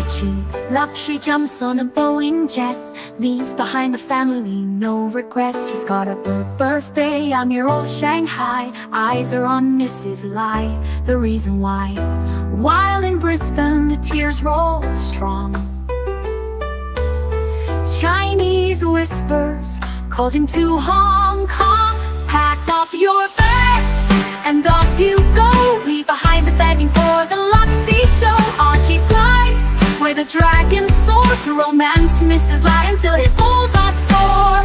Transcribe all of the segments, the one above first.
Archie, luxury, jumps on a Boeing jet, leaves behind the family, no regrets. He's got a birthday on your old Shanghai, eyes are on Mrs. Lai, the reason why. While in Brisbane, the tears roll strong. Chinese whispers called him to Hong Kong. Pack up your bags and off you go. Leave behind the begging for the Luxy show. Archie flies where the dragons soar to romance Mrs. Lai until his balls are sore.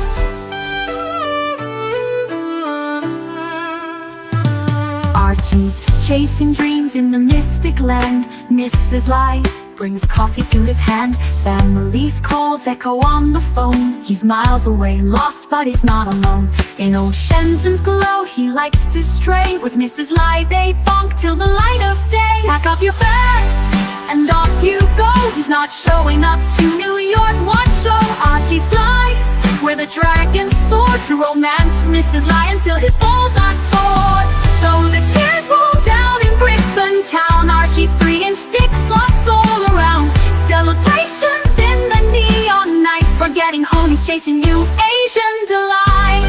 Archie's chasing dreams in the mystic land. Mrs. Lai brings coffee to his hand. Family's calls echo on the phone. He's miles away, lost, but he's not alone. In old Shenzhen's glow, he likes to stray. With Mrs. Lai, they bonk till the light of day. Pack up your bags and off you go. He's not showing up to New York, what show? Archie flies where the dragons soar to romance Mrs. Lai until his balls are sore. Though the tears roll down in Brisbane town, Archie's 3-inch dick flops all around. Celebrations in the neon night, forgetting home, he's chasing new Asian delight.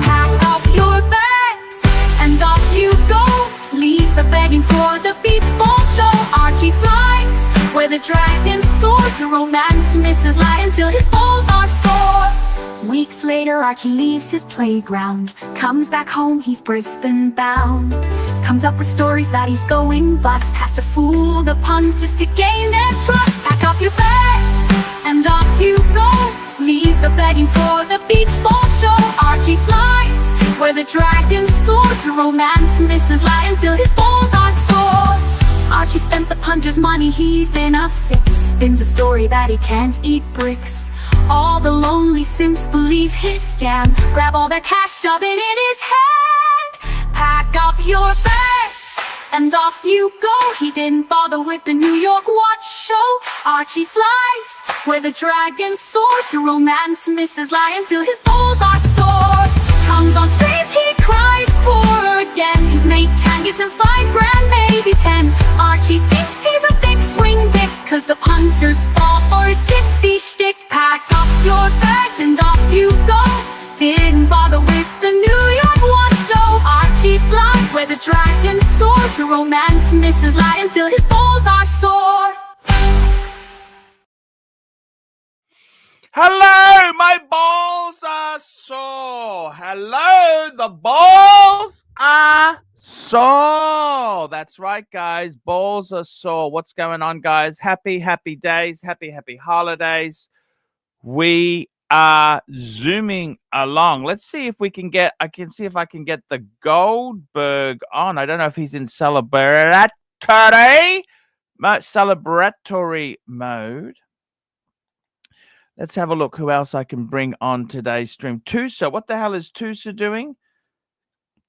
Pack up your bags and off you go. Leave the begging for the beach ball show. Archie flies where the dragons soar to romance Mrs. Lai until his balls are sore. Weeks later, Archie leaves his playground, comes back home, he's Brisbane bound. Comes up with stories that he's going bust, has to fool the punters to gain their trust. Pack up your bags and off you go. Leave the begging for the beach ball show. Archie flies where the dragons soar to romance Mrs. Lai until his balls are sore. Archie spent the punter's money, he's in a fix. Spins a story that he can't eat bricks. All the lonely simps believe his scam. Grab all their cash, shove it in his hand. Pack up your bags and off you go. He didn't bother with the New York watch show. Archie flies where the dragons soar to romance Mrs. Lai until his balls are sore. Comes on streams, he cries poor again. His mate Tan gives him $5,000, maybe 10. Archie thinks he's a big swing dick, cause the punters fall for his gypsy shtick. Pack up your bags and off you go. Didn't bother with the New York watch show. Archie flies where the dragons soar to romance Mrs. Lai until his balls are sore. Hello, my balls are sore. Hello, the balls are sore. That's right, guys. Balls are sore. What's going on, guys? Happy days. Happy holidays. We are zooming along. Let's see if we can get, I can see if I can get the Goldberg on. I don't know if he's in celebratory mode. Let's have a look who else I can bring on today's stream. Tusa, what the hell is Tusa doing?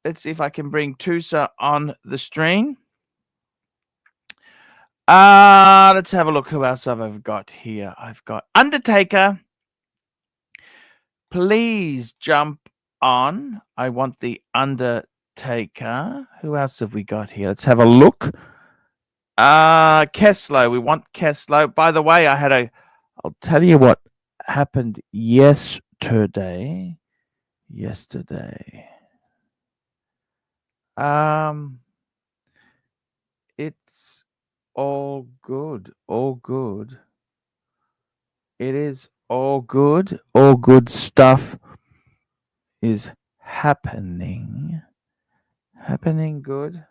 Let's see if I can bring Tusa on the stream. Let's have a look who else I've got here. I've got Undertaker. Please jump on. I want the Undertaker. Who else have we got here? Let's have a look. Keslow. We want Keslow. By the way, I'll tell you what happened yesterday. It's all good. It is all good. All good stuff is happening. Happening good.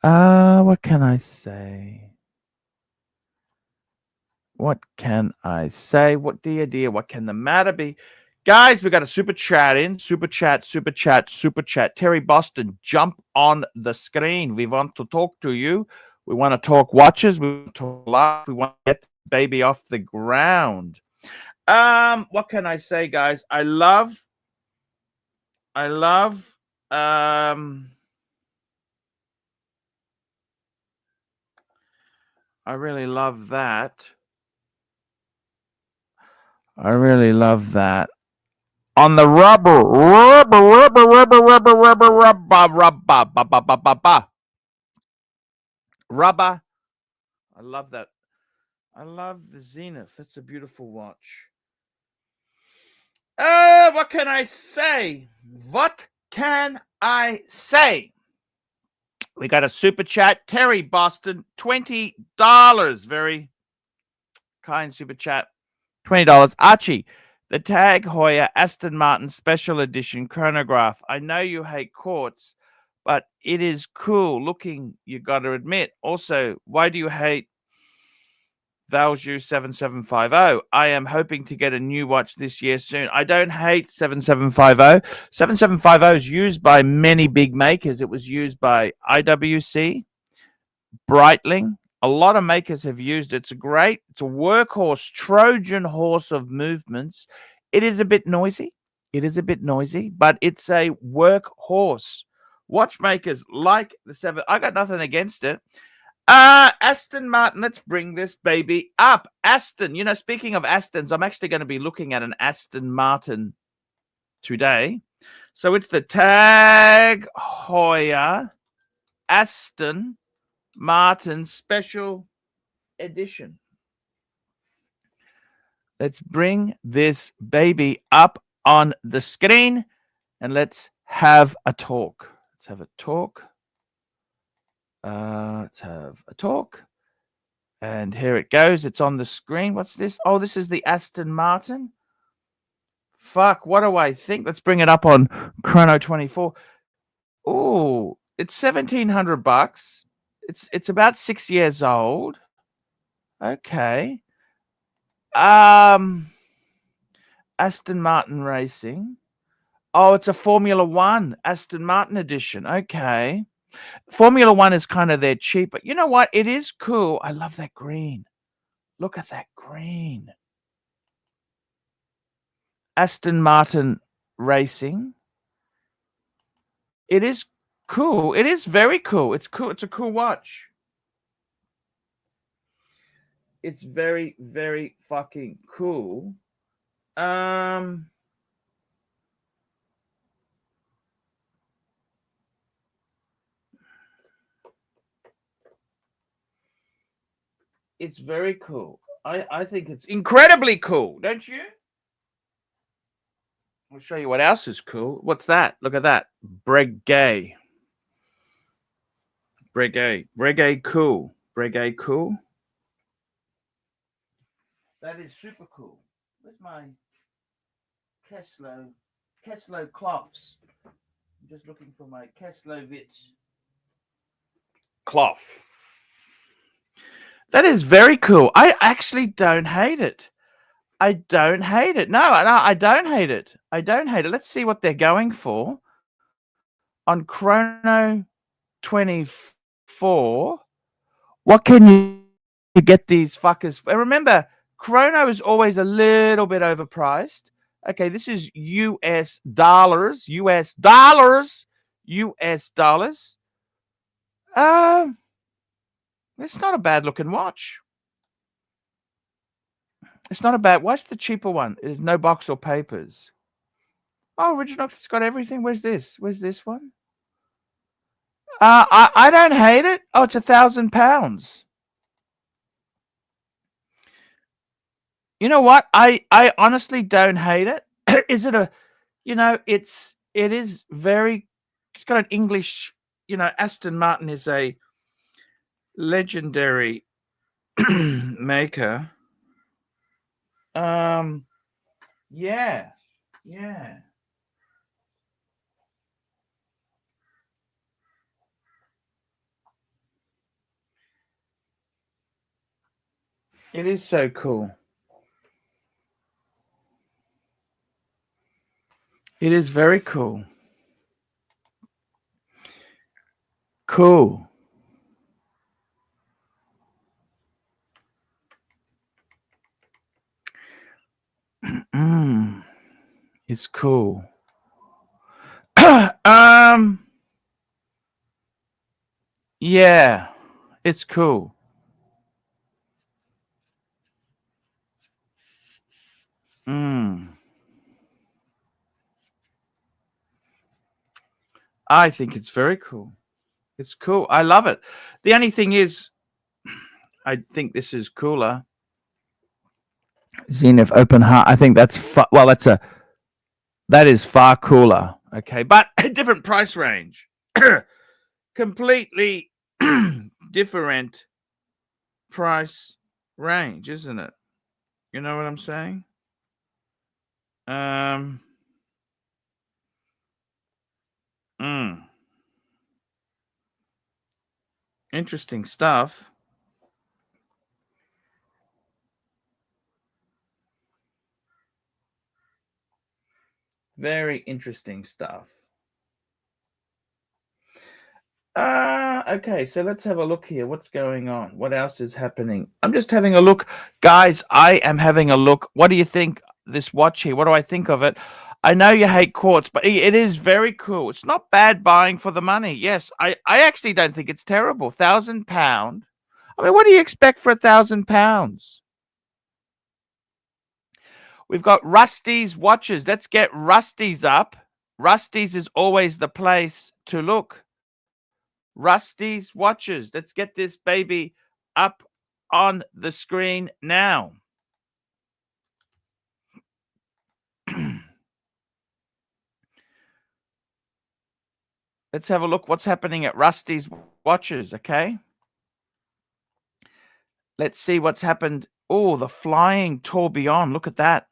What can I say? What can I say? What dear, what can the matter be? Guys, we got a super chat in. Super chat. Terry Boston, jump on the screen. We want to talk to you. We want to talk watches. We want to talk live. We want to get the baby off the ground. What can I say, guys? I really love that. On the rubber. rubber. I love that. I love the Zenith. That's a beautiful watch. What can I say? What can I say? We got a super chat. Terry Boston, $20. Very kind super chat. $20. Archie, the Tag Heuer Aston Martin Special Edition chronograph. I know you hate quartz, but it is cool looking, you got to admit. Also, why do you hate Valjoux 7750? I am hoping to get a new watch this year soon. I don't hate 7750. 7750 is used by many big makers. It was used by IWC, Breitling. A lot of makers have used it. It's a workhorse, Trojan horse of movements. It is a bit noisy. But it's a workhorse. Watchmakers like the 7. I got nothing against it. Aston Martin, let's bring this baby up. Aston, speaking of Astons, I'm actually going to be looking at an Aston Martin today. So it's the Tag Heuer Aston Martin Special Edition. Let's bring this baby up on the screen and let's have a talk. Let's have a talk. And here it goes. It's on the screen. What's this? Oh, this is the Aston Martin. Fuck, what do I think? Let's bring it up on Chrono 24. Oh, it's $1,700. It's about 6 years old. Okay. Aston Martin Racing. Oh, it's a Formula One Aston Martin edition. Okay. Formula One is kind of their cheap, but you know what? It is cool. I love that green. Look at that green. Aston Martin Racing. It is cool. It is very cool. It's cool. It's a cool watch. It's very, very fucking cool. It's very cool. I think it's incredibly cool, don't you? I'll show you what else is cool. What's that? Look at that. Breguet cool. Breguet cool. That is super cool. Where's my Keslo cloths? I'm just looking for my Keslovitz cloth. That is very cool. I actually don't hate it. No, I don't hate it. I don't hate it. Let's see what they're going for. On Chrono 24, what can you get these fuckers? Remember, Chrono is always a little bit overpriced. Okay, this is US dollars. It's not a bad looking watch. It's not a bad. What's the cheaper one? There's no box or papers. Oh, original. It's got everything. Where's this? Where's this one? I don't hate it. Oh, it's £1,000. You know what? I honestly don't hate it. Is it a? It is very. It's got an English. Aston Martin is a legendary maker. Yeah. It is so cool. It is very cool. Cool. It's cool. Yeah, it's cool. I think it's very cool. It's cool. I love it. The only thing is, I think this is cooler. Zenith Open Heart. I think that's well. That is far cooler. Okay, but a different price range. Completely different price range, isn't it? You know what I'm saying? Interesting stuff. Very interesting stuff. Okay, so let's have a look here. What's going on? What else is happening? I'm just having a look. Guys, I am having a look. What do you think this watch here? What do I think of it? I know you hate quartz, but it is very cool. It's not bad buying for the money. Yes, I actually don't think it's terrible. £1,000. I mean, what do you expect for £1,000? We've got Rusty's watches. Let's get Rusty's up. Rusty's is always the place to look. Rusty's watches. Let's get this baby up on the screen now. Let's have a look what's happening at Rusty's watches, okay? Let's see what's happened. Oh, the flying tourbillon. Look at that.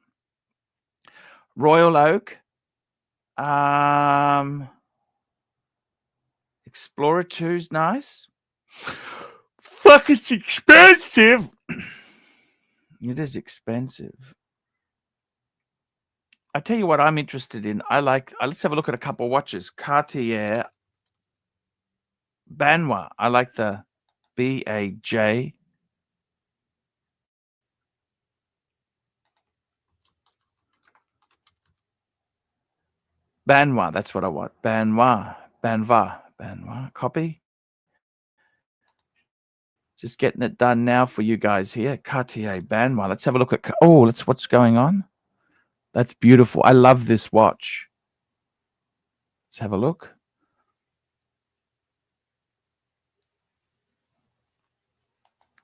Royal Oak. Explorer 2's nice. Fuck, it's expensive. It is expensive. I tell you what I'm interested in. Let's have a look at a couple of watches. Cartier Banois. I like the BAJ. Banois, that's what I want. Banois. Copy. Just getting it done now for you guys here. Cartier Banois. Let's have a look at. Oh, what's going on. That's beautiful. I love this watch. Let's have a look.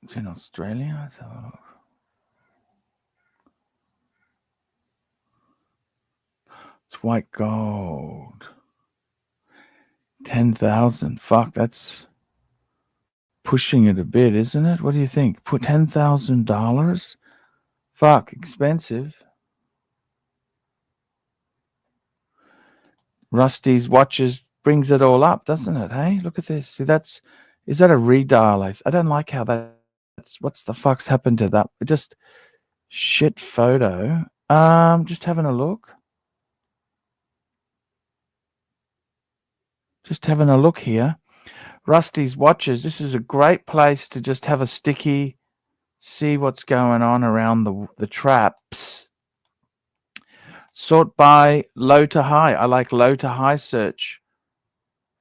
It's in Australia. Let's have a look. It's white gold. 10,000. Fuck, that's pushing it a bit, isn't it? What do you think? Put $10,000? Fuck, expensive. Rusty's watches brings it all up, doesn't it? Hey, look at this. See, is that a redial? I don't like how that's. What's the fuck's happened to that? Just shit photo. Just having a look. Just having a look here. Rusty's watches. This is a great place to just have a sticky, see what's going on around the traps. Sort by low to high. I like low to high search.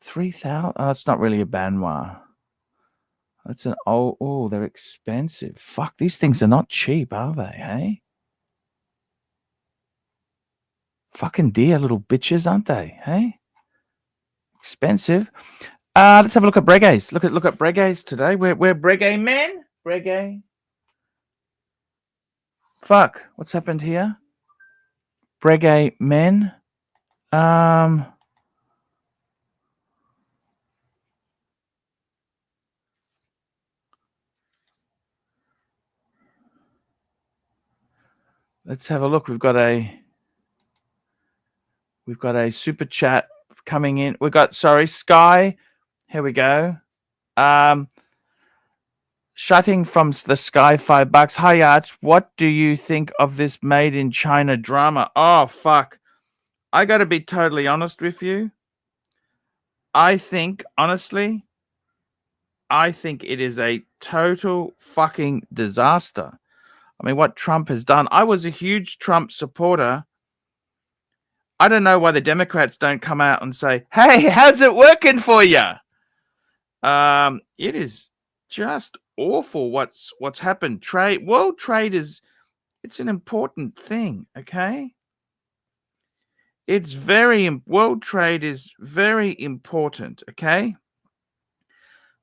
3,000. Oh, it's not really a Banois. That's an oh, they're expensive. Fuck, these things are not cheap, are they? Hey, fucking dear little bitches, aren't they? Hey, expensive. Let's have a look at Breguet's. Look at Breguet's today. We're Breguet men. Breguet. Fuck, what's happened here? Breguet men. Let's have a look. We've got a super chat coming in. Sky. Here we go. Shutting from the sky, $5. Hi, Arch. What do you think of this made in China drama? Oh, fuck. I got to be totally honest with you. I think it is a total fucking disaster. I mean, what Trump has done. I was a huge Trump supporter. I don't know why the Democrats don't come out and say, hey, how's it working for you? It is just awful what's happened. World trade it's an important thing, okay? World trade is very important, okay?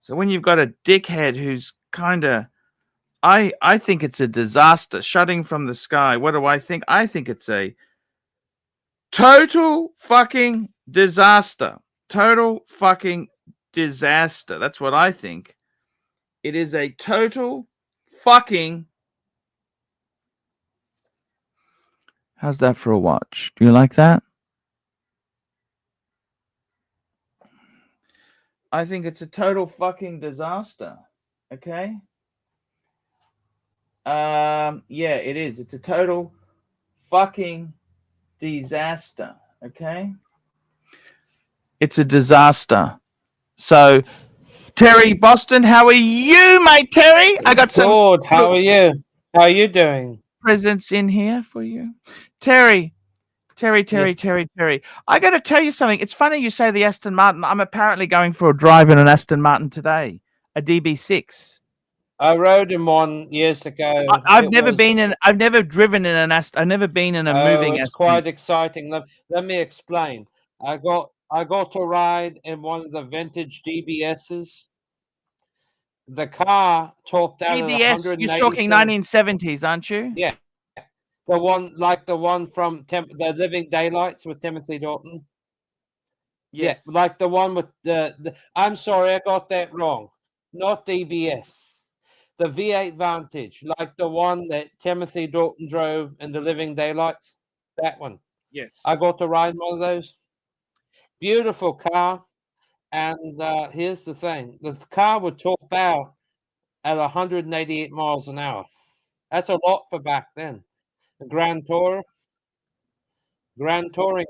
So when you've got a dickhead who's kind of, I think it's a disaster. Shutting from the sky. What do I think? I think it's a total fucking disaster. Total fucking disaster. That's what I think. It is a total fucking. How's that for a watch? Do you like that? I think it's a total fucking disaster. Okay. Yeah, it is. It's a total fucking disaster. Okay. It's a disaster. So, Terry Boston, how are you, mate? Terry, I got some. Good. How are you? How are you doing? Presents in here for you, Terry. Terry. Yes. I got to tell you something. It's funny you say the Aston Martin. I'm apparently going for a drive in an Aston Martin today, a DB6. I rode in one years ago. I've never been in. I've never driven in an Aston. I've never been in a moving It's Aston. quite exciting. Let me explain. I got to ride in one of the vintage DBSs. The car topped out at DBS. You're 187. talking 1970s, aren't you? Yeah, the one from the Living Daylights with Timothy Dalton. Yes. Yeah, like the one with the. I'm sorry, I got that wrong. Not DBS. The V8 Vantage, like the one that Timothy Dalton drove in the Living Daylights. That one. Yes. I got to ride one of those. Beautiful car. And here's the thing. The car would top out at 188 miles an hour. That's a lot for back then. A Grand Touring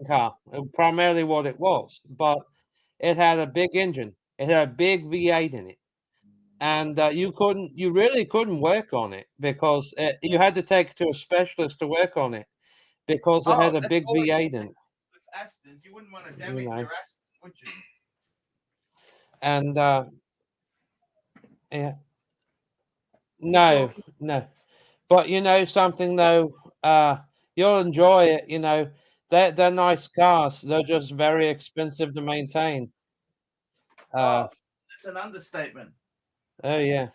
car, primarily what it was. But it had a big engine. It had a big V8 in it. And you really couldn't work on it because you had to take it to a specialist to work on it because it had a big V8 in it. With Aston, you wouldn't want to damage your Aston, would you? And yeah, no. But you know something though, you'll enjoy it. You know, they're nice cars. They're just very expensive to maintain. That's an understatement. Oh yeah.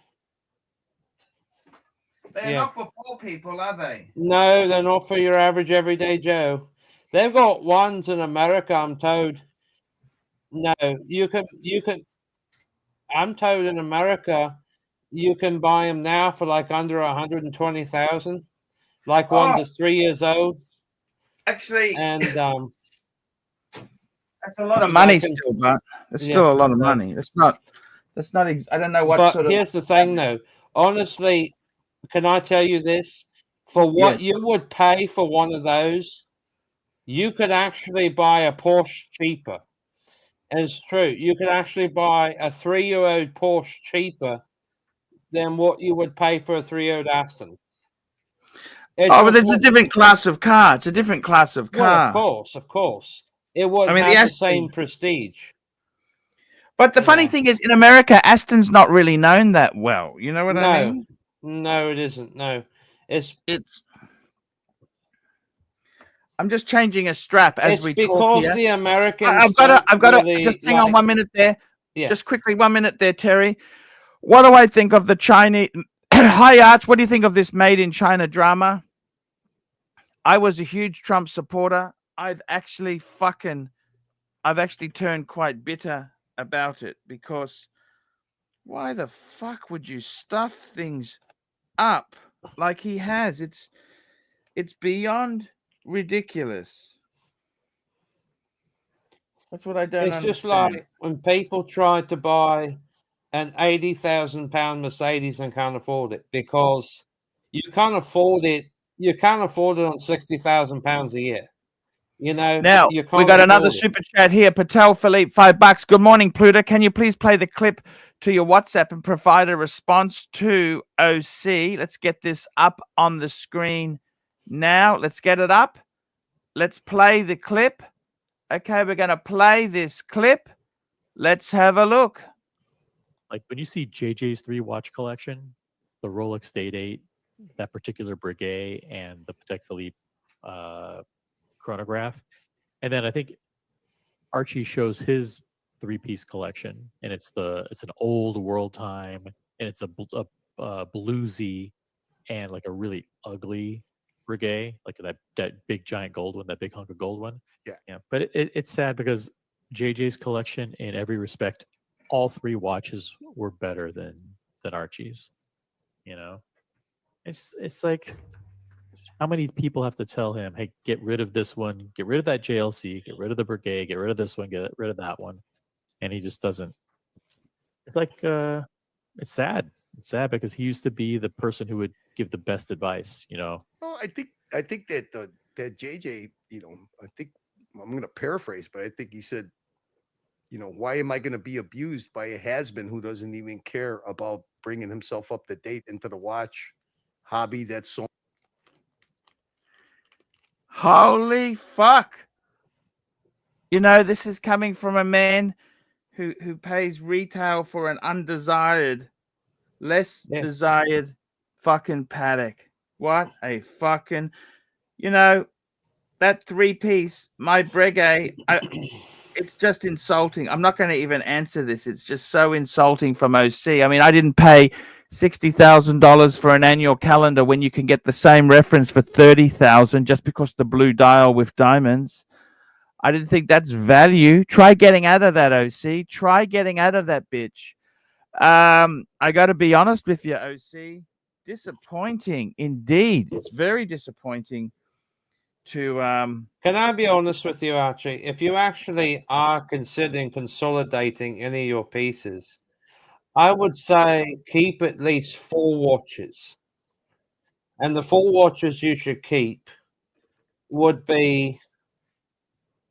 They're not for poor people, are they? No, they're not for your average everyday Joe. They've got ones in America, I'm told. No, you can. I'm told in America, you can buy them now for like under 120,000. Like ones that's 3 years old. Actually, and that's a lot of money still, but it's still a lot of money. That's not. I don't know what. But here's the thing, though. Honestly, can I tell you this? For what you would pay for one of those, you could actually buy a Porsche cheaper. It's true. You could actually buy a 3-year-old Porsche cheaper than what you would pay for a 3-year-old Aston. But it's a different class of car. It's a different class of car. Well, of course. It would have the same prestige. But the funny thing is, in America, Aston's not really known that well. You know what I mean? No, it isn't. No, it's. I'm just changing a strap as we talk here. It's because the Americans. I've got to just hang on 1 minute there. Yeah. Just quickly, 1 minute there, Terry. What do I think of the Chinese? Hi, Arch. What do you think of this made in China drama? I was a huge Trump supporter. I've actually turned quite bitter about it because why the fuck would you stuff things up like he has? It's beyond ridiculous. That's what I don't understand. It's just like when people try to buy an £80,000 Mercedes and can't afford it because you can't afford it. You can't afford it on £60,000 a year. You know. Now we got another super chat here. Patel Philippe, $5. Good morning, Pluto. Can you please play the clip to your WhatsApp and provide a response to OC? Let's get this up on the screen now. Let's get it up. Let's play the clip. Okay, we're going to play this clip. Let's have a look. Like when you see JJ's 3 watch collection, the Rolex Date 8, that particular Breguet, and the Patek Philippe chronograph. And then I think Archie shows his 3-piece collection, and it's an old world time, and it's a bluesy and like a really ugly Breguet, like that big giant gold one, that big hunk of gold one. Yeah. But it's sad because JJ's collection, in every respect, all 3 watches were better than Archie's. You know, it's like, how many people have to tell him, hey, get rid of this one, get rid of that JLC, get rid of the Breguet, get rid of this one, get rid of that one, and he just doesn't. It's like it's sad. It's sad because he used to be the person who would give the best advice. You know. Well, I think that that JJ, I think I'm going to paraphrase, but I think he said, why am I going to be abused by a has-been who doesn't even care about bringing himself up to date into the watch hobby? That's so. Holy fuck. This is coming from a man who pays retail for an undesired, less desired fucking paddock. What a fucking, that 3-piece, my Breguet, it's just insulting. I'm not going to even answer this. It's just so insulting from OC. I mean, I didn't pay $60,000 for an annual calendar when you can get the same reference for $30,000 just because the blue dial with diamonds. I didn't think that's value. Try getting out of that, OC. Try getting out of that bitch. I got to be honest with you, OC. Disappointing indeed. It's very disappointing to Can I be honest with you, Archie? If you actually are considering consolidating any of your pieces, I would say keep at least 4 watches. And the 4 watches you should keep would be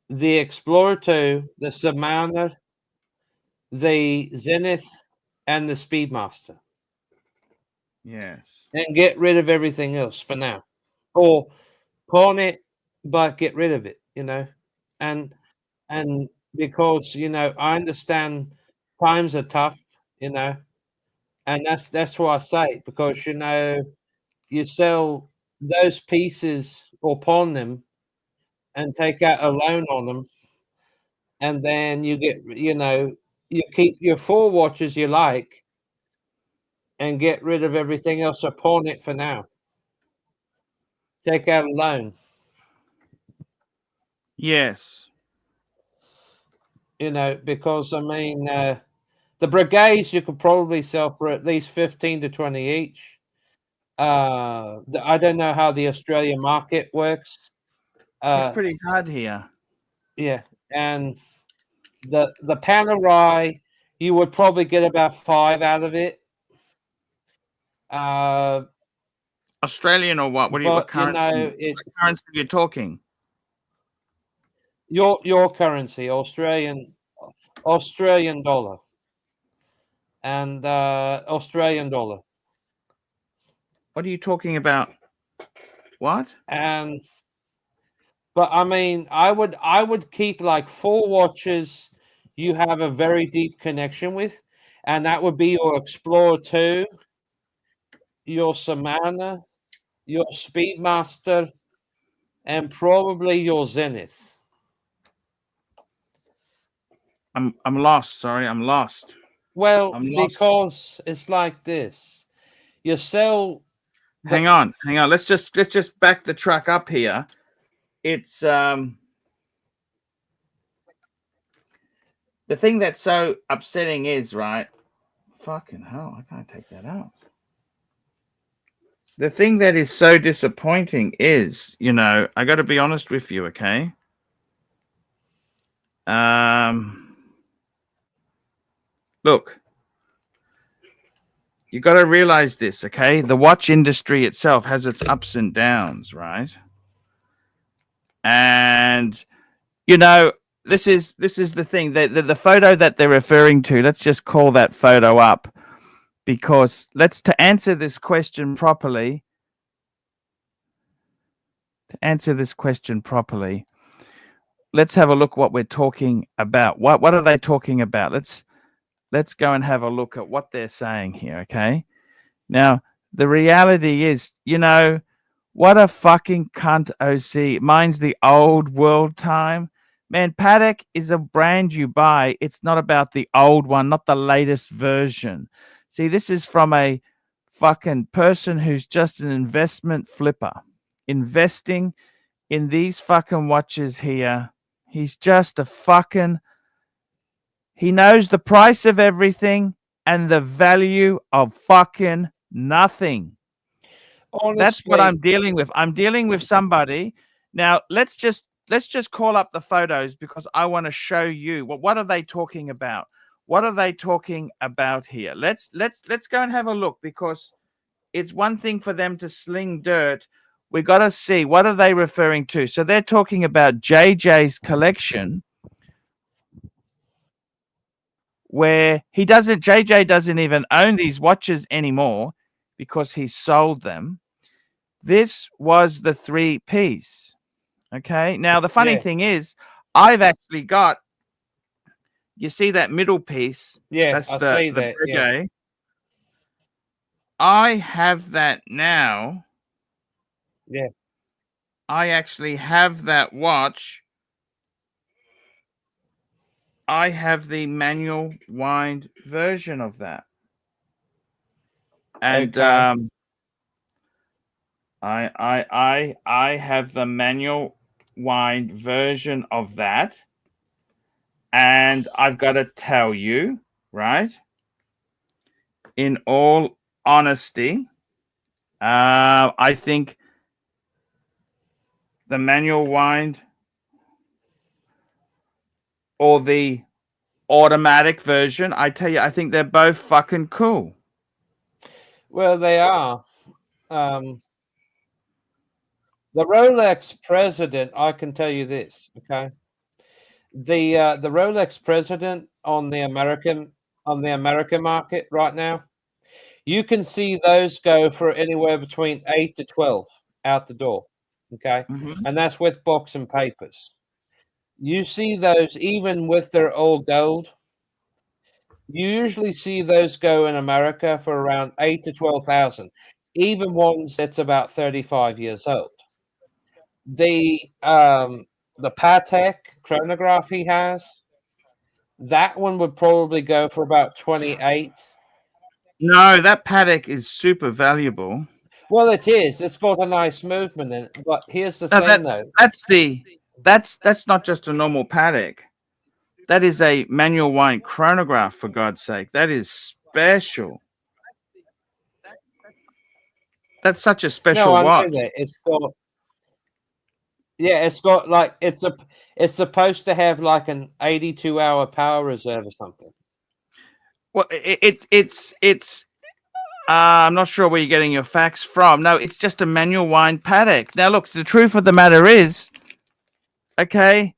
the Explorer 2, the Submariner, the Zenith, and the Speedmaster. yes. And get rid of everything else for now. Or pawn it, but get rid of it, and because I understand times are tough, and that's what I say, because you sell those pieces or pawn them and take out a loan on them, and then you get you keep your 4 watches you like and get rid of everything else, or pawn it for now, take out a loan. Yes. Because I mean, the Breguets you could probably sell for at least 15 to 20 each. I don't know how the Australian market works. It's pretty hard here. Yeah, and the Panerai, you would probably get about 5 out of it. Australian or what? What currency? What currency are you talking? Your currency, Australian dollar, and Australian dollar. What are you talking about? What? But I mean, I would keep like 4 watches you have a very deep connection with, and that would be your Explorer 2, your Submariner, your Speedmaster, and probably your Zenith. I'm lost. Sorry, I'm lost. Well, because it's like this. You sell. Hang on. Let's just back the truck up here. It's the thing that's so upsetting is, right? Fucking hell, I can't take that out. The thing that is so disappointing is, I got to be honest with you, okay? Look, you got to realize this, okay? The watch industry itself has its ups and downs, right? And this is the thing. The photo that they're referring to, let's just call that photo up, because to answer this question properly, let's have a look what we're talking about. What are they talking about? Let's go and have a look at what they're saying here, okay? Now, the reality is, what a fucking cunt, OC. Mine's the old world time. Man, Patek is a brand you buy. It's not about the old one, not the latest version. See, this is from a fucking person who's just an investment flipper, investing in these fucking watches here. He's just a fucking, he knows the price of everything and the value of fucking nothing. That's what I'm dealing with. I'm dealing with somebody. Now, let's just call up the photos because I want to show you what are they talking about? What are they talking about here? Let's go and have a look, because it's one thing for them to sling dirt. We got to see what are they referring to. So they're talking about JJ's collection, where JJ doesn't even own these watches anymore because he sold them. This was the 3-piece. Okay. Now, the funny thing is, I've actually got, you see that middle piece? Yeah, that's I the see that. Yeah. I have that now. Yeah. I actually have that watch. I have the manual wind version of that. And Okay. I have the manual wind version of that. And I've got to tell you, right, in all honesty, I think the manual wind or the automatic version, I tell you, I think they're both fucking cool. Well, they are. The Rolex President, I can tell you this, okay? The Rolex President on the American market right now, you can see those go for anywhere between 8 to 12 out the door, okay? And that's with box and papers. You see those even with their old gold. You usually see those go in America for around 8 to 12,000, even ones that's about 35 years old. The Patek chronograph he has, that one would probably go for about 28. No, that Patek is super valuable. Well, it is. It's got a nice movement in it. But here's the thing, though. That's not just a normal Patek. That is a manual wind chronograph, for God's sake. That is special. That's such a special I watch. know that. It's got like it's supposed to have like an 82-hour power reserve or something. Well, it's I'm not sure where you're getting your facts from. No, it's just a manual wind Patek. Now, look, the truth of the matter is, okay,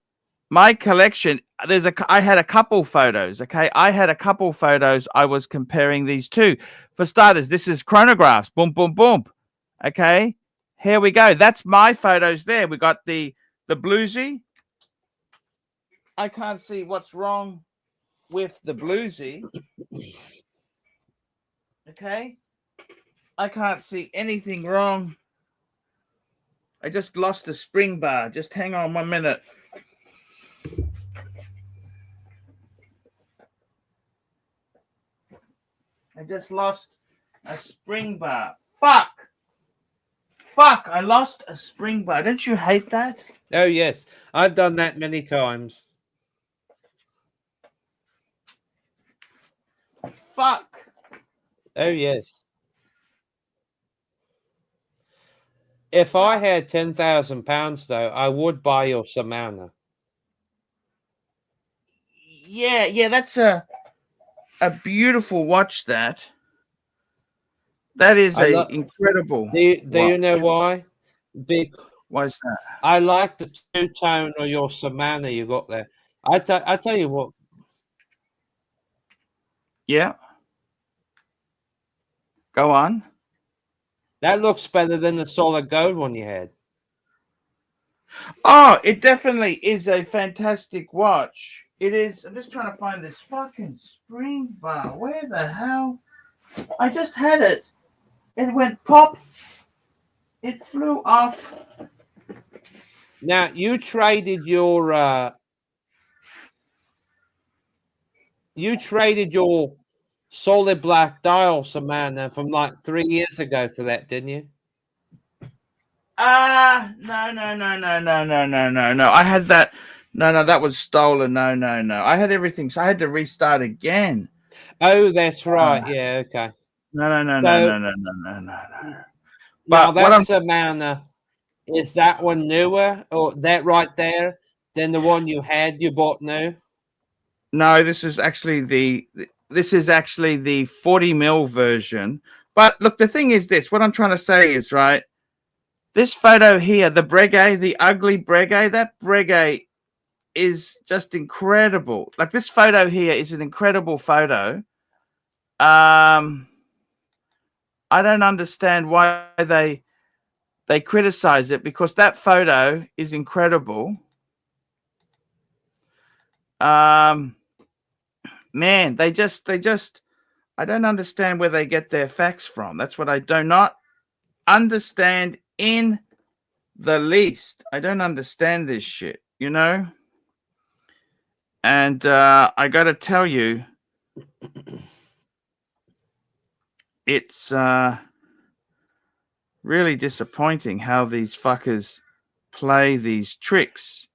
my collection, I had a couple photos, okay? I had a couple photos I was comparing these two. For starters, this is chronographs. Boom, boom, boom. Okay, here we go. That's my photos there. We got the bluesy. I can't see what's wrong with the bluesy. Okay, I can't see anything wrong. I just lost a spring bar. Just hang on 1 minute. I just lost a spring bar. Fuck, I lost a spring bar. Don't you hate that? Oh, yes. I've done that many times. Fuck. Oh, yes. If I had £10,000, though, I would buy your Samana. Yeah, that's a beautiful watch. That is incredible. Do you know why? Why is that? I like the two-tone of your Samana you got there. I tell you what. Yeah. Go on. That looks better than the solid gold one you had. Oh, it definitely is a fantastic watch. It is. I'm just trying to find this fucking spring bar. Where the hell? I just had it. It went pop. It flew off. Now, you traded your You traded your solid black dial, Samantha, from like 3 years ago for that, didn't you? No. I had that. No, that was stolen. No. I had everything, so I had to restart again. Oh, that's right. Yeah, okay. No. Now But what that's Samantha. Is that one newer, or that right there, than the one you bought new? No, this is actually the 40mm version. But look, the thing is this. What I'm trying to say is, right, this photo here, the Breguet, the ugly Breguet, that Breguet is just incredible. Like, this photo here is an incredible photo. I don't understand why they criticize it, because that photo is incredible. Man, they just I don't understand where they get their facts from. That's what I do not understand in the least. I don't understand this shit, you know? And I got to tell you, it's really disappointing how these fuckers play these tricks.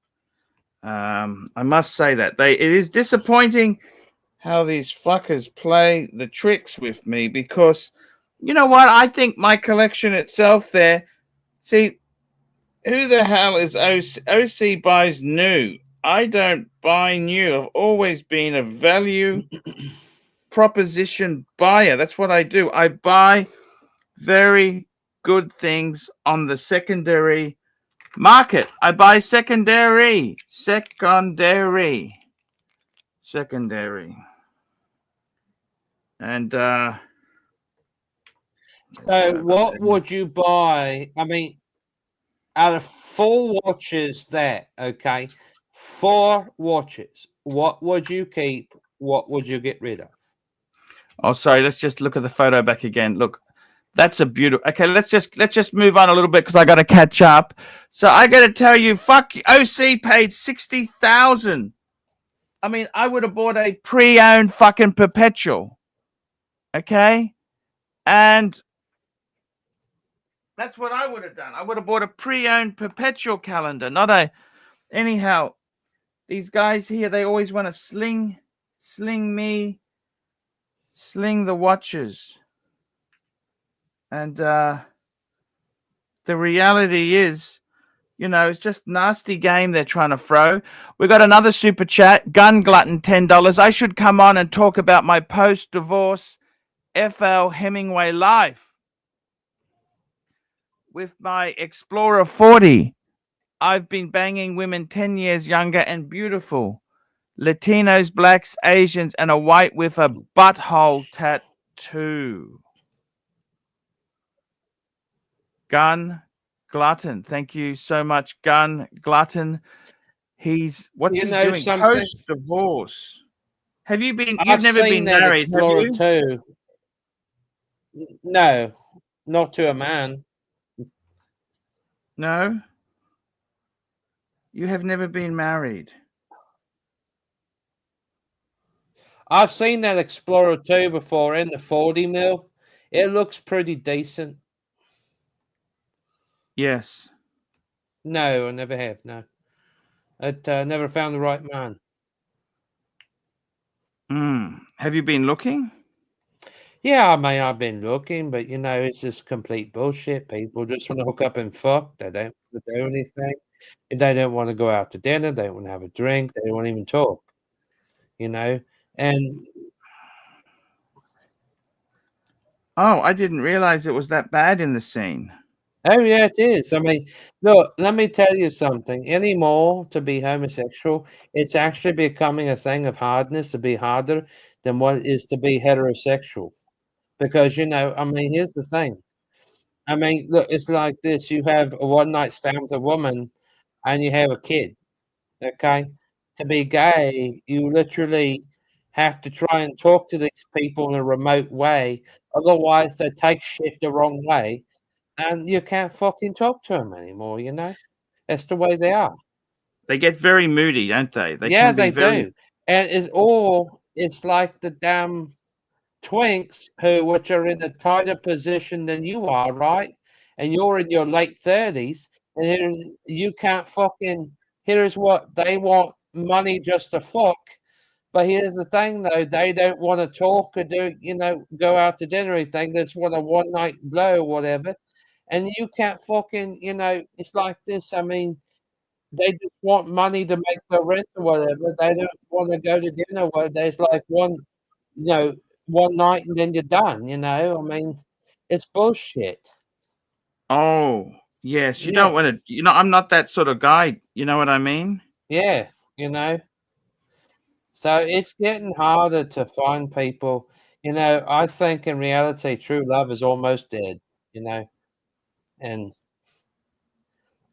I must say that it is disappointing how these fuckers play the tricks with me, because you know what? I think my collection itself there, see, who the hell is OC? OC buys new. I don't buy new. I've always been a value proposition buyer. That's what I do. I buy very good things on the secondary market. I buy secondary. And so what would you buy? I mean, out of 4 watches there, okay, 4 watches, what would you keep? What would you get rid of? Oh, sorry, let's just look at the photo back again. Look, that's a beautiful. Okay, let's just move on a little bit, because I got to catch up. So I got to tell you, fuck, OC paid 60,000. I mean, I would have bought a pre-owned fucking perpetual. Okay, and that's what I would have done. I would have bought a pre-owned perpetual calendar, not a. Anyhow, these guys here, they always want to sling the watches. And the reality is, you know, it's just nasty game they're trying to throw. We got another super chat, Gun Glutton, $10. I should come on and talk about my post-divorce FL Hemingway life. With my Explorer 40, I've been banging women 10 years younger and beautiful. Latinos, blacks, Asians, and a white with a butthole tattoo. Gun Glutton. Thank you so much, Gun Glutton. What's he doing? Post-divorce. Have you been? You've never been married, have you? Too. No, not to a man. No? You have never been married? I've seen that Explorer 2 before in the 40mm. It looks pretty decent. Yes. No, I never have. No. I never found the right man. Have you been looking? Yeah, I mean, I've been looking, but, you know, it's just complete bullshit. People just want to hook up and fuck. They don't want to do anything. They don't want to go out to dinner. They don't want to have a drink. They don't want to even talk, you know? And oh, I didn't realize it was that bad in the scene. oh, yeah, it is. I mean, look, let me tell you something. Anymore, to be homosexual, it's actually becoming a thing of hardness to be harder than what it is to be heterosexual. Because, you know, I mean, here's the thing. I mean, look, it's like this. You have a one-night stand with a woman and you have a kid, okay? To be gay, you literally have to try and talk to these people in a remote way. Otherwise, they take shit the wrong way. And you can't fucking talk to them anymore, you know? That's the way they are. They get very moody, don't they? They do. And it's all it's like the damn twinks which are in a tighter position than you are, right? And you're in your late 30s, and here you can't fucking. Here's what they want: money just to fuck. But here's the thing, though: they don't want to talk or do, go out to dinner or anything. They just want a one night blow or whatever. And you can't fucking, it's like this. I mean, they just want money to make the rent or whatever. They don't want to go to dinner where there's like one night and then you're done, I mean, it's bullshit. Oh, yes. You don't want to, I'm not that sort of guy. You know what I mean? Yeah, So it's getting harder to find people. I think in reality, true love is almost dead, and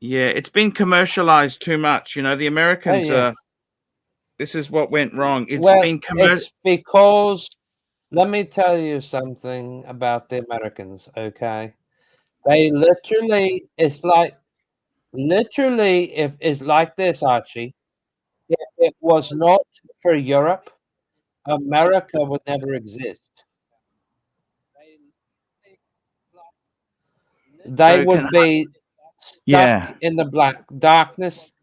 yeah, it's been commercialized too much. The Americans, this is what went wrong. It's been it's because, let me tell you something about the Americans, okay? They literally, if it's like this, Archie, if it was not for Europe, America would never exist. They would be stuck in the black darkness.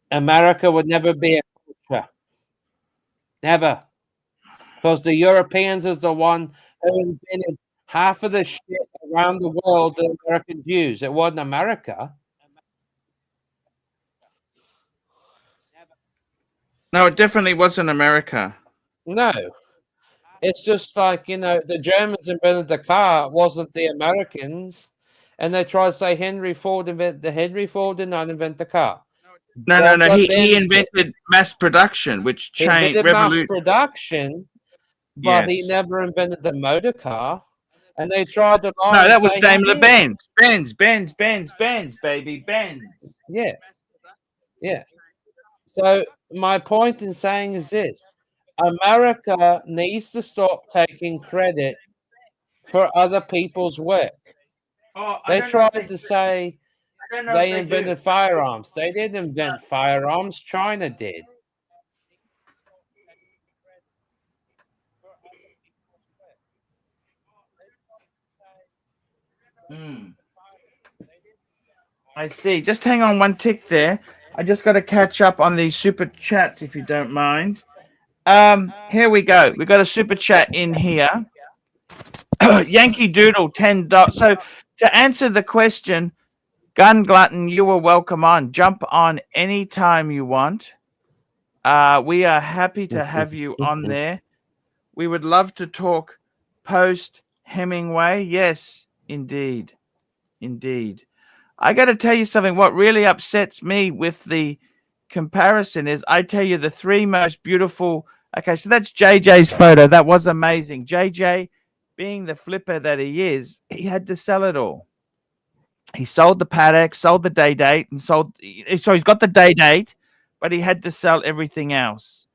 America would never be a culture. Never. Because the Europeans is the one who invented half of the shit around the world that Americans use. It wasn't America. No, it definitely wasn't America. No. It's just like, the Germans invented the car. It wasn't the Americans. And they try to say Henry Ford invented did not invent the car. No. He invented mass production, which changed mass production, but he never invented the motor car. And they tried to lie. No, that was Daimler Benz. Benz, baby, Benz. Yeah. Yeah. So my point in saying is this: America needs to stop taking credit for other people's work. They tried to say they invented firearms. They didn't invent firearms. China did. I see. Just hang on one tick there. I just got to catch up on these super chats, if you don't mind. Here we go. We got a super chat in here. Yankee Doodle, $10. So to answer the question, Gun Glutton, you are welcome on. Jump on anytime you want. We are happy to have you on there. We would love to talk post Hemingway. Yes, indeed. Indeed. I got to tell you something. What really upsets me with the comparison is I tell you the three most beautiful. Okay, so that's JJ's photo. That was amazing. JJ, being the flipper that he is, he had to sell it all. He sold the paddock, sold the day date, and so he's got the day date, but he had to sell everything else.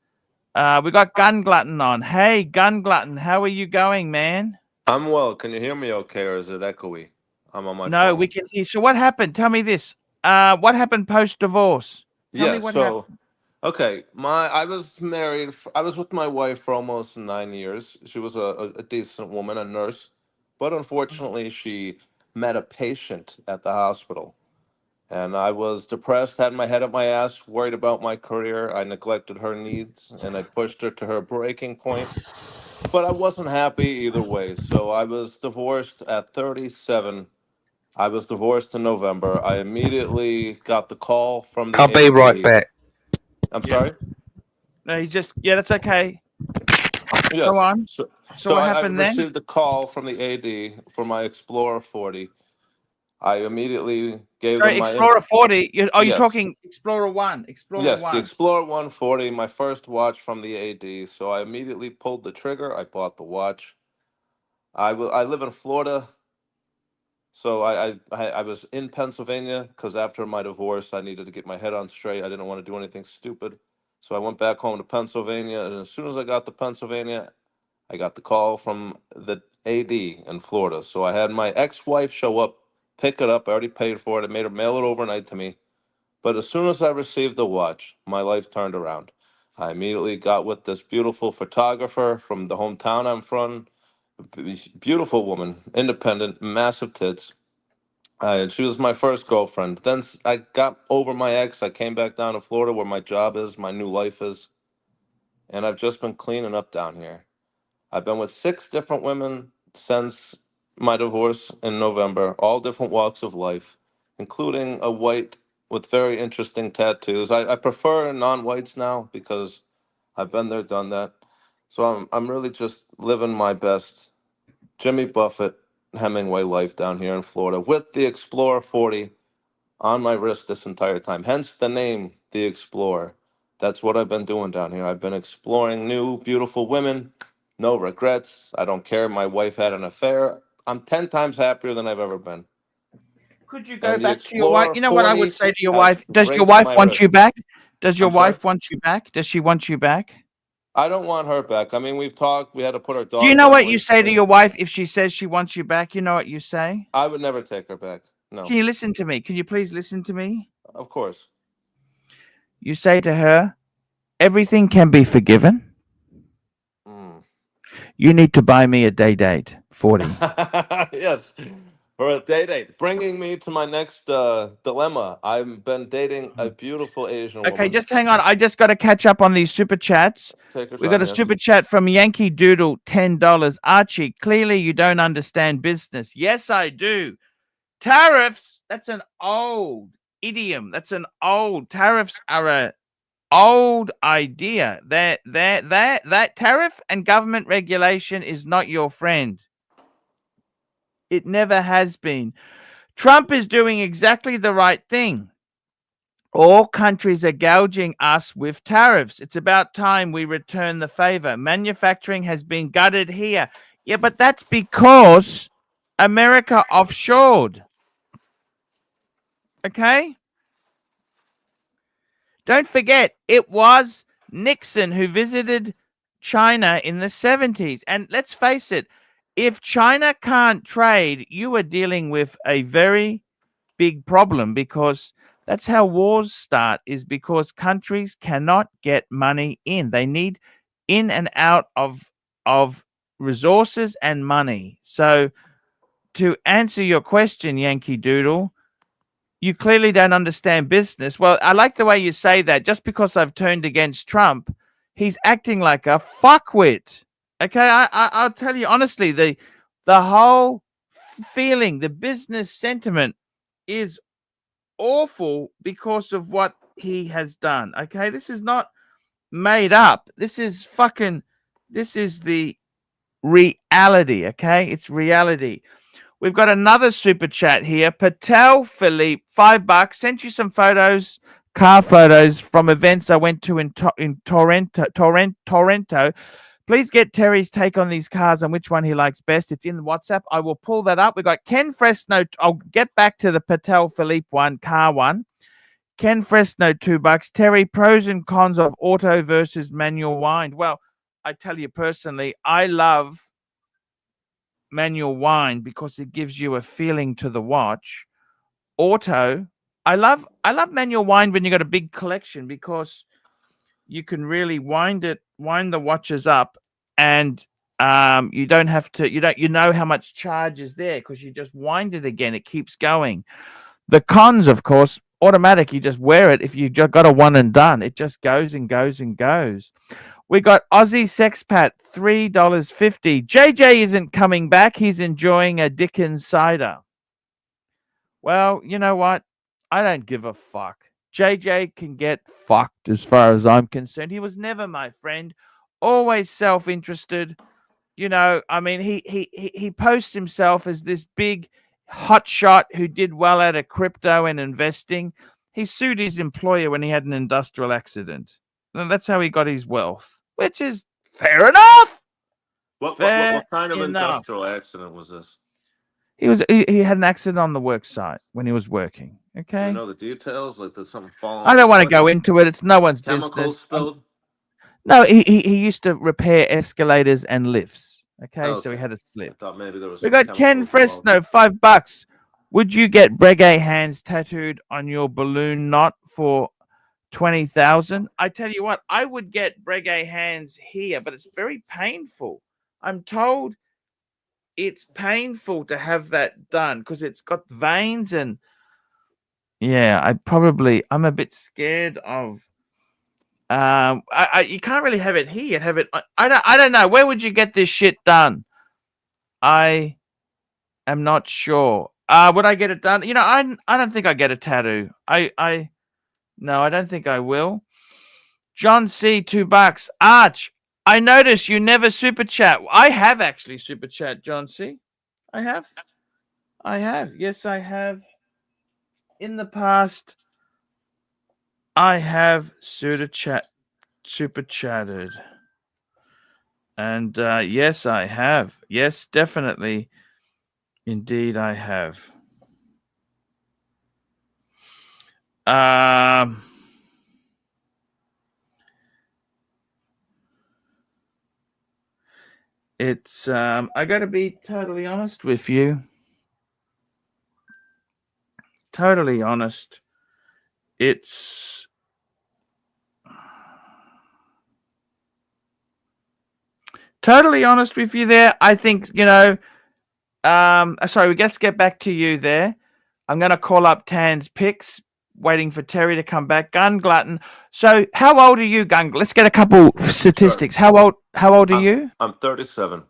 We got Gun Glutton on. Hey, Gun Glutton, how are you going, man? I'm well. Can you hear me okay, or is it echoey? I'm on my No, phone. we can hear. So what happened? Tell me this. What happened post-divorce? Tell me what happened. Okay, I was married. I was with my wife for almost 9 years. She was a decent woman, a nurse, but unfortunately, she met a patient at the hospital, and I was depressed, had my head up my ass, worried about my career. I neglected her needs, and I pushed her to her breaking point. But I wasn't happy either way, so I was divorced at 37. I was divorced in November. I immediately got the call from the I'll be right back. I'm sorry? No, that's okay. Yes. Go on. So what happened I then? received a call from the AD for my Explorer 40. I immediately gave them my Explorer 40. You're Yes. talking Explorer 1. Yes, One. the Explorer 140, my first watch from the AD. So I immediately pulled the trigger. I bought the watch. I live in Florida. So I was in Pennsylvania because after my divorce, I needed to get my head on straight. I didn't want to do anything stupid. So I went back home to Pennsylvania. And as soon as I got to Pennsylvania, I got the call from the AD in Florida. So I had my ex-wife show up, pick it up. I already paid for it. I made her mail it overnight to me. But as soon as I received the watch, my life turned around. I immediately got with this beautiful photographer from the hometown I'm from. Beautiful woman, independent, massive tits. And she was my first girlfriend. Then I got over my ex. I came back down to Florida where my job is, my new life is. And I've just been cleaning up down here. I've been with 6 different women since my divorce in November, all different walks of life, including a white with very interesting tattoos. I prefer non-whites now because I've been there, done that. So I'm really just living my best Jimmy Buffett, Hemingway life down here in Florida with the Explorer 40 on my wrist this entire time. Hence the name, the Explorer. That's what I've been doing down here. I've been exploring new, beautiful women. No regrets. I don't care. My wife had an affair. I'm 10 times happier than I've ever been. Could you go And the back to your wife? Explorer You know what I 40 would say to your has wife? Does your graced wife my want you wrist. back? Does your I'm sorry? wife want you back? Does she want you back? I don't want her back. I mean, we've talked. We had to put our dog Do you know down what you say to recently. your wife if she says she wants you back? You know what you say? I would never take her back. No, Can you listen to me? Can you please listen to me? of course. You say to her, everything can be forgiven. Mm. You need to buy me a day date. 40. Yes, for a date. Bringing me to my next dilemma. I've been dating a beautiful Asian Okay, woman. just hang on. I just got to catch up on these super chats. Take her We got time, a yes. super chat from Yankee Doodle, $10. Archie, clearly you don't understand business. Yes, I do. Tariffs, that's an old idiom. That's an old. Tariffs are a old idea. That tariff and government regulation is not your friend. It never has been. Trump is doing exactly the right thing. All countries are gouging us with tariffs. It's about time we return the favor. Manufacturing has been gutted here. Yeah, but that's because America offshored. Okay? Don't forget, it was Nixon who visited China in the 70s. And let's face it, if China can't trade, you are dealing with a very big problem, because that's how wars start, is because countries cannot get money in. They need in and out of resources and money. So to answer your question, Yankee Doodle, you clearly don't understand business. Well, I like the way you say that. Just because I've turned against Trump, he's acting like a fuckwit. Okay, I'll tell you honestly, the whole feeling, the business sentiment is awful because of what he has done. Okay, this is not made up. This is the reality. Okay, it's reality. We've got another super chat here. Patel Philippe, $5. Sent you some photos, car photos from events I went to in Toronto. Please get Terry's take on these cars and which one he likes best. It's in WhatsApp. I will pull that up. We've got Ken Fresno. I'll get back to the Patel Philippe one, car one. Ken Fresno, $2. Terry, pros and cons of auto versus manual wind. Well, I tell you personally, I love manual wind because it gives you a feeling to the watch. Auto, I love manual wind when you got a big collection, because you can really wind the watches up, and you don't have to, you know how much charge is there because you just wind it again. It keeps going. The cons, of course, automatic. You just wear it. If you just got a one and done, it just goes and goes and goes. We got Aussie Sexpat, $3.50. JJ isn't coming back. He's enjoying a Dickens cider. Well, you know what? I don't give a fuck. JJ can get fucked as far as I'm concerned. He was never my friend. Always self-interested. You know, I mean, he posts himself as this big hotshot who did well out of crypto and investing. He sued his employer when he had an industrial accident. And that's how he got his wealth, which is fair enough. What Fair kind of enough. industrial accident was this? He had an accident on the work site when he was working. Do Okay. you know the details? Like, did something fall? I don't want to go into it. It's no one's Chemicals business. spilled? No, he used to repair escalators and lifts. Okay, so Okay. he had a I slip. thought maybe there was. We some got Ken chemicals involved. Fresno, $5. Would you get Breguet hands tattooed on your balloon knot for 20,000. I tell you what, I would get Breguet hands here, but it's very painful. I'm told it's painful to have that done because it's got veins and yeah, I'm a bit scared of. You can't really have it here. Have it. I don't know. Where would you get this shit done? I am not sure. Would I get it done? You know, I don't think I get a tattoo. No, I don't think I will. John C, $2. Arch, I notice you never super chat. I have actually super chat, John C. I have. Yes, I have. In the past, I have super chatted. And yes, I have. Yes, definitely. Indeed, I have. It's I got to be totally honest with you. Totally honest. It's totally honest with you there. I think, you know, sorry, let's get back to you there. I'm going to call up Tan's picks, waiting for Terry to come back. Gun Glutton. So how old are you, Gun? Let's get a couple statistics. Sure. How old are you? I'm 37.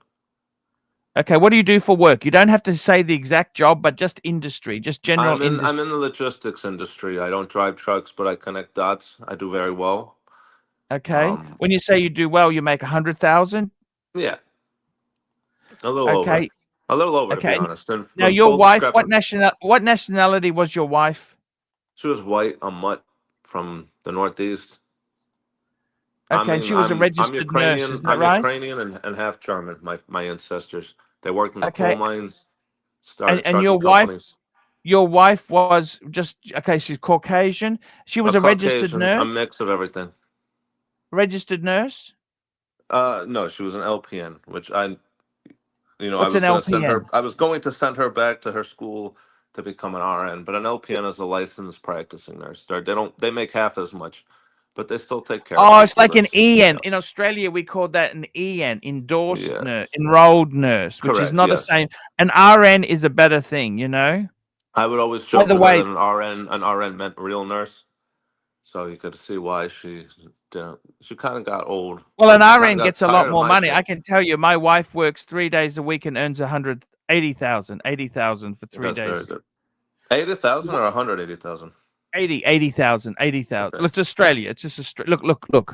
Okay, what do you do for work? You don't have to say the exact job, but just industry, just general industry. I'm in the logistics industry. I don't drive trucks, but I connect dots. I do very well. Okay. When you say you do well, you make 100,000. Yeah. A little over. A little over, to be honest. And now, your wife, what nationality was your wife? She was white, a mutt from the Northeast. Okay, and she was a registered nurse, is that right? I'm Ukrainian and half German, my ancestors. They worked in the coal mines, started and your companies. Your wife was just, okay, she's Caucasian. She was a registered nurse? A mix of everything. Registered nurse? No, she was an LPN, which What's an LPN? I was going to send her back to her school to become an RN, but an LPN is a licensed practicing nurse. They make half as much, but they still take care of people. Oh, it's like an EN. In Australia, we call that an EN, endorsed nurse, enrolled nurse, which is not the same. An RN is a better thing, you know? I would always joke to her that an RN meant real nurse. So you could see why she kind of got old. Well, an RN gets a lot more money. I can tell you, my wife works 3 days a week and earns 80,000 for 3 days. Very good. 80,000 or 180,000? 80,000. It's Australia. It's just look. Sure.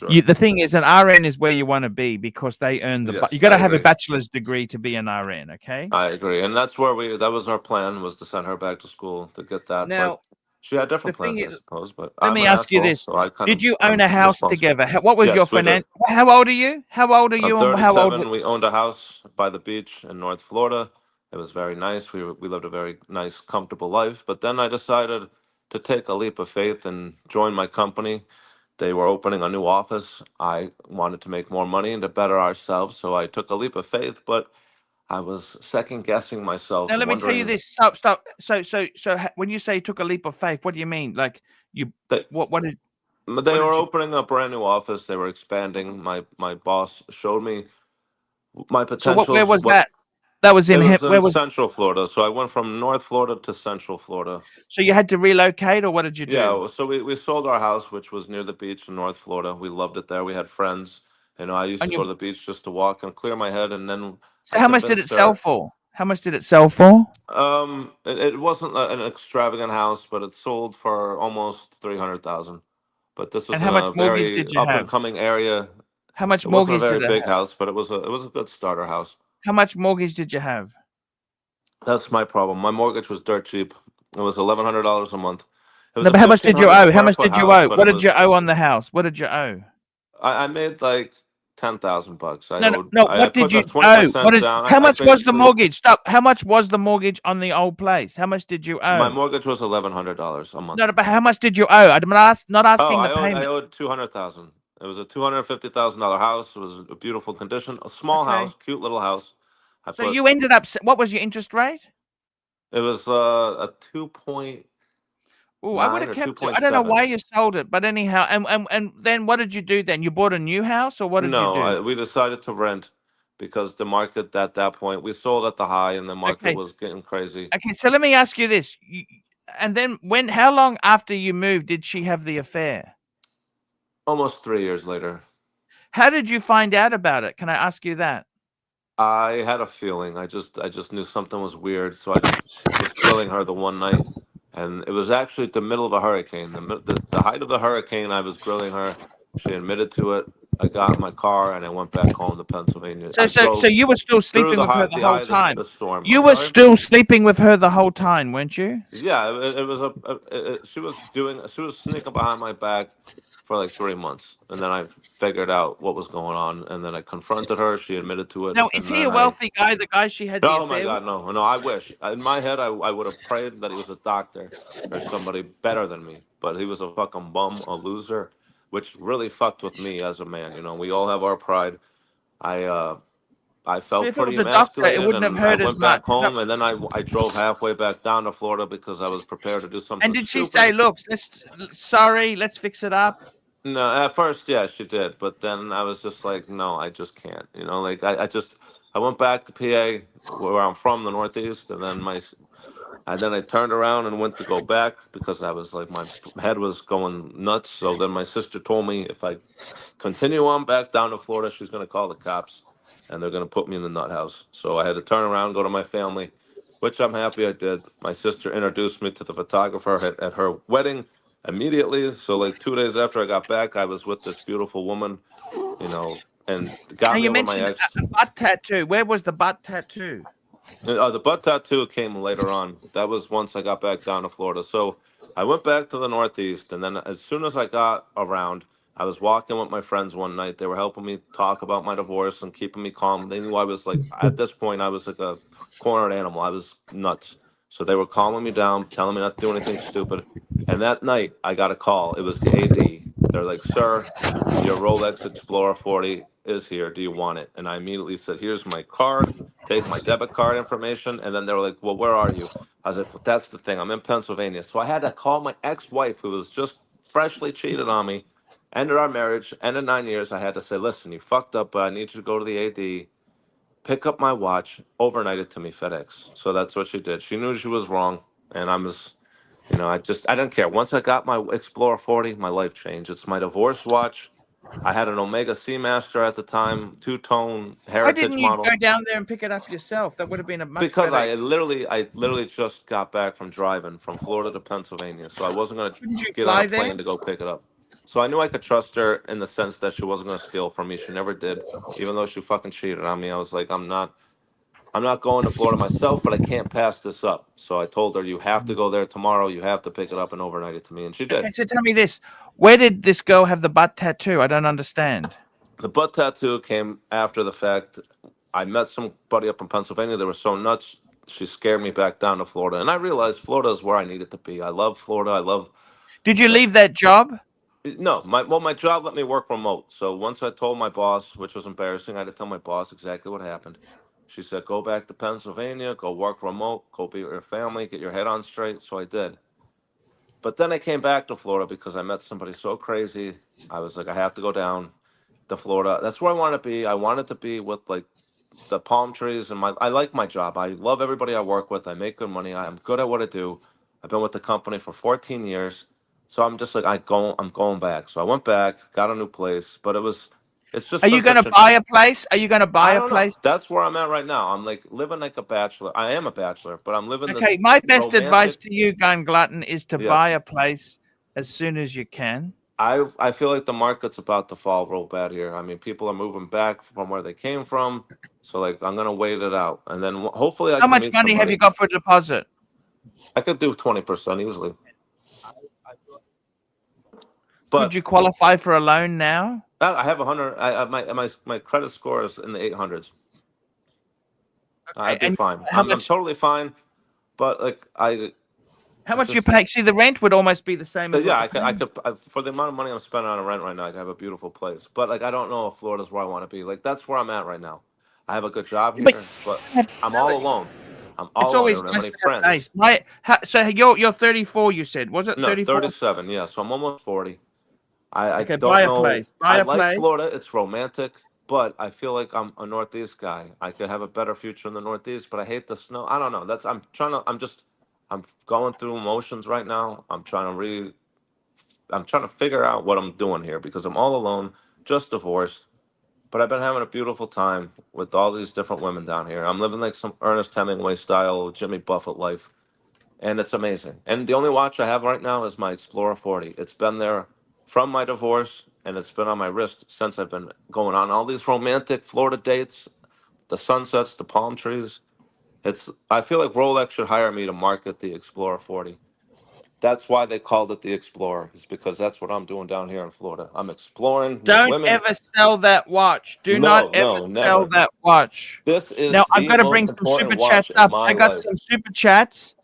The thing is, an RN is where you want to be because they earn the. You got to have a bachelor's degree to be an RN. Okay. I agree, and that's where that was our plan, was to send her back to school to get that. Now, she had different plans, I suppose. But let me ask you this: did you own a house together? What was your finance? How old are you? I'm 37. We owned a house by the beach in North Florida. It was very nice. We lived a very nice, comfortable life. But then I decided to take a leap of faith and join my company. They were opening a new office. I wanted to make more money and to better ourselves, so I took a leap of faith. But I was second guessing myself. Now let me tell you this. Stop. So when you say took a leap of faith, what do you mean? Like what did? They were opening a brand new office. They were expanding. My boss showed me my potential. So where was that? That was in Central Florida. So I went from North Florida to Central Florida. So you had to relocate, or what did you do? Yeah. So we sold our house, which was near the beach in North Florida. We loved it there. We had friends. You know, I used to go to the beach just to walk and clear my head, and then. So how much did it sell for? How much did it sell for? It wasn't an extravagant house, but it sold for almost 300,000. But this was in a very up and coming area. How much mortgage did it have? It wasn't a very big house, but it was a good starter house. How much mortgage did you have? That's my problem. My mortgage was dirt cheap. It was $1,100 a month. No, but how much did you owe? How much did you owe? What did you owe on the house? What did you owe? I made like $10,000. No. What did you owe? How much was the mortgage? Stop. How much was the mortgage on the old place? How much did you owe? My mortgage was $1,100 a month. No, but how much did you owe? I'm not asking the payment. I owed $200,000. It was a $250,000 house. It was a beautiful condition. A small house, cute little house. So you ended up. What was your interest rate? It was a 2 point. Oh, I would 9 have or kept it. I don't know 2.7. why you sold it, but anyhow, and then what did you do then? You bought a new house, or what did you do? We decided to rent because the market at that point, we sold at the high and the market Okay, was getting crazy. okay. So let me ask you this: and then how long after you moved did she have the affair? Almost 3 years later. How did you find out about it? Can I ask you that? I had a feeling. I just knew something was weird, so I just was grilling her the one night, and it was actually the middle of a hurricane. The height of the hurricane, I was grilling her. She admitted to it. I got in my car and I went back home to Pennsylvania. I So drove you were still through sleeping with her the the whole eye of time. the storm. You I'm were sorry. still sleeping with her the whole time, weren't you? Yeah, it was she was sneaking behind my back for like 3 months, and then I figured out what was going on, and then I confronted her. She admitted to it, Now, is and he a then I. wealthy guy? The guy she had the Oh my affair with? God, no, no! I wish in my head I would have prayed that he was a doctor or somebody better than me, but he was a fucking bum, a loser, which really fucked with me as a man. You know, we all have our pride. I I So felt if it pretty was a doctor, it emasculated, wouldn't have and I hurt as went back much. No. home, and then I drove halfway back down to Florida because I was prepared to do And something did she stupid. say, "Look, sorry, let's fix it up"? No, at first, yeah, she did, but then I was just like, no, I just can't. You know, like I went back to PA where I'm from, the Northeast, and then and then I turned around and went to go back because I was like, my head was going nuts. So then my sister told me if I continue on back down to Florida, she's going to call the cops and they're going to put me in the nut house. So I had to turn around, go to my family, which I'm happy I did. My sister introduced me to the photographer at her wedding immediately. So, like 2 days after I got back, I was with this beautiful woman, you know, and Now got me you over my mentioned ex. a butt tattoo. Where was the butt tattoo? The butt tattoo came later on. That was once I got back down to Florida. So I went back to the Northeast, and then as soon as I got around, I was walking with my friends one night. They were helping me talk about my divorce and keeping me calm. They knew I was like, at this point, I was like a cornered animal. I was nuts. So they were calming me down, telling me not to do anything stupid. And that night, I got a call. It was the AD. They're like, "Sir, your Rolex Explorer 40 is here. Do you want it?" And I immediately said, "Here's my card. Take my debit card information." And then they were like, "Well, where are you?" I was like, "Well, that's the thing. I'm in Pennsylvania." So I had to call my ex-wife, who was just freshly cheated on me, ended our marriage, ended 9 years. I had to say, "Listen, you fucked up, but I need you to go to the AD, pick up my watch, overnight it to me, FedEx." So that's what she did. She knew she was wrong, and I was, I didn't care. Once I got my Explorer 40, my life changed. It's my divorce watch. I had an Omega Seamaster at the time, two-tone Why heritage didn't you go model. down there and pick it up yourself? That would have been a much Because better. I literally just got back from driving from Florida to Pennsylvania, so I wasn't gonna Couldn't you get on a fly there? plane to go pick it up. So I knew I could trust her in the sense that she wasn't gonna steal from me. She never did, even though she fucking cheated on me. I was like, I'm not going to Florida myself, but I can't pass this up. So I told her, "You have to go there tomorrow. You have to pick it up and overnight it to me," and she did. Okay, so tell me this: where did this girl have the butt tattoo? I don't understand. The butt tattoo came after the fact. I met somebody up in Pennsylvania. They were so nuts. She scared me back down to Florida, and I realized Florida is where I needed to be. I love Florida. I love. Did you leave that job? No, my job let me work remote. So once I told my boss, which was embarrassing, I had to tell my boss exactly what happened. She said, "Go back to Pennsylvania, go work remote, go be with your family, get your head on straight." So I did. But then I came back to Florida because I met somebody so crazy. I was like, I have to go down to Florida. That's where I want to be. I wanted to be with like the palm trees and I like my job. I love everybody I work with. I make good money. I'm good at what I do. I've been with the company for 14 years. So I'm just like I'm going back. So I went back, got a new place, but it's just Are been you going to such a buy a place? Are you going to buy I a don't know. place? That's where I'm at right now. I'm like living like a bachelor. I am a bachelor, but I'm living this Okay, my best advice romantic. to you, Gun Glutton, is to buy Yes. a place as soon as you can. I feel like the market's about to fall real bad here. I mean, people are moving back from where they came from. So like I'm gonna wait it out, and then hopefully I How can much meet money have you somebody. got for a deposit? I could do 20% easily, Could but you qualify for a loan now? I have 100. My credit score is in the 800s. Okay, I'd be and fine. how I'm much? totally fine. But like How it's much you just pay? See, the rent would almost be the same as what yeah. you're paying. For the amount of money I'm spending on rent right now, I could have a beautiful place. But like I don't know if Florida's where I want to be. Like that's where I'm at right now. I have a good job But here, but you have to I'm sell all it. alone. I'm It's all alone. I always don't have nice any to have friends. nice. So you're 34. You said, was it No, 34? 37. Yeah, so I'm almost 40. I Okay, don't buy a know. place. Buy I a like place. Florida. It's romantic, but I feel like I'm a Northeast guy. I could have a better future in the Northeast, but I hate the snow. I don't know. I'm going through emotions right now. I'm trying to figure out what I'm doing here because I'm all alone, just divorced. But I've been having a beautiful time with all these different women down here. I'm living like some Ernest Hemingway style Jimmy Buffett life, and it's amazing. And the only watch I have right now is my Explorer 40. It's been there from my divorce, and it's been on my wrist since I've been going on all these romantic Florida dates, the sunsets, the palm trees. I feel like Rolex should hire me to market the Explorer 40. That's why they called it the Explorer, is because that's what I'm doing down here in Florida. I'm exploring with Don't women. ever sell that watch. Do not No, ever no, sell never. that watch. This Now is I've the got to bring most some important super chats watch in up. my I got life. some super chats.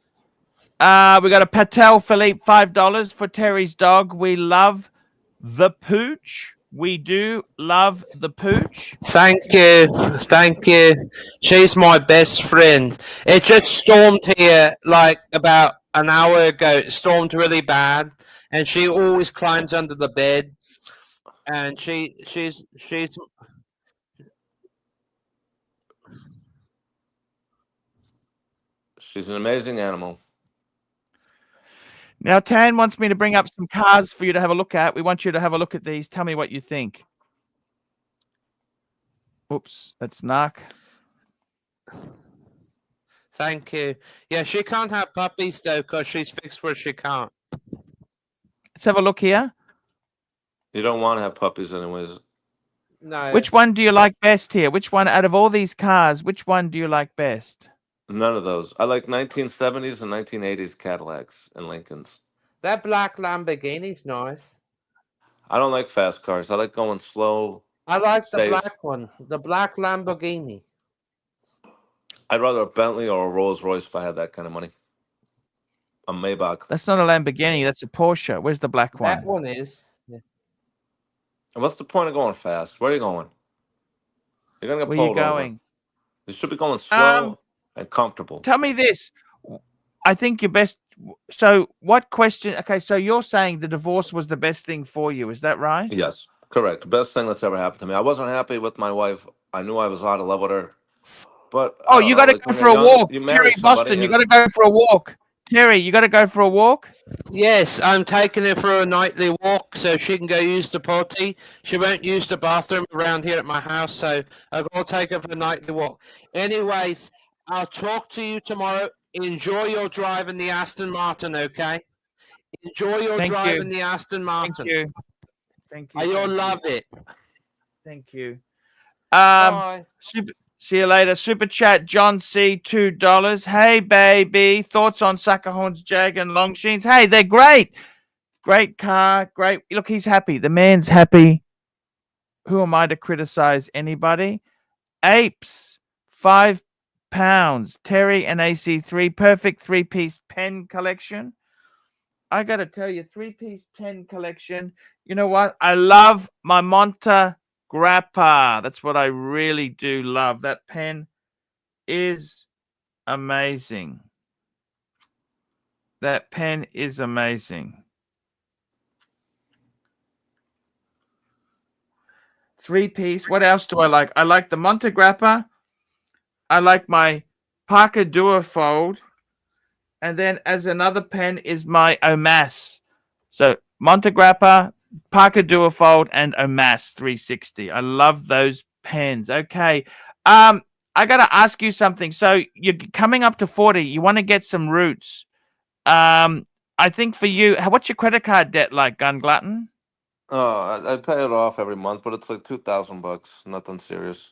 We got a Patel Philippe $5 for Terry's dog. We love the pooch. We do love the pooch. Thank you. Thank you. She's my best friend. It just stormed here like about an hour ago. It stormed really bad, and she always climbs under the bed. And she's She's an amazing animal. Now Tan wants me to bring up some cars for you to have a look at. We want you to have a look at these. Tell me what you think. Oops, that's Narc. Thank you. Yeah, she can't have puppies though, because she's fixed where she can't. Let's have a look here. You don't want to have puppies anyways. No. Which one do you like best here? Which one out of all these cars, which one do you like best? None of those. I like 1970s and 1980s Cadillacs and Lincolns. That black Lamborghini's nice. I don't like fast cars. I like going slow. I like the Safe. black one, the black Lamborghini. I'd rather a Bentley or a Rolls Royce if I had that kind of money. A Maybach. That's not a Lamborghini. That's a Porsche. Where's the black one? That one is. Yeah. What's the point of going fast? Where are you going? You're gonna get Where are you pulled over. going? You should be going slow and comfortable. Tell me this. I think your best. So, what question? Okay, so you're saying the divorce was the best thing for you. Is that right? Yes, correct. Best thing that's ever happened to me. I wasn't happy with my wife. I knew I was out of love with her. But Oh, you got to go when for you're a young, walk. you marry Terry somebody Boston, you and- got to go for a walk. Terry, you got to go for a walk. Yes, I'm taking her for a nightly walk so she can go use the potty. She won't use the bathroom around here at my house, so I've got to take her for a nightly walk. Anyways, I'll talk to you tomorrow. Enjoy your drive in the Aston Martin, okay? Enjoy your Thank drive you. in the Aston Martin. Thank you. Thank you. You'll thank you, love it. Thank you. Bye. See you later. Super chat, John C, $2. Hey, baby. Thoughts on Suckerhorn's Jag and Longsheens? Hey, they're great. Great car. Great. Look, he's happy. The man's happy. Who am I to criticize anybody? Apes, £5. Terry and AC3, perfect three-piece pen collection. I got to tell you, three-piece pen collection. You know what? I love my Monte Grappa. That's what I really do love. That pen is amazing. That pen is amazing. Three-piece. What else do I like? I like the Monte Grappa. I like my Parker Duofold. And then as another pen is my Omas. So Monte Grappa, Parker Duofold, and Omas 360. I love those pens. Okay. I got to ask you something. So you're coming up to 40. You want to get some roots. I think for you, what's your credit card debt like, Gun Glutton? I pay it off every month, but it's like $2,000. Nothing serious.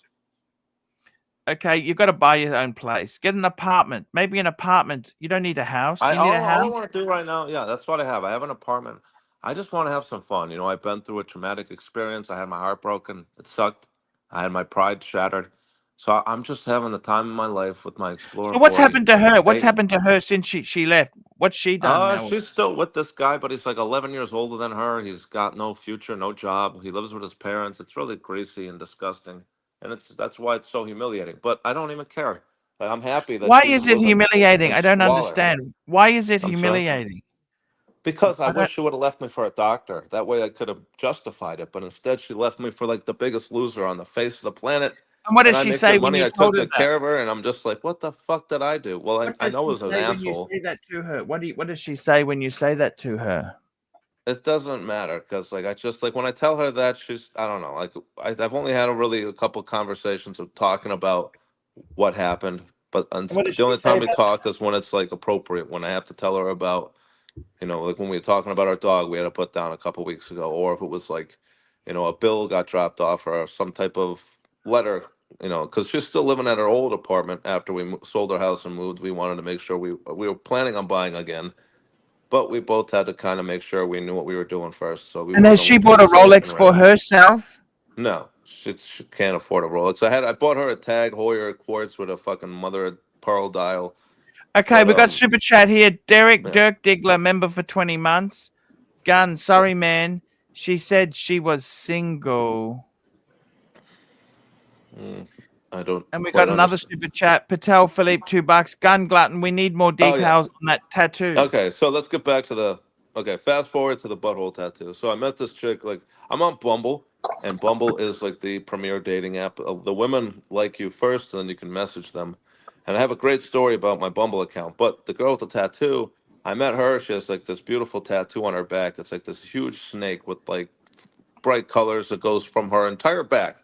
Okay, you've got to buy your own place. Get an apartment. Maybe an apartment. You don't need a house. You need a house. All I want to do right now, yeah, that's what I have. I have an apartment. I just want to have some fun. I've been through a traumatic experience. I had my heart broken. It sucked. I had my pride shattered. So I'm just having the time of my life with my Explorer. So what's 40. happened to her? What's happened to her since she left? What's she done now? She's still with this guy, but he's like 11 years older than her. He's got no future, no job. He lives with his parents. It's really greasy and disgusting. And that's why it's so humiliating. But I don't even care. Like, I'm happy that Why she's is it living humiliating? in I don't squalor. understand. Why is it I'm sorry. humiliating? Because I I don't. wish she would have left me for a doctor. That way I could have justified it. But instead, she left me for like the biggest loser on the face of the planet. And what And does I she make good say when money. you I told took her good that? care of her. And I'm just like, what the fuck did I do? Well, What I does know I she was an say when you asshole. say that to her? What does she say when you say that to her? It doesn't matter because, like, I just like when I tell her that she's, I don't know, like, I've only had a couple conversations of talking about what happened. But And what does the she only say time we about talk is when it's like appropriate, when I have to tell her about, like when we were talking about our dog we had to put down a couple weeks ago, or if it was like, a bill got dropped off or some type of letter, because she's still living at her old apartment after we sold our house and moved. We wanted to make sure we were planning on buying again, but we both had to kind of make sure we knew what we were doing first, so we And has wasn't she looking bought at a staying Rolex for rent. herself? No, she can't afford a Rolex. I bought her a Tag Heuer quartz with a fucking mother of pearl dial, Okay, but we got super chat here. Derek yeah. Dirk Diggler, member for 20 months. Gun, sorry, man. She said she was single. Mm, I don't And we quite got another understand. super chat. Patel Philippe, $2. Gun Glutton, we need more Oh details yes. on that tattoo. Okay, so let's get back to fast forward to the butthole tattoo. So I met this chick, like, I'm on Bumble, and Bumble is like the premier dating app. The women like you first, and then you can message them. And I have a great story about my Bumble account. But the girl with the tattoo, I met her. She has like this beautiful tattoo on her back. It's like this huge snake with like bright colors that goes from her entire back.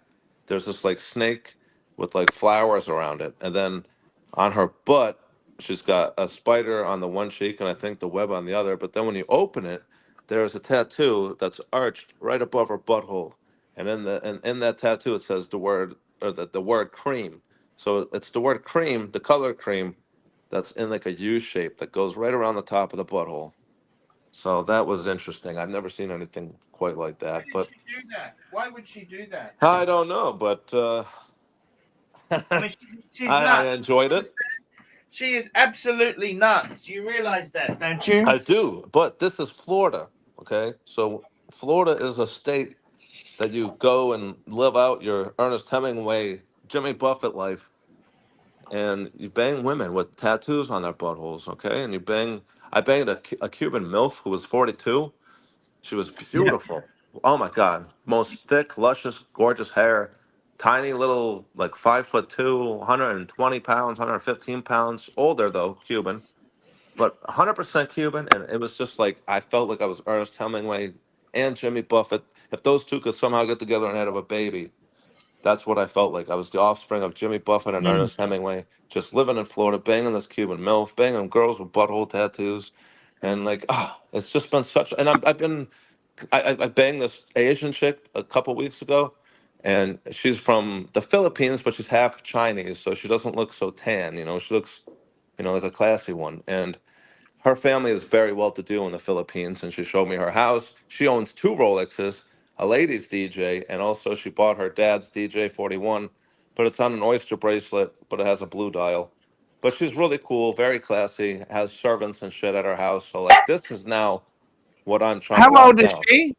There's this like snake with like flowers around it, and then on her butt, she's got a spider on the one cheek, and I think the web on the other. But then when you open it, there's a tattoo that's arched right above her butthole, and in that tattoo it says the word cream. So it's the word cream, the color cream, that's in like a U shape that goes right around the top of the butthole. So that was interesting. I've never seen anything quite like Why that, did but she do that? Why would she do that? I don't know. But I I, mean, she's I nuts. enjoyed it. She is absolutely nuts. You realize that, don't you? I do. But this is Florida, okay? So Florida is a state that you go and live out your Ernest Hemingway, Jimmy Buffett life, and you bang women with tattoos on their buttholes, okay? And I banged a Cuban MILF who was 42. She was Yeah. beautiful. Oh my God. Most thick, luscious, gorgeous hair. Tiny little, like 5'2", 120 pounds, 115 pounds. Older though, Cuban, but 100% Cuban. And it was just like, I felt like I was Ernest Hemingway and Jimmy Buffett. If those two could somehow get together and have a baby, that's what I felt like. I was the offspring of Jimmy Buffett and Mm. Ernest Hemingway, just living in Florida, banging this Cuban MILF, banging girls with butthole tattoos. And like, it's just been such, and I banged this Asian chick a couple weeks ago, and she's from the Philippines, but she's half Chinese, so she doesn't look so tan. She looks, like a classy one. And her family is very well to do in the Philippines, and she showed me her house. She owns two Rolexes, a ladies DJ, and also she bought her dad's DJ 41, but it's on an oyster bracelet, but it has a blue dial. But she's really cool, very classy, has servants and shit at her house. So like, this is now what I'm trying to How lock old is down. she?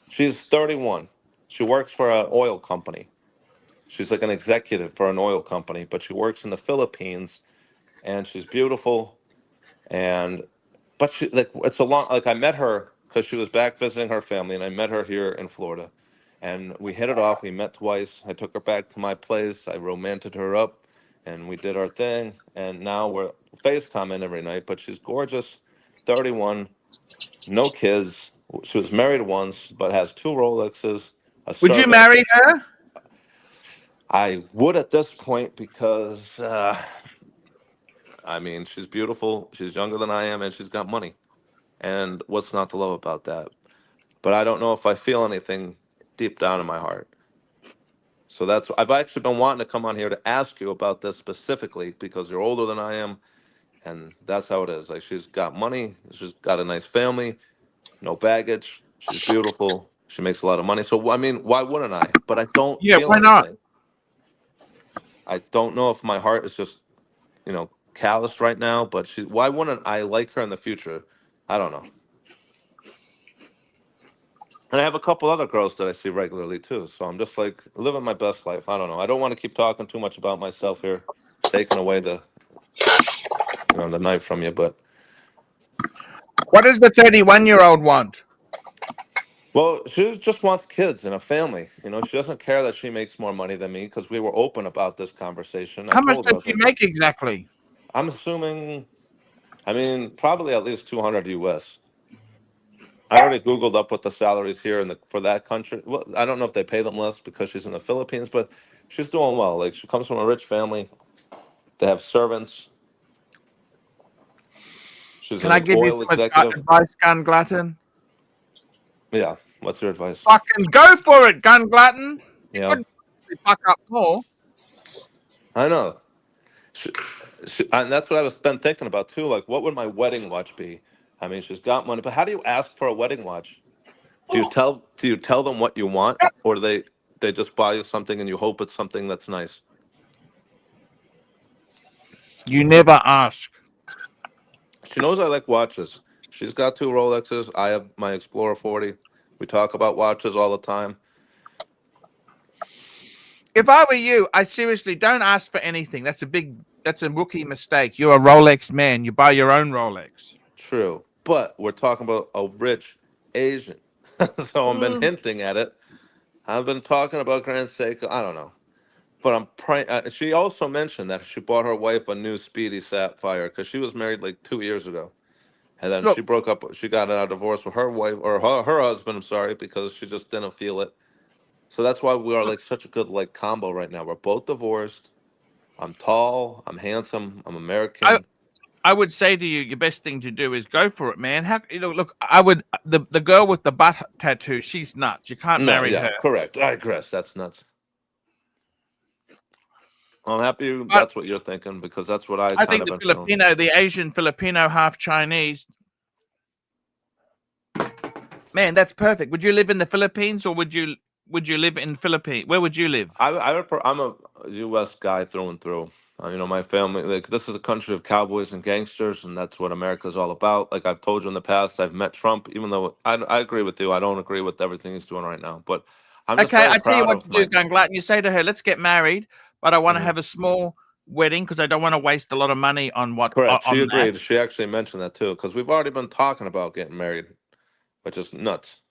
She's 31. She works for an oil company. She's like an executive for an oil company, but she works in the Philippines, and she's beautiful. And but she, like, it's a long, like, I met her because she was back visiting her family, and I met her here in Florida, and we hit it off. We met twice. I took her back to my place. I romanted her up, and we did our thing. And now we're FaceTiming every night. But she's gorgeous, 31, no kids. She was married once, but has two Rolexes, a Would you servant. marry her? I would at this point because, I mean, she's beautiful. She's younger than I am, and she's got money. And what's not to love about that? But I don't know if I feel anything deep down in my heart. So I've actually been wanting to come on here to ask you about this specifically because you're older than I am, and that's how it is. Like, she's got money, she's got a nice family, no baggage, she's beautiful, she makes a lot of money. So I mean, why wouldn't I? But I don't Yeah, feel why not? anything. I don't know if my heart is just, calloused right now. But why wouldn't I like her in the future? I don't know. And I have a couple other girls that I see regularly too. So I'm just like living my best life. I don't know. I don't want to keep talking too much about myself here. taking away the the knife from you. But What does the 31-year-old want? well, she just wants kids and a family. She doesn't care that she makes more money than me because we were open about this conversation. I How much told her, I does was she like, make exactly? I'm assuming, probably at least 200 US. I already Googled up what the salaries here for that country. Well, I don't know if they pay them less because she's in the Philippines, but she's doing well. Like, she comes from a rich family. They have servants. She's Can an I give you oil some executive. advice, Gun Glutton? Yeah. What's your advice? Fucking go for it, Gun Glutton. You Yeah. couldn't fuck up more. I know. And that's what I was been thinking about too. Like, what would my wedding watch be? She's got money, but how do you ask for a wedding watch? Do you tell them what you want, or do they just buy you something and you hope it's something that's nice? You never ask. She knows I like watches. She's got 2 Rolexes. I have my Explorer 40. We talk about watches all the time. If I were you, I seriously don't ask for anything. That's a rookie mistake. You're a Rolex man. You buy your own Rolex. True, but we're talking about a rich Asian, so I've been hinting at it. I've been talking about Grand Seiko. I don't know, but I'm praying. She also mentioned that she bought her wife a new Speedy Sapphire because she was married like 2 years ago, and then Look, she broke up. She got a divorce with her wife or her husband. I'm sorry, because she just didn't feel it. So that's why we are like such a good like combo right now. We're both divorced. I'm tall. I'm handsome. I'm American. I would say to you, your best thing to do is go for it, man. Look, I would the girl with the butt tattoo. She's nuts. You can't marry her. Correct. I agree. That's nuts. I'm happy But that's what you're thinking because that's what I I kind think of the been feeling. Filipino, the Asian Filipino, half Chinese. Man, that's perfect. Would you live in the Philippines or would you live in Philippines? Where would you live? I'm a U.S. guy through and through. My family, like, this is a country of cowboys and gangsters, and that's what America's all about. Like I've told you in the past, I've met Trump, even though I agree with you. I don't agree with everything he's doing right now, but I'm just Okay, very I tell you proud what of to do, Gunglat. You say to her, "Let's get married, but I want to Mhm. have a small wedding because I don't want to waste a lot of money on what." Correct. She on agreed. that. She actually mentioned that too, because we've already been talking about getting married, which is nuts.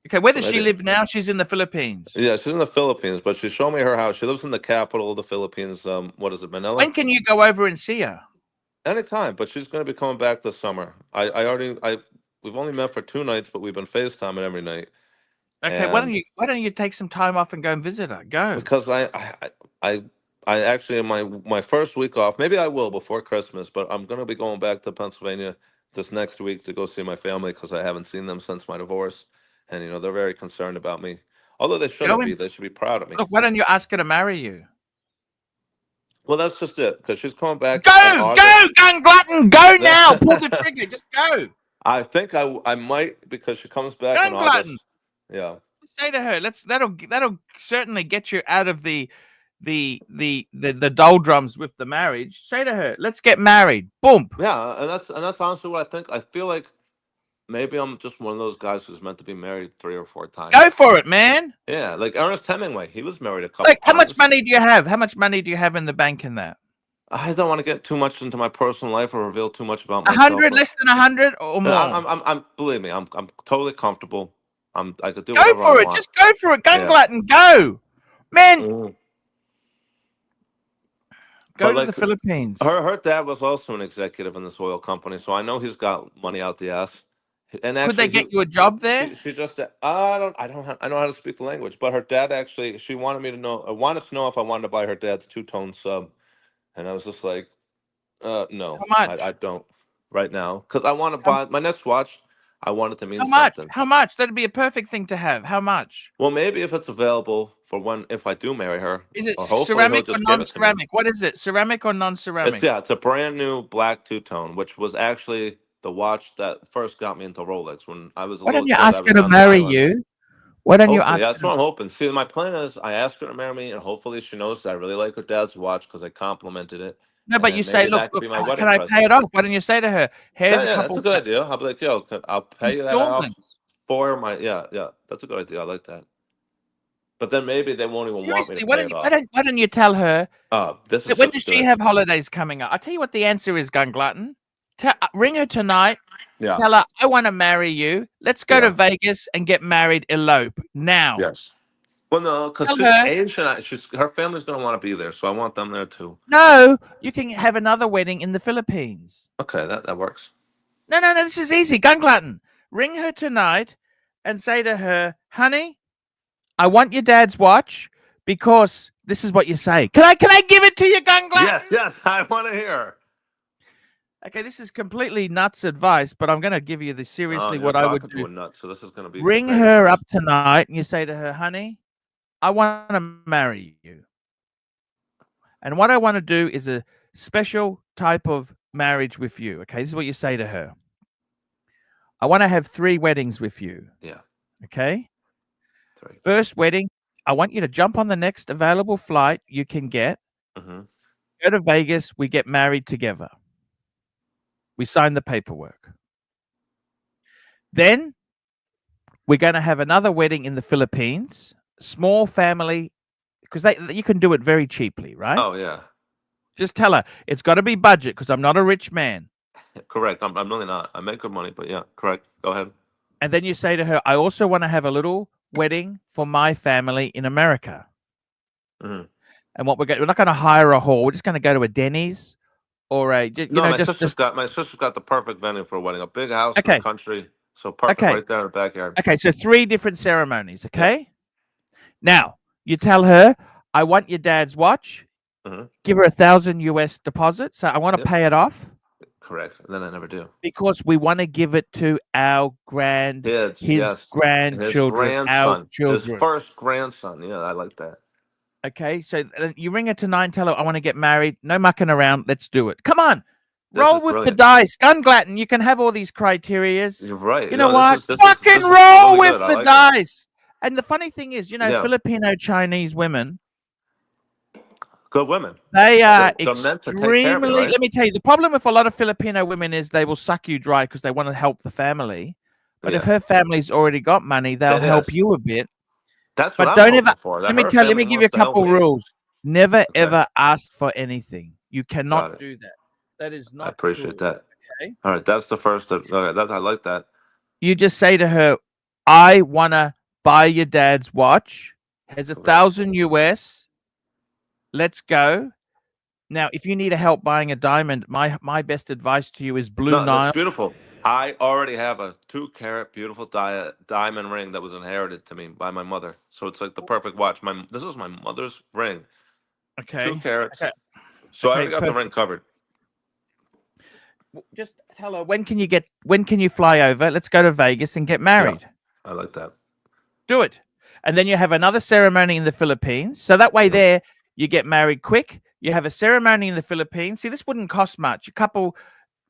Okay, where So does she maybe, live now? She's in the Philippines. yeah, she's in the Philippines, but she showed me her house. She lives in the capital of the Philippines. What is it, Manila? When can you go over and see her? Anytime, but she's going to be coming back this summer. We've only met for 2 nights, but we've been FaceTiming every night. Okay, And why don't you take some time off and go and visit her? Go. because I actually in my first week off, maybe I will before Christmas, but I'm going to be going back to Pennsylvania this next week to go see my family because I haven't seen them since my divorce, and they're very concerned about me. Although they Go shouldn't be, and they should be proud of me. look. Why don't you ask her to marry you? Well, that's just it because she's coming back in Go, August. Gun Glutton, go now. Pull the trigger. Just go. I think I might because she comes back in Gun Glutton. August. Yeah. Say to her, that'll certainly get you out of the doldrums with the marriage. Say to her, let's get married. Boom. Yeah, and that's honestly what I think. I feel like maybe I'm just one of those guys who's meant to be married 3 or 4 times. Go for it, man. Yeah, like Ernest Hemingway, he was married a couple Like, how much times. money do you have? How much money do you have in the bank in that? I don't want to get too much into my personal life or reveal too much about myself. 100, less than 100, or more? I'm believe me, I'm totally comfortable. I could do Go whatever for I it. want. Just go for it. Gun Yeah. Glutton, go. Man, Mhm. go But, to like, the Philippines. Her dad was also an executive in this oil company, so I know he's got money out the ass. And Could they actually, get you a job there? she just I know how to speak the language, but her dad actually she wanted me to know if I wanted to buy her dad's 2-tone sub, and I was just like, no, How much? I don't right now because I want to How, buy my next watch. I want it to mean how much? something. How much? That'd be a perfect thing to have. How much? Well, maybe if it's available for if I do marry her, Is it or hopefully he'll ceramic or just give it to me. non-ceramic? What is it? Ceramic or non-ceramic? It's a brand new black 2-tone, which was actually the watch that first got me into Rolex when I was a Why little don't you kid. I ask her was to on the marry island. you? Why don't you Hopefully, ask her that's what I'm hoping. See, my plan is I ask her to marry me, and hopefully she knows that I really like her dad's watch because I complimented it. No, And but then you say, maybe look, that could be my can wedding I pay present. it off? Why don't you say to her, here's a That's couple a good idea. I'll be like, yo, I'll pay you that off installments. for my, yeah, that's a good idea. I like that. But then maybe they won't even want me Seriously, to why pay don't it you, off. why don't you tell her? This is When such does a she good have holidays coming up? I'll tell you what the answer is, Gun Glutton. Ring her tonight. Yeah. Tell her, I want to marry you. Let's go to Vegas and get married, elope now. Yes. Well, no, because Tell she's her. Asian. Her family's going to want to be there, so I want them there too. No, you can have another wedding in the Philippines. Okay, that works. No, this is easy. Gun Glutton. Ring her tonight and say to her, honey, I want your dad's watch because this is what you say. Can I give it to you, Gun Glutton? Yes, I want to hear. Okay, this is completely nuts advice, but I'm going to give you the seriously what I would do. Nuts, so this is going to be Ring great her advice. up tonight and you say to her, honey, I want to marry you. And what I want to do is a special type of marriage with you. Okay, this is what you say to her. I want to have 3 weddings with you. Yeah. Okay. 3. First wedding, I want you to jump on the next available flight you can get. Mm-hmm. Go to Vegas. We get married together. We sign the paperwork. Then we're going to have another wedding in the Philippines. Small family, because you can do it very cheaply, right? Oh yeah. Just tell her it's got to be budget because I'm not a rich man. Correct. I'm really not. I make good money, but yeah, correct. Go ahead. And then you say to her, I also want to have a little wedding for my family in America. Mm-hmm. And what we're not going to hire a hall. We're just going to go to a Denny's or a my sister's got the perfect venue for a wedding. A big house in the country, so perfect right there in the backyard. Okay, so 3 different ceremonies. Okay. Yeah. Now you tell her, I want your dad's watch. Mm-hmm. Give her $1,000 US deposit. So I want to pay it off. Correct. And then I never do. Because we want to give it to our grandchildren, his first grandson. Yeah, I like that. Okay, so you ring her tonight and tell her, I want to get married. No mucking around. Let's do it. Come on. Roll with the dice. Gun Glutton, you can have all these criterias. You're right. You know what? Fucking roll with the dice. And the funny thing is, Filipino Chinese women, good women. They are extremely. Right? Let me tell you, the problem with a lot of Filipino women is they will suck you dry because they want to help the family. But if her family's already got money, they'll help you a bit. That's what I'm looking for. Let me give you a couple rules. Never ever ask for anything. You cannot do that. That is not. I appreciate that. Okay. All right, that's the first. Okay, I like that. You just say to her, "I wanna buy your dad's watch. Has $1,000 US. Let's go." Now, if you need help buying a diamond, my best advice to you is Blue Nile. That's beautiful. I already have a 2-carat beautiful diamond ring that was inherited to me by my mother. So it's like the perfect watch. This is my mother's ring. Okay. 2 carats. Okay. So I already got the ring covered. Just tell her when can you fly over? Let's go to Vegas and get married. Yeah, I like that. Do it. And then you have another ceremony in the Philippines. So that way there you get married quick. You have a ceremony in the Philippines. See, this wouldn't cost much. A couple,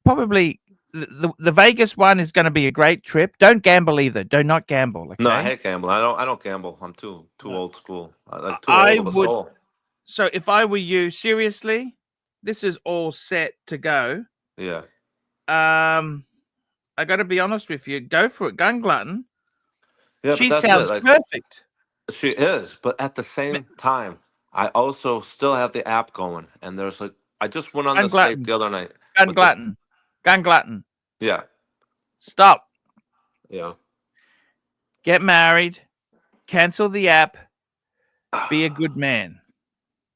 probably the Vegas one is going to be a great trip. Don't gamble either. Do not gamble. Okay? No, I hate gambling. I don't gamble. I'm too old school. I old of a soul. So if I were you, seriously, this is all set to go. Yeah. I got to be honest with you. Go for it, Gun Glutton. Yeah, she sounds perfect. She is, but at the same time, I also still have the app going, and there's I just went on the Skype the other night. Gun Glutton. Yeah. Stop. Yeah. Get married. Cancel the app. Be a good man.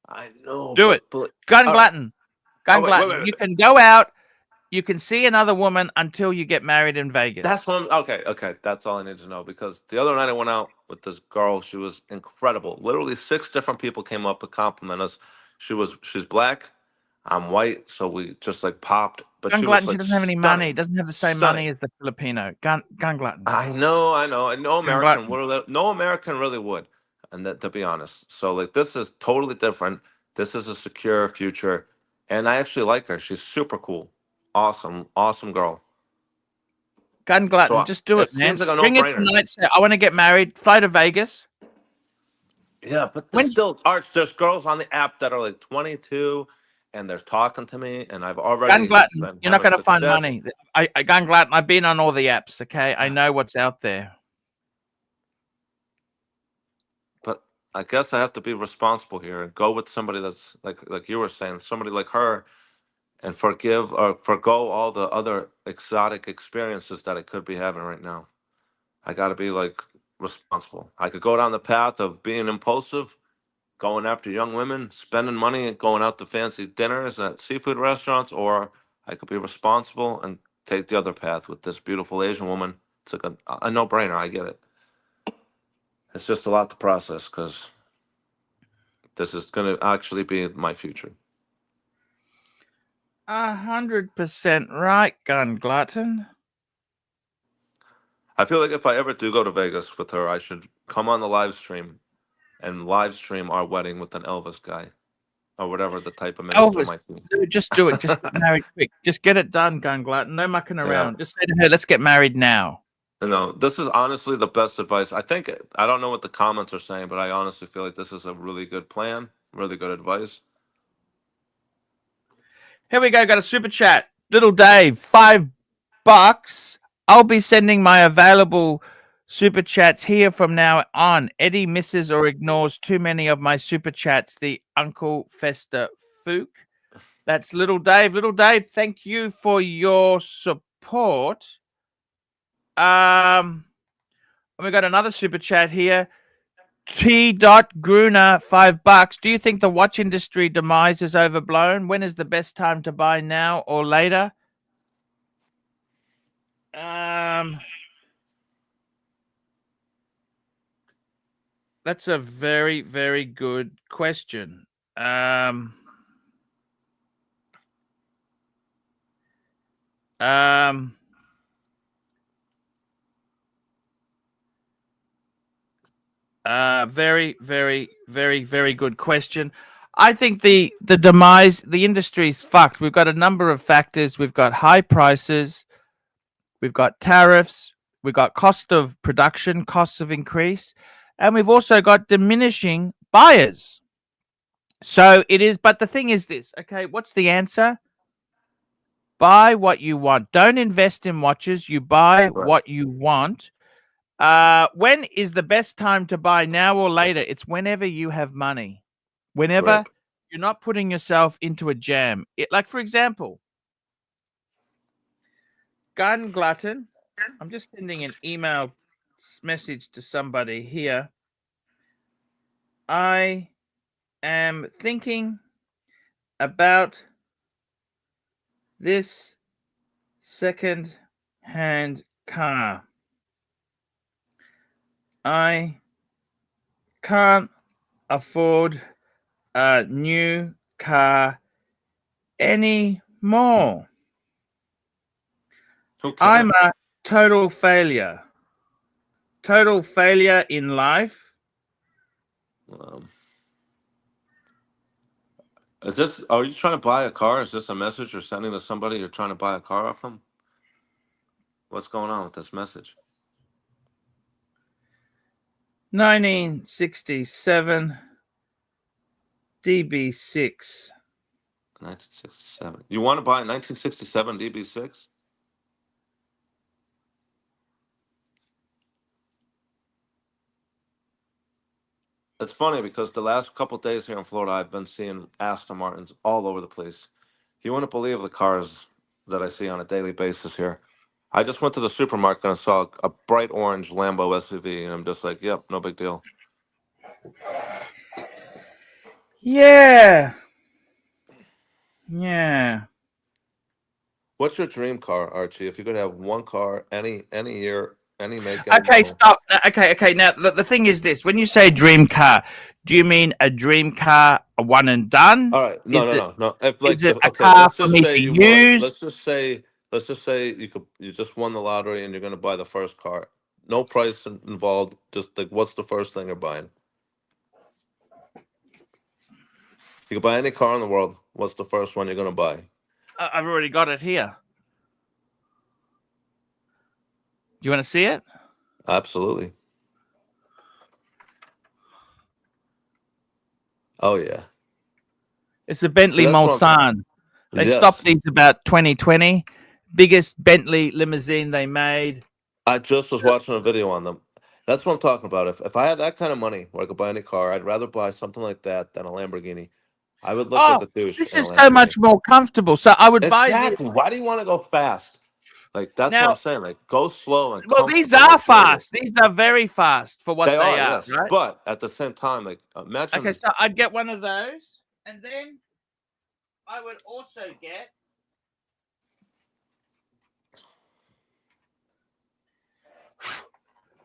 I know. Do it. Gun Glutton. Gun Glutton. Wait. You can go out. You can see another woman until you get married in Vegas. That's one. Okay. That's all I need to know, because the other night I went out with this girl. She was incredible. Literally 6 different people came up to compliment us. She's black. I'm white, so we just popped. But Gun Glutton, she doesn't have any money. Doesn't have the same money as the Filipino. Gun Glutton. I know. No American really would, and to be honest. So this is totally different. This is a secure future, and I actually like her. She's super cool. Awesome girl. Gun Glutton, just do it, man. Seems like a Bring it tonight. Say, I want to get married. Fly to Vegas. Yeah, but there's girls on the app that are 22, and they're talking to me, and I've already. Gun Glutton, you're not going to find money. Gun Glutton, I've been on all the apps. Okay, I know what's out there. But I guess I have to be responsible here and go with somebody that's like you were saying, somebody like her, and forgive or forgo all the other exotic experiences that I could be having right now. I got to be like responsible. I could go down the path of being impulsive, going after young women, spending money and going out to fancy dinners at seafood restaurants, or I could be responsible and take the other path with this beautiful Asian woman. It's like a no-brainer. I get it. It's just a lot to process because this is going to actually be my future. 100% right, Gun Glutton. I feel like if I ever do go to Vegas with her, I should come on the live stream and live stream our wedding with an Elvis guy or whatever the type of minister Elvis, might be. just do it. Just get married quick. Just get it done, Gun Glutton. No mucking Yeah. around. Just say to her, let's get married now. You know, this is honestly the best advice. I think, I don't know what the comments are saying, but I honestly feel like this is a really good plan, really good advice. Here we go. Got a super chat. Little Dave, $5. I'll be sending my available super chats here from now on. Eddie misses or ignores too many of my super chats. The Uncle Fester Fook. That's Little Dave. Little Dave, thank you for your support. And we got another super chat here. T. Gruner, $5. Do you think the watch industry demise is overblown? When is the best time to buy, now or later? That's a very, very good question. Very, very, very, very good question. I think the demise, the industry's fucked. We've got a number of factors. We've got high prices. We've got tariffs. We've got cost of production, costs of increase. And we've also got diminishing buyers. So it is, but the thing is this, okay, what's the answer? Buy what you want. Don't invest in watches. You buy what you want. When is the best time to buy, now or later? It's whenever you have money. Whenever you're not putting yourself into a jam. Like, for example, Gun Glutton. I'm just sending an email message to somebody here. I am thinking about this second-hand car. I can't afford a new car anymore. I'm a total failure. Total failure in life. Is this? Are you trying to buy a car? Is this a message you're sending to somebody you're trying to buy a car off them? What's going on with this message? 1967 DB6. 1967. You want to buy a 1967 DB6? It's funny because the last couple of days here in Florida, I've been seeing Aston Martins all over the place. You wouldn't believe the cars that I see on a daily basis here. I just went to the supermarket and saw a bright orange Lambo SUV, and I'm just like, yep, no big deal. Yeah. Yeah. What's your dream car, Archie? If you could have one car, any year, any make. Any Okay, model. stop. Okay. Now, the thing is this. When you say dream car, do you mean a dream car, a one and done? All right. No. If Is it a car for me to use? Let's just say you just won the lottery and you're going to buy the first car. No price involved. Just like, what's the first thing you're buying? You can buy any car in the world. What's the first one you're going to buy? I've already got it here. Do you want to see it? Absolutely. Oh, yeah. It's a Bentley Mulsanne. They Yes. stopped these about 2020. Biggest Bentley limousine they made. I just was watching a video on them. That's what I'm talking about. If I had that kind of money where I could buy any car, I'd rather buy something like that than a Lamborghini. I would look like Oh, a douche this in a is so much Lamborghini. more comfortable. So I would buy this. Exactly. Why do you want to go fast? Like that's what Now, I'm saying. Like go slow and well, these comfortable, are luxurious. fast. These are very fast for what They they are, are, yes. right? But at the same time, like Okay, imagine. so I'd get one of those, and then I would also get.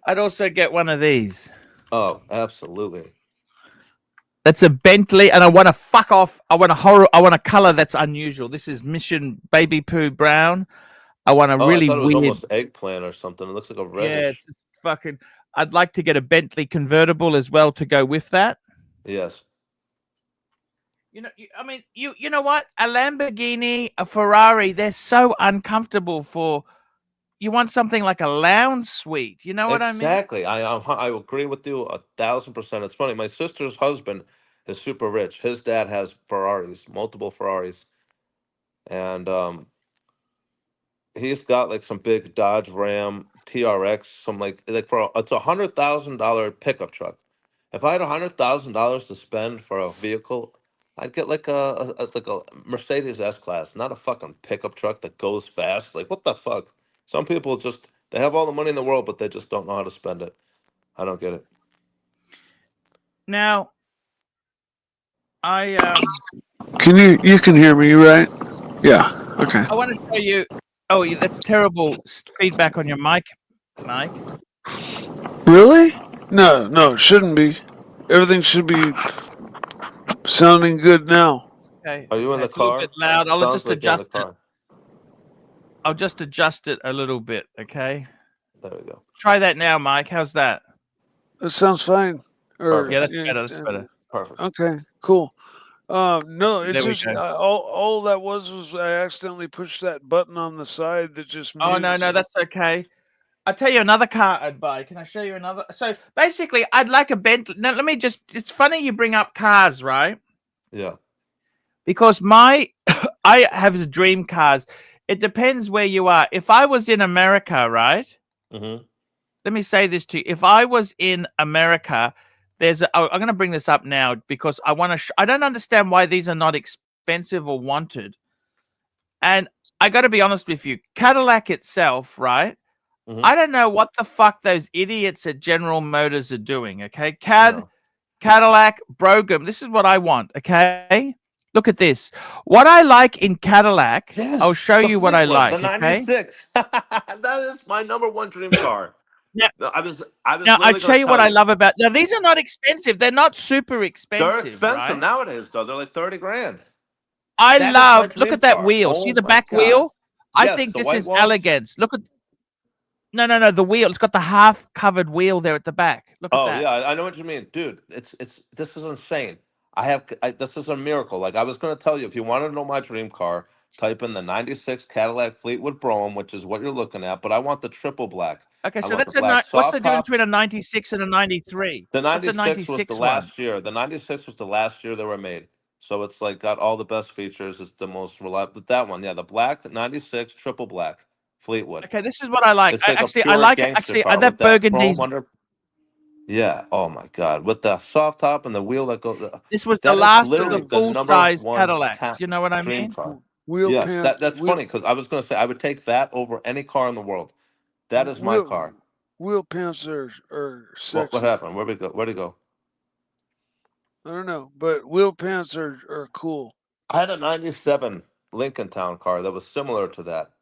I'd also get one of these. Oh, absolutely. That's a Bentley, and I want to fuck off. I want a horror. I want a color that's unusual. This is Mission Baby Poo Brown. I want a Oh, I really thought it was weird. almost eggplant or something. It looks like a Yeah, reddish. it's just fucking. I'd like to get a Bentley convertible as well to go with that. Yes. You know, I mean, you know what? A Lamborghini, a Ferrari, they're so uncomfortable for. You want something like a lounge suite. You know what I mean? Exactly. I agree with you 1,000%. It's funny. My sister's husband is super rich. His dad has Ferraris, multiple Ferraris, and he's got like some big Dodge Ram TRX, some like for it's $100,000 pickup truck. If I had $100,000 to spend for a vehicle, I'd get like like a Mercedes S Class, not a fucking pickup truck that goes fast. Like what the fuck? Some people just they have all the money in the world, but they just don't know how to spend it. I don't get it. Now, I You can hear me, right? Yeah. Okay. I want to show you. Oh, that's terrible feedback on your mic, Mike. Really? No, it shouldn't be. Everything should be sounding good now. Okay. Are you in the It's a little car? bit loud. I'll Sounds just like you're in the adjust it. car. I'll just adjust it a little bit. Okay. There we go. Try that now, Mike. How's that? That sounds fine. Or, Yeah, that's better. That's better. Perfect. Okay, cool. No, it's There we just go. all that was I accidentally pushed that button on the side that just mutes. Oh no, that's okay. I'll tell you another car I'd buy. Can I show you another? So basically, I'd like a Bentley. Now, let me just. It's funny you bring up cars, right? Yeah. Because I have the dream cars. It depends where you are. If I was in America, right? Mm-hmm. Let me say this to you. If I was in America, I'm going to bring this up now because I want to. I don't understand why these are not expensive or wanted. And I got to be honest with you, Cadillac itself, right? Mhm. I don't know what the fuck those idiots at General Motors are doing. Okay, No. Cadillac, Brougham. This is what I want. Okay, look at this. What I like in Cadillac, Yes, I'll show the you what I Fleetwood, like. the Okay. 96. That is my number one dream car. Now- No, I was Now I literally tell gonna you what tell I love about. Now these are not expensive. They're not super They're expensive, expensive right? nowadays, though. They're like 30 grand. I That is my love. Look dream at that car. wheel. See Oh the my back God. wheel? I Yes, think the this white is walls. elegance. Look at. No, the wheel. It's got the half covered wheel there at the back. Look at Oh that. yeah, I know what you mean, dude. It's this is insane. This is a miracle. Like I was gonna tell you, if you want to know my dream car, type in the '96 Cadillac Fleetwood Brougham, which is what you're looking at. But I want the triple black. Okay, I so want the that's a black what's the soft difference top. between a 96 and a 93? The What's a 96 was the 96 one? last year. The 96 was the last year they were made. So it's like got all the best features. It's the most reliable. That one, yeah, the black 96 triple black Fleetwood. Okay, this is what I like. It's like a I pure like gangster car that with that chrome burgundy's. under. Yeah. Oh my God. With the soft top and the wheel that goes. This was the That is last of the literally the full number size one Cadillacs. You know what I dream mean? car. wheel Yes, pants. that's funny because I was going to say I would take that over any car in the world. That is my car. Wheel pants are sexy. What happened? Where'd we go? Where'd he go? I don't know, but wheel pants are cool. I had a '97 Lincoln Town car that was similar to that.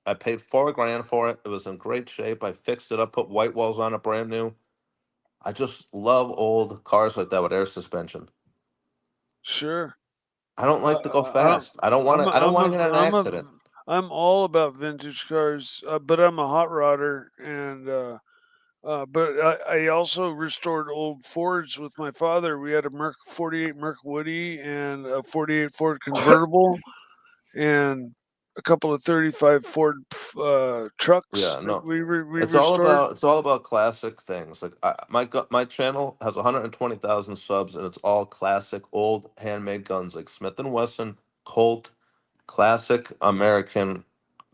I paid $4 grand for it. It was in great shape. I fixed it up, put white walls on it, brand new. I just love old cars like that with air suspension. Sure. I don't like to go fast. I don't want to. I don't want to get in an accident. I'm all about vintage cars, but I'm a hot rodder, and but I also restored old Fords with my father. We had a 48 Merc Woody and a 48 Ford convertible, and a couple of 35 Ford trucks. Yeah, no. We It's restored. all about classic things. Like my channel has 120,000 subs, and it's all classic old handmade guns like Smith and Wesson, Colt, classic American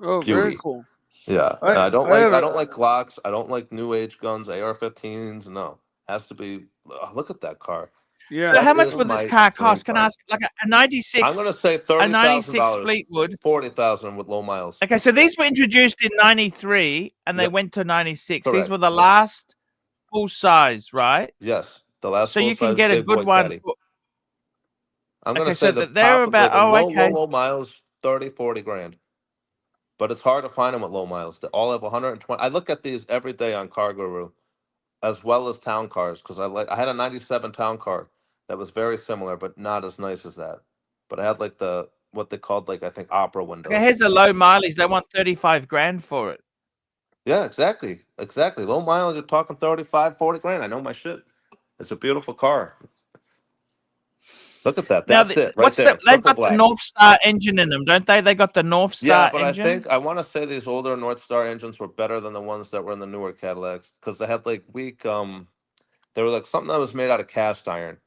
Oh, very beauty. cool. Yeah, and I don't I had like a Glocks. I don't like new age guns, AR-15s. No, has to be. Look at that car. yeah. So That how much is would this my car dream cost? Can I car. ask, like a I'm 96, gonna say a $30,000, 96 Fleetwood? 40,000 with low miles. Okay, so these were introduced in 93 and they Yep, went to 96. These correct. were the last full size, right? Yes, the last So full you can size get a big good boy one. caddy. I'm gonna Okay, say so the they're top of the, about, the oh, low okay. miles, 30, 40 grand. But it's hard to find them with low miles. They all have 120. I look at these every day on Car Guru, as well as town cars, because I had a 97 town car that was very similar, but not as nice as that. But I had like the what they called, like, I think, opera Okay, windows. here's a low mileage. They want 35 grand for it. Yeah, exactly. Exactly. Low miles, you're talking 35, 40 grand. I know my shit. It's a beautiful car. Look at that. Now, That's it right what's there. they've Triple got the black. North Star engine in them, don't they? They got the North Yeah, Star but engine. I want to say these older North Star engines were better than the ones that were in the newer Cadillacs, because they had like weak they were like something that was made out of cast iron,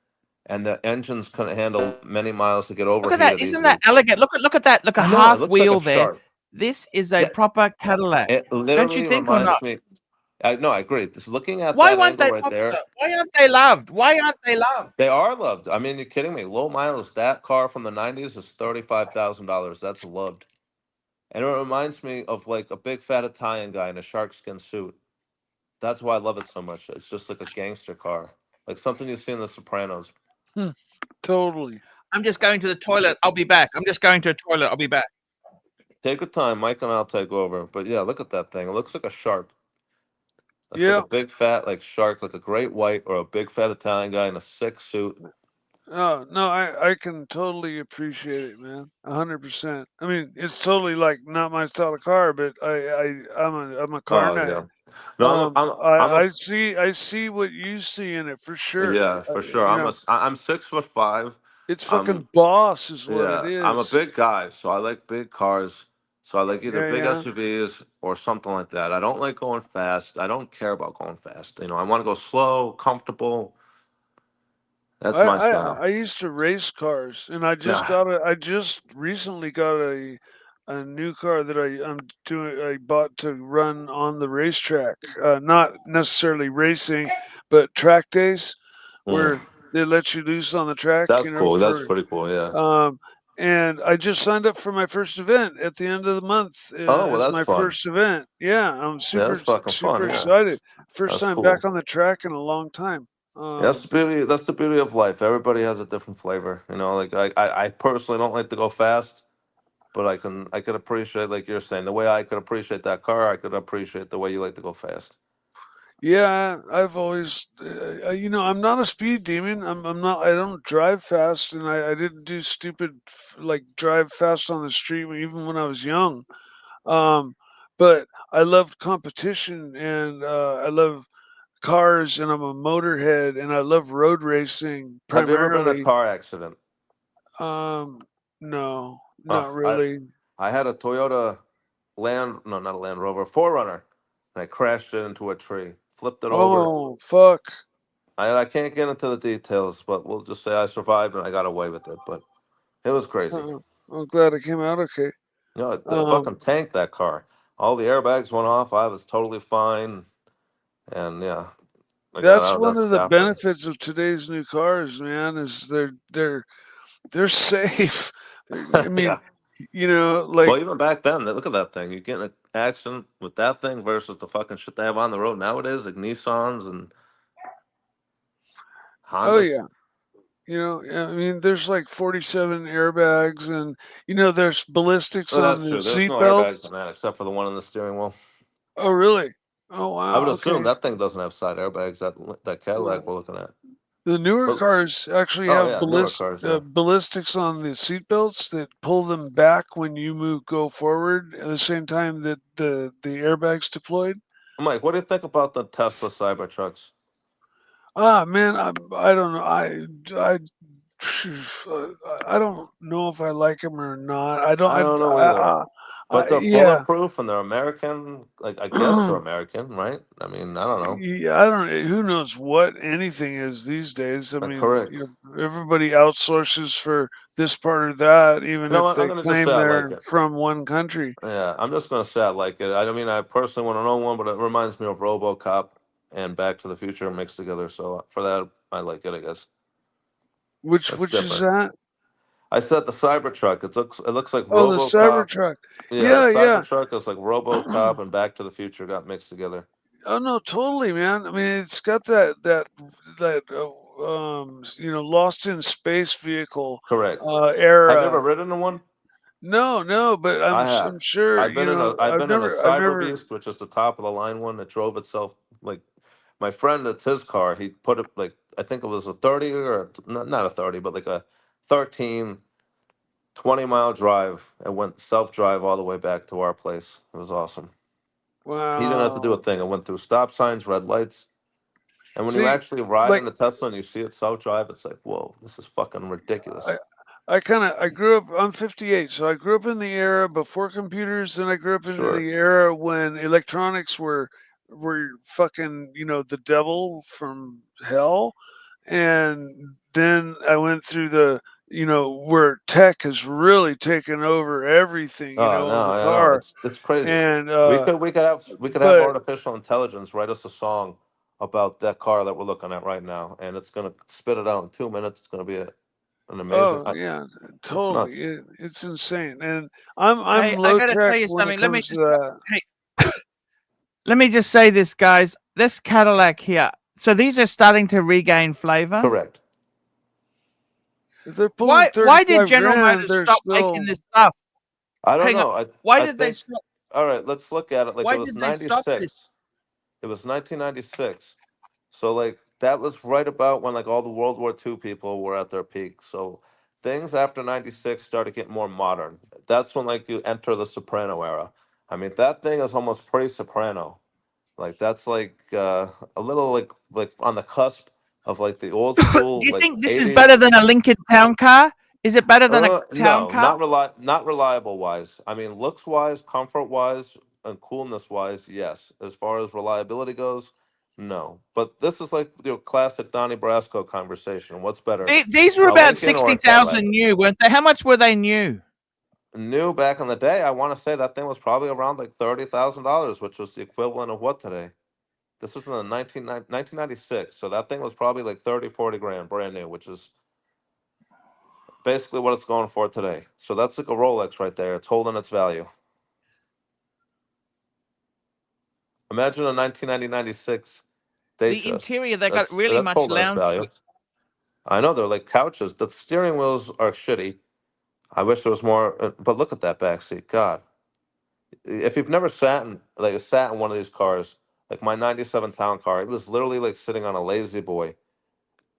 and the engines couldn't handle many miles to get Look at that. overheated Isn't that easily. elegant? Look at that. Look, a I know, it half looks like a wheel there. shark. This is a Yeah, proper Cadillac. it Don't you literally think or reminds not? me. No, I agree. Just looking at Why that weren't angle they right there, popular? Why aren't they loved? Why aren't they loved? they are loved. I mean, you're kidding me. Low miles, that car from the 90s is $35,000. That's loved. And it reminds me of like a big fat Italian guy in a sharkskin suit. That's why I love it so much. It's just like a gangster car, like something you see in The Sopranos. Totally. I'm just going to the toilet. I'll be back. I'm just going to the toilet. I'll be back. Take your time, Mike, and I'll take over. But yeah, look at that thing. It looks like a shark. Looks like Yeah. a big fat like shark, like a great white or a big fat Italian guy in a sick suit. Oh no, I can totally appreciate it, man. 100%. I mean, it's totally like not my style of car, but I'm a car Oh nut. yeah. No, I see what you see in it for sure. yeah, for sure. You know, I'm 6'5". it's I'm fucking boss, is what it Yeah, I'm a is. big guy, so I like big cars. So I like either Yeah, big yeah. SUVs or something like that. I don't like going fast. I don't care about going fast. I want to go slow, comfortable. That's my style. I used to race cars, and Yeah. I just recently got a new car that I bought to run on the racetrack. Not necessarily racing, but track days Mm. where they let you loose on the track, That's you know, cool. That's for pretty cool. Yeah. um and I just signed up for my first event at the end of the month Oh, well, as that's my fun. first event. Yeah, I'm Yeah, that's fucking super fun. Yeah. excited. First That's time back cool. on the track in a long time. That's the beauty. That's the beauty of life. Everybody has a different flavor. Like I personally don't like to go fast, but I could appreciate, like you're saying, the way I could appreciate that car. I could appreciate the way you like to go fast. Yeah, I've always, I'm not a speed demon. I'm not. I don't drive fast, and I didn't do stupid like drive fast on the street even when I was young. Um, but I loved competition, and I love cars, and I'm a motorhead, and I love road racing Have you ever been in a primarily. car accident? No, Oh, not really. I had a Toyota no, not a Land Rover, 4Runner, and I crashed it into a tree, flipped it over. Oh, fuck. I can't get into the details, but we'll just say I survived and I got away with it. But it was crazy. I'm glad it came out okay. The fucking tanked that car. All the airbags went off. I was totally fine, and yeah, I got That's out of that one of the scot free. benefits of today's new cars, man, is they're safe. I mean, Yeah. like Well, even back then, look at that thing. You get in an accident with that thing versus the fucking shit they have on the road nowadays, like Nissans and oh Hondas. yeah. I mean, there's like 47 airbags, and there's ballistics Well, on that's the true. There's seat no airbags belts. on that except for the one in the steering wheel. Oh, really? Oh, I would wow. assume Okay. that thing doesn't have side airbags. That Cadillac Well, we're looking at. the newer But cars actually oh have yeah, newer cars. Yeah. ballistics on the seat belts that pull them back when you go forward at the same time that the airbags deployed. Mike, what do you think about the Tesla Cybertrucks? Ah, man, I don't know. I don't know if I like them or not. I don't. I don't know either. But they're Yeah. bulletproof and they're American. Like, I guess they're American, right? I mean, I don't know. Yeah, I don't. Who knows what anything is these days? I mean, Correct. everybody outsources for this part or that, even You know if what? I'm they gonna just claim say I they're like it. from one country. Yeah, I'm just gonna say I like it. I mean, I personally want to own one, but it reminds me of RoboCop and Back to the Future mixed together. So for that, I like it. I guess that's Which is different. that? I said the Cybertruck. It looks like Oh, the RoboCop. Cybertruck. Yeah, the Yeah, yeah. Cybertruck is like RoboCop and Back to the Future got mixed together. Oh no, totally, man. I mean, it's got that Lost in Space vehicle Correct. Have you ever era. ridden in one? No, but I I'm have. sure, I've I've been in a never I've Cyber never Beast, which is the top of the line one that drove itself. Like my friend, it's his car. He put it like I think it was a 30 or not a 30, but like a 13, 20-mile drive and went self drive all the way back to our place. It was awesome. He didn't have to do a wow. thing. It went through stop signs, red lights. And when you See, actually ride like in the Tesla and you see it self drive, it's like, whoa, this is fucking ridiculous. I grew up. I'm 58, so I grew up in the era before computers, and I grew up into Sure. the era when electronics were fucking the devil from hell, and then I went through the where tech has really taken over everything Oh in no, the I know. car, It's crazy. and We could have but artificial intelligence write us a song about that car that we're looking at right now, and it's gonna spit it out in 2 minutes. It's gonna be an amazing. oh yeah, It's totally, nuts. it's insane, and I'm Hey, I low got to tech tell you when it something. Let me comes to just that. hey, let me just say this, guys. This Cadillac here. So these are starting to regain flavor. Correct. If they're pulling Why did 35 General grand, Motors they're stop making still this stuff? I don't Hang on. know. Why I did they think. stop? All right, let's look at it. Like it Why was did they stop this? 96. It was 1996. So like that was right about when like all the World War II people were at their peak. So things after 96 started getting more modern. That's when like you enter the Soprano era. I mean that thing is almost pre-Soprano. Like that's like a little like on the cusp of like the old Do school you like think this is better 80s. than a Lincoln Town Car? Is it better than a town No, car? not reliable wise. I mean, looks wise, comfort wise, and coolness wise, yes. As far as reliability goes, no. But this is like your classic Donnie Brasco conversation. What's better, These were a about Lincoln or a Cadillac? 60,000 new, weren't they? How much were they new? New back in the day, I want to say that thing was probably around like $30,000, which was the equivalent of what today? This was in the 1996, so that thing was probably like 30, 40 grand brand new, which is basically what it's going for today. So that's like a Rolex right there. It's holding its value. Imagine a 1996 The Datejust. interior, they got really That's much holding its lounge value. suites. I know they're like couches. The steering wheels are shitty. I wish there was more. But look at that back seat. God, if you've never sat in one of these cars, like my '97 Town Car, it was literally like sitting on a lazy boy.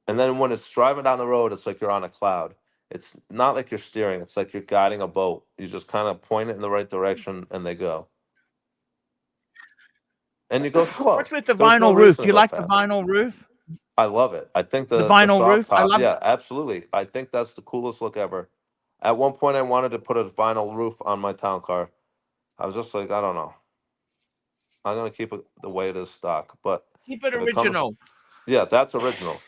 And then when it's driving down the road, it's like you're on a cloud. It's not like you're steering. It's like you're guiding a boat. You just kind of point it in the right direction, and they go. And you go What's slow. with the There's no vinyl roof? reason Do to you go like the fast. vinyl roof? I love it. I think The the vinyl soft roof? I top, love yeah, absolutely. I think that's the coolest look ever. At one point, I wanted to put a vinyl roof on my town car. I was just like, I don't know. I'm gonna keep it the way it is stock. But keep it if it comes, original. yeah, that's original.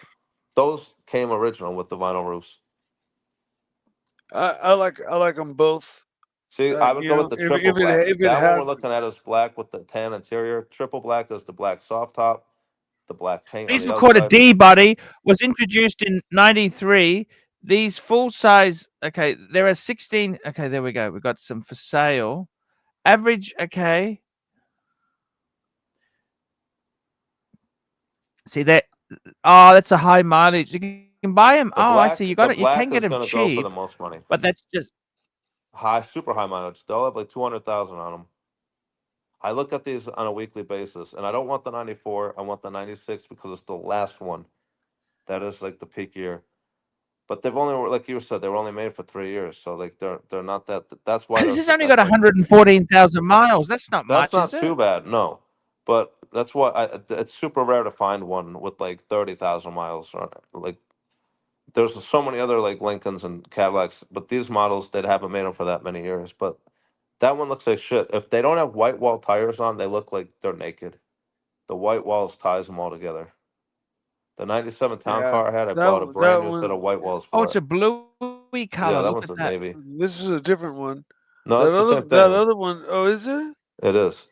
Those came original with the vinyl roofs. I like them both. See, I would go with the triple black. If it That one has we're looking at is black with the tan interior. Triple black is the black soft top, the black paint on These the Recorder outside. D, buddy, was introduced in 93. These full size, okay, there are 16. Okay, there we go. We got some for sale. Average, okay. See that? Oh, that's a high mileage. You can buy them. Oh, I see. You The got it. You can black get is them gonna go for the cheap, most money. but that's just High, super high mileage. They'll have like 200,000 on them. I look at these on a weekly basis, and I don't want the 94. I want the 96 because it's the last one. That is like the peak year. But they've only, like you said, they were only made for 3 years, so like they're not that. That's why this they're has only got that's like 114,000 miles. That's not that's much, is not too it? bad, no. But that's why it's super rare to find one with like 30,000 miles. Or like there's so many other like Lincolns and Cadillacs, but these models they haven't made them for that many years. But that one looks like shit. If they don't have white wall tires on, they look like they're naked. The white walls ties them all together. The 97 Town Yeah, Car I had, I that bought a that brand new set of one. white walls Oh, for it's it. a bluey Yeah, color. that Look one's at a that. navy. This is a different one. No, That it's the other same thing. one. Oh, is it? It is.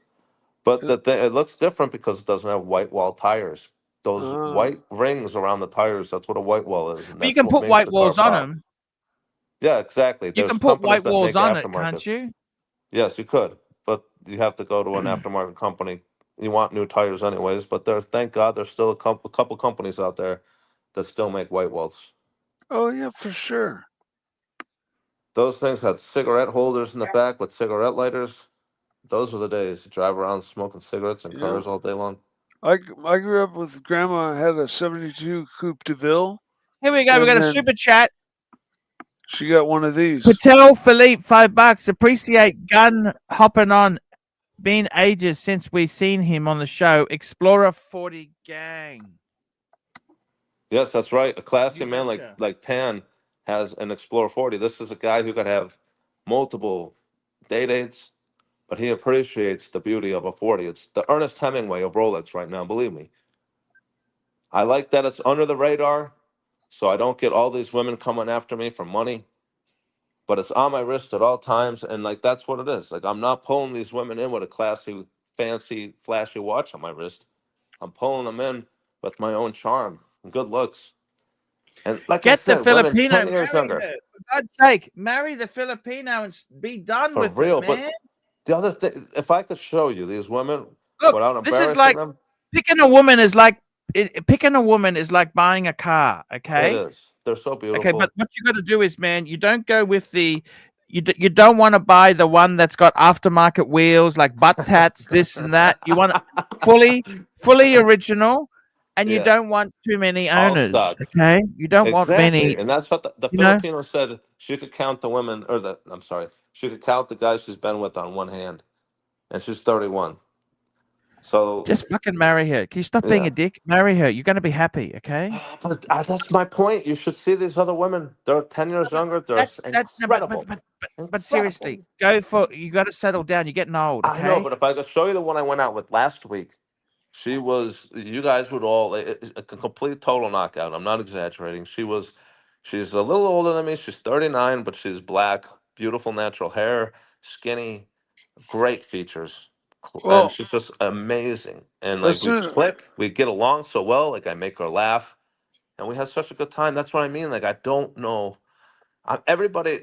But It- it looks different because it doesn't have white wall tires. Those Uh, white rings around the tires, that's what a white wall is, and But you that's can what put makes white the car walls on pop. them. Yeah, exactly. You There's can put companies white that walls make on it, can't aftermarkets. you? Yes, you could, but you have to go to an aftermarket company. You want new tires anyways, but thank God, there's still a couple companies out there that still make white walls. oh yeah, for sure. Those things had cigarette holders in the back with cigarette lighters. Those were the days. You drive around smoking cigarettes in Yeah. cars all day long. I grew up with grandma had a 72 Coupe de Ville, Here we go. We and got a then super chat. she got one of these. Patel Philippe, $5. Appreciate gun hopping on. Been ages since we seen him on the show. Explorer 40 gang. Yes, that's right. A classy You man betcha. like Tan has an Explorer 40. This is a guy who could have multiple day dates, but he appreciates the beauty of a 40. It's the Ernest Hemingway of Rolex right now, believe me. I like that it's under the radar, so I don't get all these women coming after me for money, but it's on my wrist at all times, and like that's what it is. Like I'm not pulling these women in with a classy, fancy, flashy watch on my wrist. I'm pulling them in with my own charm and good looks. And like I Get the said, women Filipino. 10 years Marry younger. her. For God's sake, marry the Filipino and be done For with real. it, man. But the other thing, if I could show you these women Look, without this is embarrassing like them, picking a woman is like picking a woman is like buying a car. it Okay. is. They're so Okay, but beautiful. what you got to do is, man, you don't go with the, you don't want to buy the one that's got aftermarket wheels, like butt tats, this and that. You want fully original, and you Yes. don't want too many All owners. stock. Okay, you don't want Exactly. many. And that's what the You know, Filipino said. She could count the women, or I'm sorry, she could count the guys she's been with on one hand. And she's 31. So, just fucking marry her. Can you stop being yeah. a dick? Marry her. You're gonna be happy. Okay. But that's my point. You should see these other women. They're 10 years younger. They're No, incredible. but Incredible. seriously, go for. You got to settle down. You're getting old. I know, Okay. but if I could show you the one I went out with last week, she was, you guys would all, a complete total knockout. I'm not exaggerating. She's a little older than me. She's 39, but she's black, beautiful natural hair, skinny, great features. And Well, she's just amazing. And as like we soon as click, we get along so well. Like I make her laugh, and we had such a good time. That's what I mean. Like I don't know. Everybody,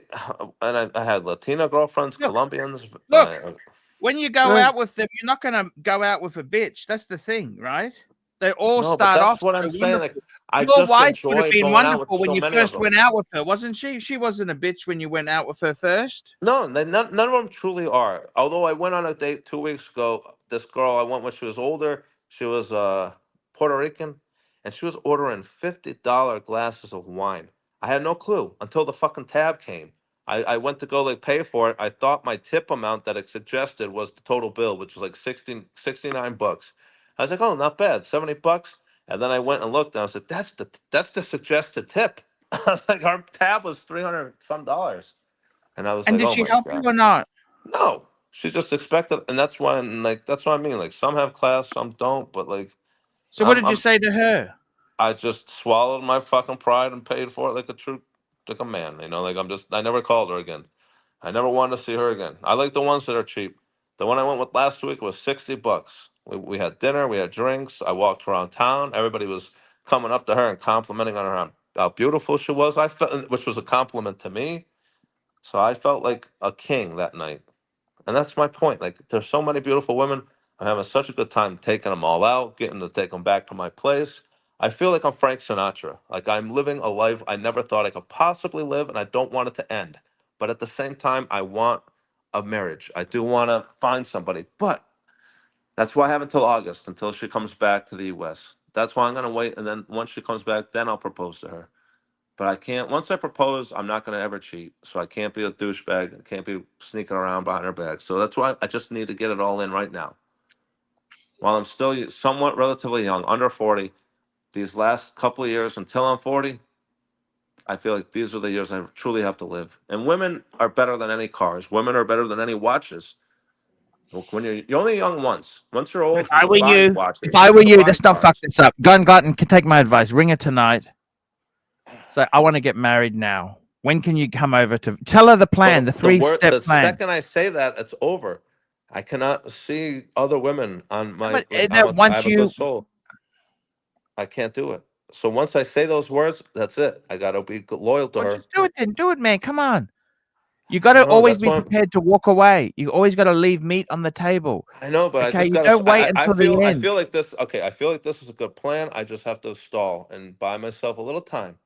and I had Latina girlfriends, Look, Colombians. look. When you go eh, out with them, you're not gonna go out with a bitch. That's the thing, right? They all No, but start that's off what so I'm saying. Like wonderful. I Your just wife would have enjoy been going out with wonderful when so you many of first them. went out with her, wasn't she? She wasn't a bitch when you went out with her first. No, none of them truly are. Although I went on a date 2 weeks ago. This girl I went with, she was older. She was Puerto Rican, and she was ordering $50 glasses of wine. I had no clue until the fucking tab came. I went to go like pay for it. I thought my tip amount that it suggested was the total bill, which was like 69 bucks. I was like, oh, not bad, 70 bucks. And then I went and looked, and I was like, that's the suggested tip. I was like, our tab was 300 some dollars. And I was And like, did oh she my help you God. or not? No. She just expected, and that's why, like, that's what I mean. Like, some have class, some don't, but like, So what did you say to her? I just swallowed my fucking pride and paid for it like a man, like I never called her again. I never wanted to see her again. I like the ones that are cheap. The one I went with last week was 60 bucks. We had dinner, we had drinks. I walked around town. Everybody was coming up to her and complimenting on her on how beautiful she was. I felt, which was a compliment to me. So I felt like a king that night. And that's my point. Like, there's so many beautiful women. I'm having such a good time taking them all out, getting to take them back to my place. I feel like I'm Frank Sinatra. Like, I'm living a life I never thought I could possibly live, and I don't want it to end. But at the same time, I want a marriage. I do want to find somebody. But that's why I have until August, until she comes back to the US. That's why I'm going to wait. And then once she comes back, then I'll propose to her. But I can't. Once I propose, I'm not going to ever cheat. So I can't be a douchebag. I can't be sneaking around behind her back. So that's why I just need to get it all in right now. While I'm still somewhat relatively young, under 40, these last couple of years until I'm 40, I feel like these are the years I truly have to live. And women are better than any cars. Women are better than any watches. Look, when you're only young once. Once you're old, If you I can were buy you, watches. if I were you, buy let's not fuck cars. this up. Gun Glutton can take my advice. Ring her tonight. So I want to get married now. When can you come over to tell her the plan, the The 3-step plan? second I say that, it's over. I cannot see other women on my. but, Like, no, I once have a you good soul. I can't do it. So once I say those words, that's it. I gotta be loyal to well, her. just do it then. Do it, man. Come on. You got to No, always that's be why prepared to walk away. You always got to leave meat on the table. I know, but I Okay, just you gotta. don't wait I until the feel. I end. feel like this. Okay, I feel like this is a good plan. I just have to stall and buy myself a little time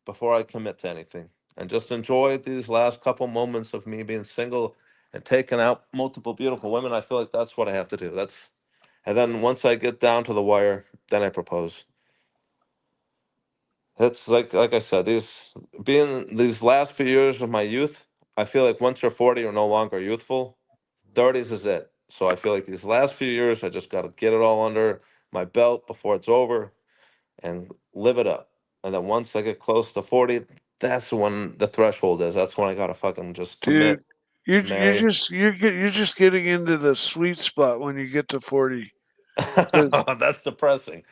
before I commit to anything, and just enjoy these last couple moments of me being single and taking out multiple beautiful women. I feel like that's what I have to do. And then once I get down to the wire, then I propose. It's like I said, these last few years of my youth, I feel like once you're 40, you're no longer youthful. 30s is it. So I feel like these last few years, I just got to get it all under my belt before it's over and live it up. And then once I get close to 40, that's when the threshold is. That's when I got to fucking just Dude, commit, you're marry. you're just getting into the sweet spot when you get to 40. 'Cause- That's depressing.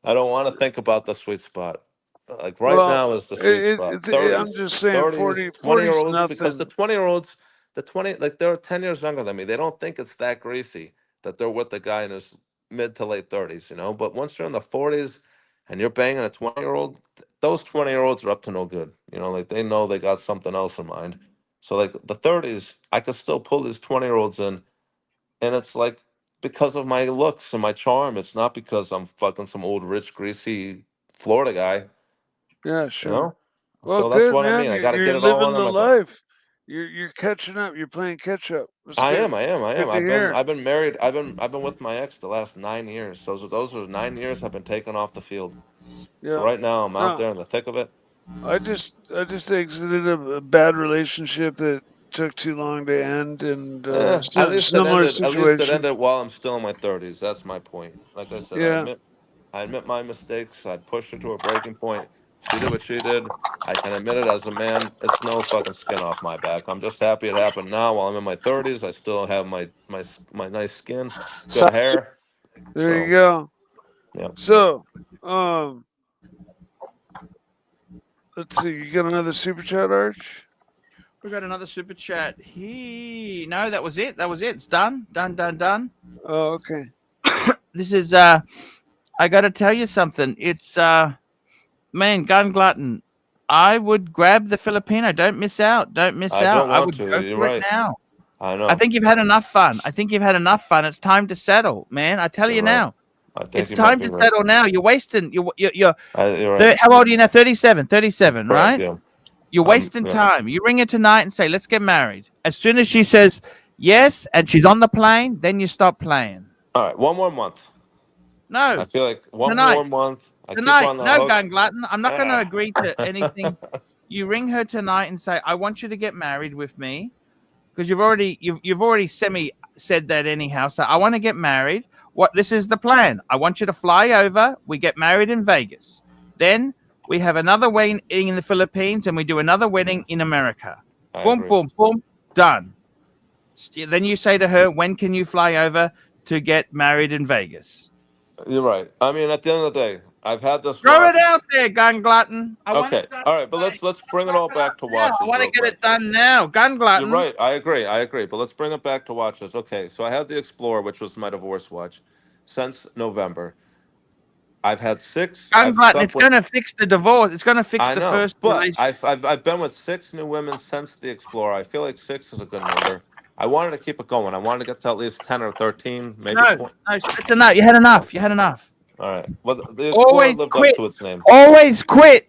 I don't want to think about the sweet spot. Like right Well, now is the sweet spot. I'm 30s, just saying 30s, 40 is 20-year-olds, because nothing. 20, like they're 10 years younger than me. They don't think it's that greasy that they're with the guy in his mid to late 30s, you know? But once you're in the 40s and you're banging a 20-year-old, those 20-year-olds are up to no good. You know, like they know they got something else in mind. So like the 30s, I could still pull these 20-year-olds in, and it's like because of my looks and my charm. It's not because I'm fucking some old rich greasy Florida guy, Yeah, you sure. know. Well, So that's good, what I man. mean. I got to You're get it all living under the my belt. life. You're catching up. You're playing catch up. It's I good. am. I am. I am. Good to hear. I've been married. I've been with my ex the last 9 years. So those are 9 years I've been taken off the field. So Yeah. right now I'm out No, there in the thick of it. I just exited a bad relationship that took too long to end, and At least it similar ended. At least it situation. ended while I'm still in my 30s. That's my point. Like I said, Yeah. I admit my mistakes. I pushed her to a breaking point. She did what she did. I can admit it as a man. It's no fucking skin off my back. I'm just happy it happened now while I'm in my 30s. I still have my nice skin, So good hair. There you So go. yeah. So, let's see. You got another super chat, Arch? we got another super chat. No, that was it. That was it. It's done. Done. Oh, okay. This is I got to tell you something. It's man, Gun Glutton. I would grab the Filipino. Don't miss out. Don't miss I out. don't I want would to. go You're for it right. now. I I know. think you've had enough fun. It's time to settle, man. I tell You're you right. now. I think It's you might time be to right. settle now. You're wasting. You're You're right. how old are you now? 37. 37, Correct. right? Yeah. You're wasting Yeah. time. You ring her tonight and say, "Let's get married." As soon as she says yes and she's on the plane, then you stop playing. All right. One more month. No, I feel like one more tonight. month. I keep her Tonight. on the No, hook. Gun Glutton. I'm not going to Ah. agree to anything. You ring her tonight and say, "I want you to get married with me," because you've already semi said that anyhow. So I want to get married. This is the plan. I want you to fly over. We get married in Vegas. Then we have another wedding in the Philippines, and we do another wedding in America. I Boom, agree. boom, boom, done. Then you say to her, "When can you fly over to get married in Vegas?" You're right. I mean, at the end of the day, I've had this Throw watch. it out there, Gun Glutton. I want Okay. it done. All right, but Today. let's bring it all Wrap back up to now. I watches want to real get quick. it done now, Gun You're Glutton. right. I agree. But let's bring it back to watches. Okay. So I had the Explorer, which was my divorce watch, since November. I've had 6. Gun I've Glutton. slept It's with. going to fix the divorce. It's going to fix I the know, first but relationship. I've been with 6 new women since the Explorer. I feel like 6 is a good number. I wanted to keep it going. I wanted to get to at least 10 or 13, maybe No, 20. it's enough. You had enough. You had enough. All right. Well, the Explorer Always lived up quit. to its name. Always quit.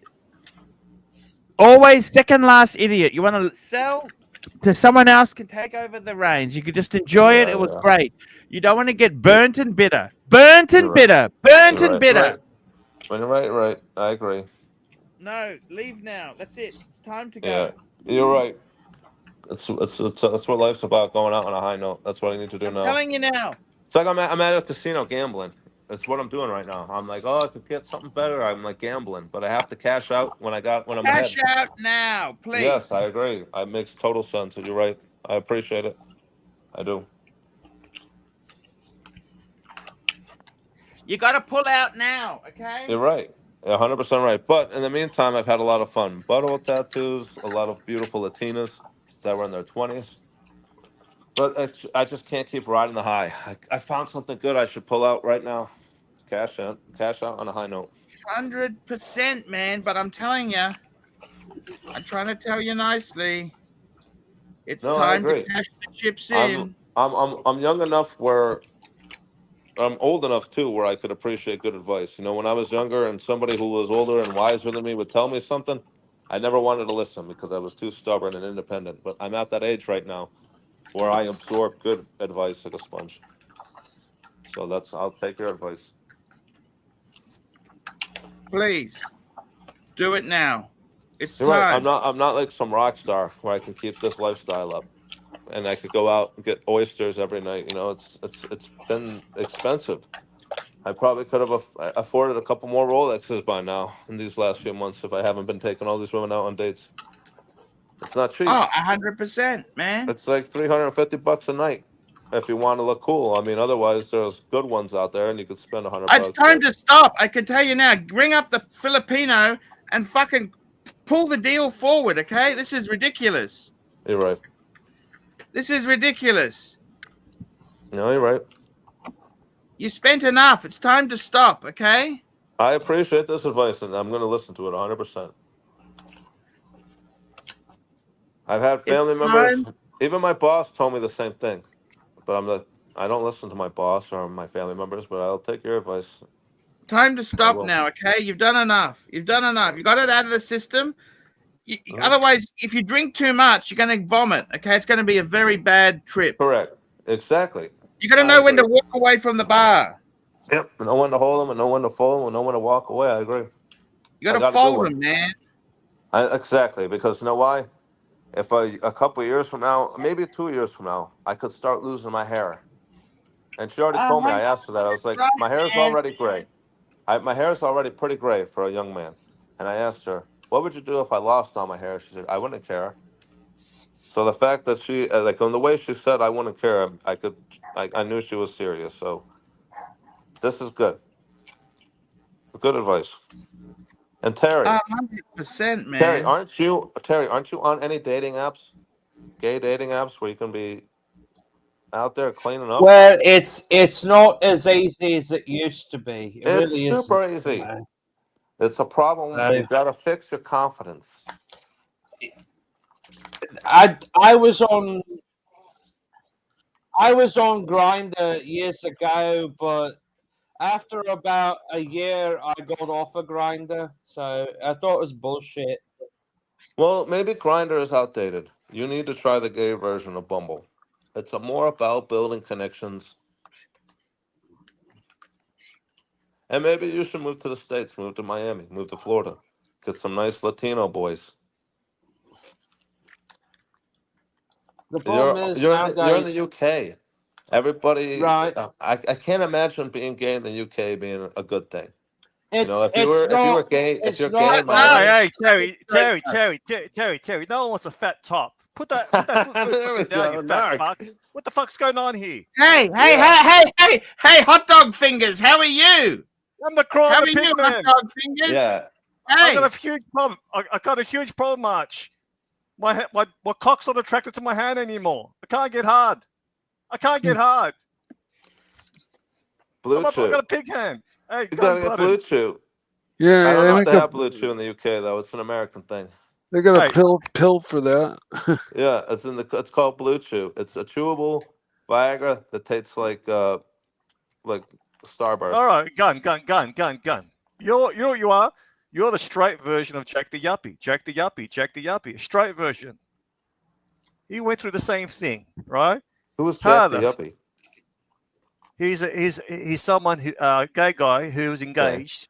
Always second last idiot. You want to sell to someone else can take over the reins. You could just enjoy it. Yeah, It was yeah. great. You don't want to get burnt and bitter. Burnt You're and right. bitter. Burnt You're and right. You're bitter. right. You're right. I agree. No, leave now. That's it. It's time to go. Yeah, you're right. That's what life's about. Going out on a high note. That's what I need to do I'm now. telling you now. It's like I'm at a casino gambling. That's what I'm doing right now. I'm like, oh, to get something better, I'm like gambling, but I have to cash out when I'm Cash ahead. out now, please. Yes, I agree. It makes total sense. You're right. I appreciate it. I do. You got to pull out now, okay? You're right. 100% right. But in the meantime, I've had a lot of fun. Butthole tattoos, a lot of beautiful Latinas that were in their 20s. But I just can't keep riding the high. I found something good I should pull out right now. Cash out on a high note. 100%, man. But I'm telling you, I'm trying to tell you nicely. It's No, I time to agree. cash the chips in. I'm young enough where I'm old enough too where I could appreciate good advice. You know, when I was younger and somebody who was older and wiser than me would tell me something, I never wanted to listen because I was too stubborn and independent. But I'm at that age right now where I absorb good advice like a sponge. So I'll take your advice. Please do it now. It's You're right. time. I'm not like some rock star where I can keep this lifestyle up and I could go out and get oysters every night. You know, it's been expensive. I probably could have afforded a couple more Rolexes by now in these last few months if I haven't been taking all these women out on dates. It's not cheap. Oh, 100%, man. It's like $350 a night if you want to look cool. I mean, otherwise there's good ones out there and you could spend $100. It's time to stop. I can tell you now. Bring up the Filipino and fucking pull the deal forward, okay? This is ridiculous. You're right. This is ridiculous. No, you're right. You spent enough. It's time to stop, okay? I appreciate this advice and I'm going to listen to it 100%. I've had family members, even my boss told me the same thing. But I don't listen to my boss or my family members, but I'll take your advice. Time to stop now, okay? You've done enough. You've done enough. You got it out of the system. Otherwise, if you drink too much, you're going to vomit, okay? It's going to be a very bad trip. Correct. Exactly. You got to know when to walk away from the bar. Yep. Know when to hold them and know when to fold them and know when to walk away. I agree. You got to fold them, man. Exactly. Because you know why? If a couple of years from now, maybe 2 years from now, I could start losing my hair. And she already told me, I asked her that. I was like, my hair is already gray. My hair is already pretty gray for a young man. And I asked her, what would you do if I lost all my hair? She said, I wouldn't care. So the fact that she, like on the way she said, I wouldn't care, I knew she was serious. So this is good. Good advice. And Terry. 100%, man. Terry, aren't you on any dating apps? Gay dating apps where you can be out there cleaning up? Well, it's not as easy as it used to be. It It's really super isn't. easy. It's a problem. You gotta fix your confidence. I was on Grindr years ago, but after about a year, I got off of Grindr, so I thought it was bullshit. Well, maybe Grindr is outdated. You need to try the gay version of Bumble. It's more about building connections. And maybe you should move to the States, move to Miami, move to Florida, get some nice Latino boys. The problem is you're in the UK. Everybody, right? I can't imagine being gay in the UK being a good thing. It's, you know, if you were gay, if you're gay, hey, Terry, no one wants a fat top. Put that foot down, you fat fuck. What the fuck's going on here? Hey, hot dog fingers, how are you? I'm the crawl How of are the you, pig hot man. dog fingers? Yeah. I Hey, got a huge problem. I got a huge problem, Arch. My cock's not attracted to my hand anymore. I can't get hard. Blue I Chew. got a pig hand. Hey, You gotta get Blue Chew. Yeah, I don't they know if make they a, have Blue Chew in the UK though. It's an American thing. they got a Hey. pill for that. Yeah, it's called Blue Chew. It's a chewable Viagra that tastes like Starburst. All right, gun. You know what you are? You're the straight version of Jack the Yuppie. Jack the Yuppie. Straight version. He went through the same thing, right? Who was Jack the Yuppie? He's someone who gay guy who was engaged,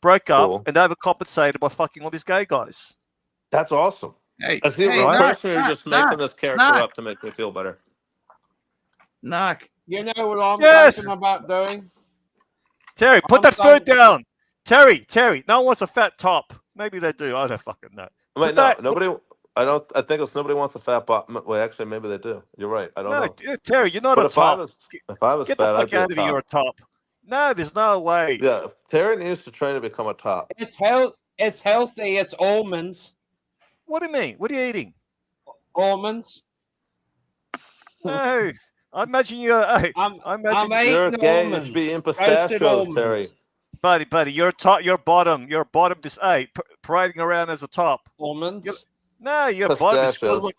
broke up, and overcompensated by fucking all these gay guys. That's awesome. hey, Is he a real person or you're just making this character up to make me feel better? Knock. You know what I'm talking about doing? Terry, put that foot down. Terry, no one wants a fat top. Maybe they do. I don't fucking know. Wait, no, nobody. I think it's nobody wants a fat bottom. Well, actually, maybe they do. You're right. I don't know. Terry, you're not But a top. if I was Get fat, the I'd fuck be out of here. You're a top. No, there's no way. Yeah, Terry needs to train to become a top. It's healthy. It's almonds. What do you mean? What are you eating? Almonds. No, I imagine you're. Hey, I'm I imagine eating You're gay. You almonds. should be eating Roasted pistachios, almonds. Terry. buddy, you're top. You're bottom. You're bottom. This parading around as a top. Almonds. No, you're bottom. Pistachios.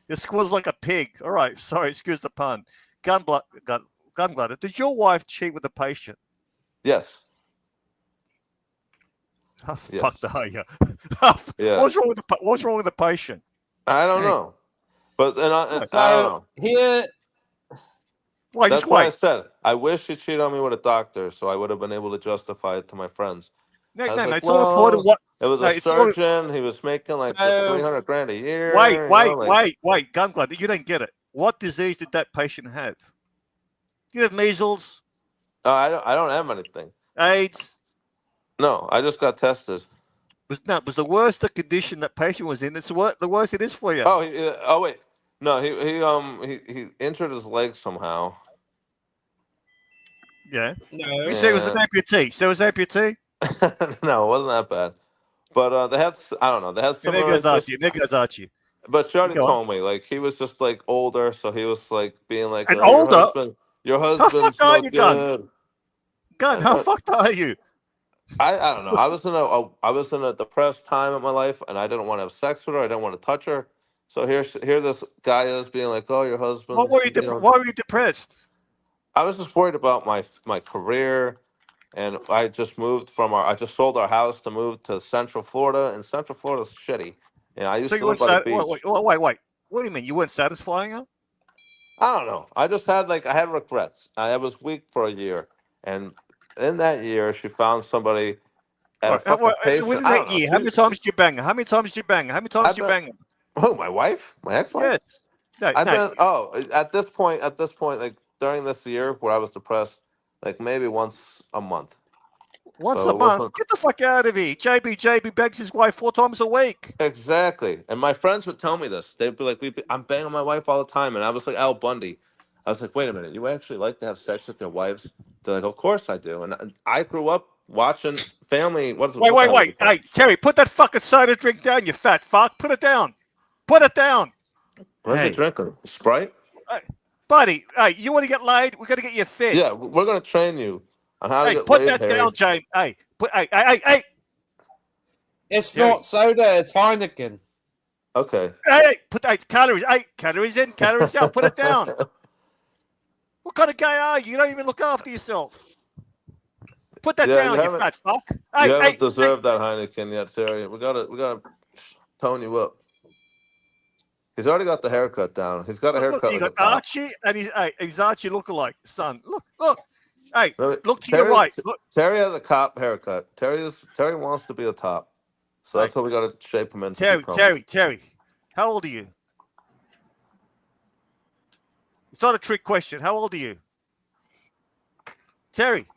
You squeals like a pig. All right, sorry, excuse the pun. Gunbladder. Did your wife cheat with the patient? Yes. How Yes. fucked are you? Yeah. What's wrong with the patient? I don't Hey. know. But then I don't So know. here, Why? That's Just why I wait. said I wish she cheated on me with a doctor, so I would have been able to justify it to my friends. No, I was no, no. like, It's all important. well, What? it was No, a it's all- surgeon. He was making like So- 300 grand a year. Wait, you know, like- wait, Gunbladder. You don't get it. What disease did that patient have? You have measles, No, I don't have anything. AIDS. No, I just got tested. Was the worst the condition that patient was in? It's the worse it is for you. Oh, wait. No, he injured his leg somehow. Yeah. no. You say it was an Yeah. amputee. So it was amputee. No, it wasn't that bad. But they had, I don't know, they had And some. there goes Archie. There goes Archie. But Shorty Go on. told me like he was just like older, so he was like being like, And "Oh, older? Your How husband's fucked are no you, Gun? good." Gun, how fucked are you? I don't know. I was in a depressed time in my life, and I didn't want to have sex with her. I didn't want to touch her. So here this guy is being like, "Oh, your husband." Why were you depressed? I was just worried about my career, and I just moved I just sold our house to move to Central Florida, and Central Florida's shitty. And I used So to you live weren't by the beach. wait. What do you mean? You weren't satisfying her? I don't know. I just had I had regrets. I was weak for a year, and in that year, she found somebody at a fucking patient. Within I that don't know. year, how many times did you bang her? How many times did you bang her? How many times did you bang her? Who? My wife? My ex-wife? Yes. No, I've no. been. At this point, like during this year where I was depressed, like maybe once a month. Once So a it month. wasn't- Get the fuck out of here. JB bangs his wife 4 times a week. Exactly. And my friends would tell me this. They'd be like, I'm banging my wife all the time. And I was like Al Bundy. I was like, wait a minute. You actually like to have sex with your wives? They're like, of course I do. And I grew up watching family. Wait. Hey, Terry, put that fucking soda drink down, you fat fuck. Put it down. Put it down. What's Hey. he drinking? Sprite? Buddy, hey, you want to get laid? We got to get you fit. Yeah, we're going to train you on how to Hey, get put laid, that Harry. down, James. Hey. It's Jerry. not soda. It's Heineken. Okay. Hey, put calories. Hey, calories in, calories out. Put it down. What kind of guy are you? You don't even look after yourself. Put that Yeah, down, you you haven't- fat fuck. You Hey, haven't deserved that Heineken yet, Terry. We gotta tone you up. He's already got the haircut down. He's got a Look, haircut. you like got a cop. Archie, and he's Archie lookalike, son. Look. Hey, Really? look to your right. Look, Terry has a cop haircut. Terry wants to be a top, so that's what we got to shape him into. Terry. How old are you? It's not a trick question. How old are you? Terry,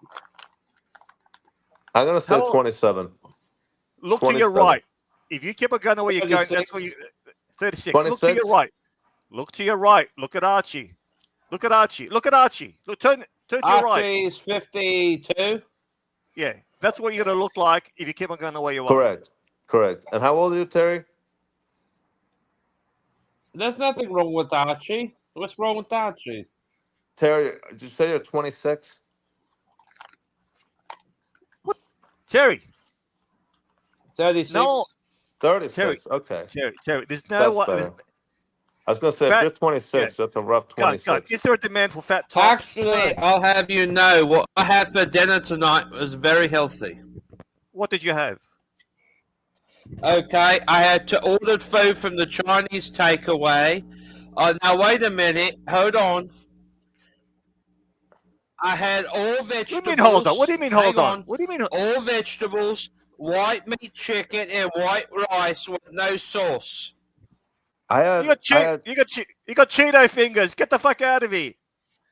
I'm gonna say How old- 27. look to your 27. right. If you keep on going where you're going, 36. that's where you 36. Look to 26. your right. Look to your right. Look at Archie. Look, turn to your right. Archie's 52. Yeah, that's what you're gonna look like if you keep on going the way you are. Correct. And how old are you, Terry? There's nothing wrong with Archie. What's wrong with Archie? Terry, did you say you're 26? Terry, 36. no, 36. Terry. Okay. Terry. There's no That's one. better. I was gonna say Fat- if you're 26, that's a rough God, 26. is there a demand for fat tops? Actually, I'll have you know what I had for dinner tonight was very healthy. What did you have? Okay, I had ordered food from the Chinese takeaway. Now wait a minute, hold on. I had all vegetables. What do you mean hold on? What do you mean hold Hang on? What do you mean? All vegetables, white meat chicken, and white rice with no sauce. I had, You got Cheeto fingers. Get the fuck out of here.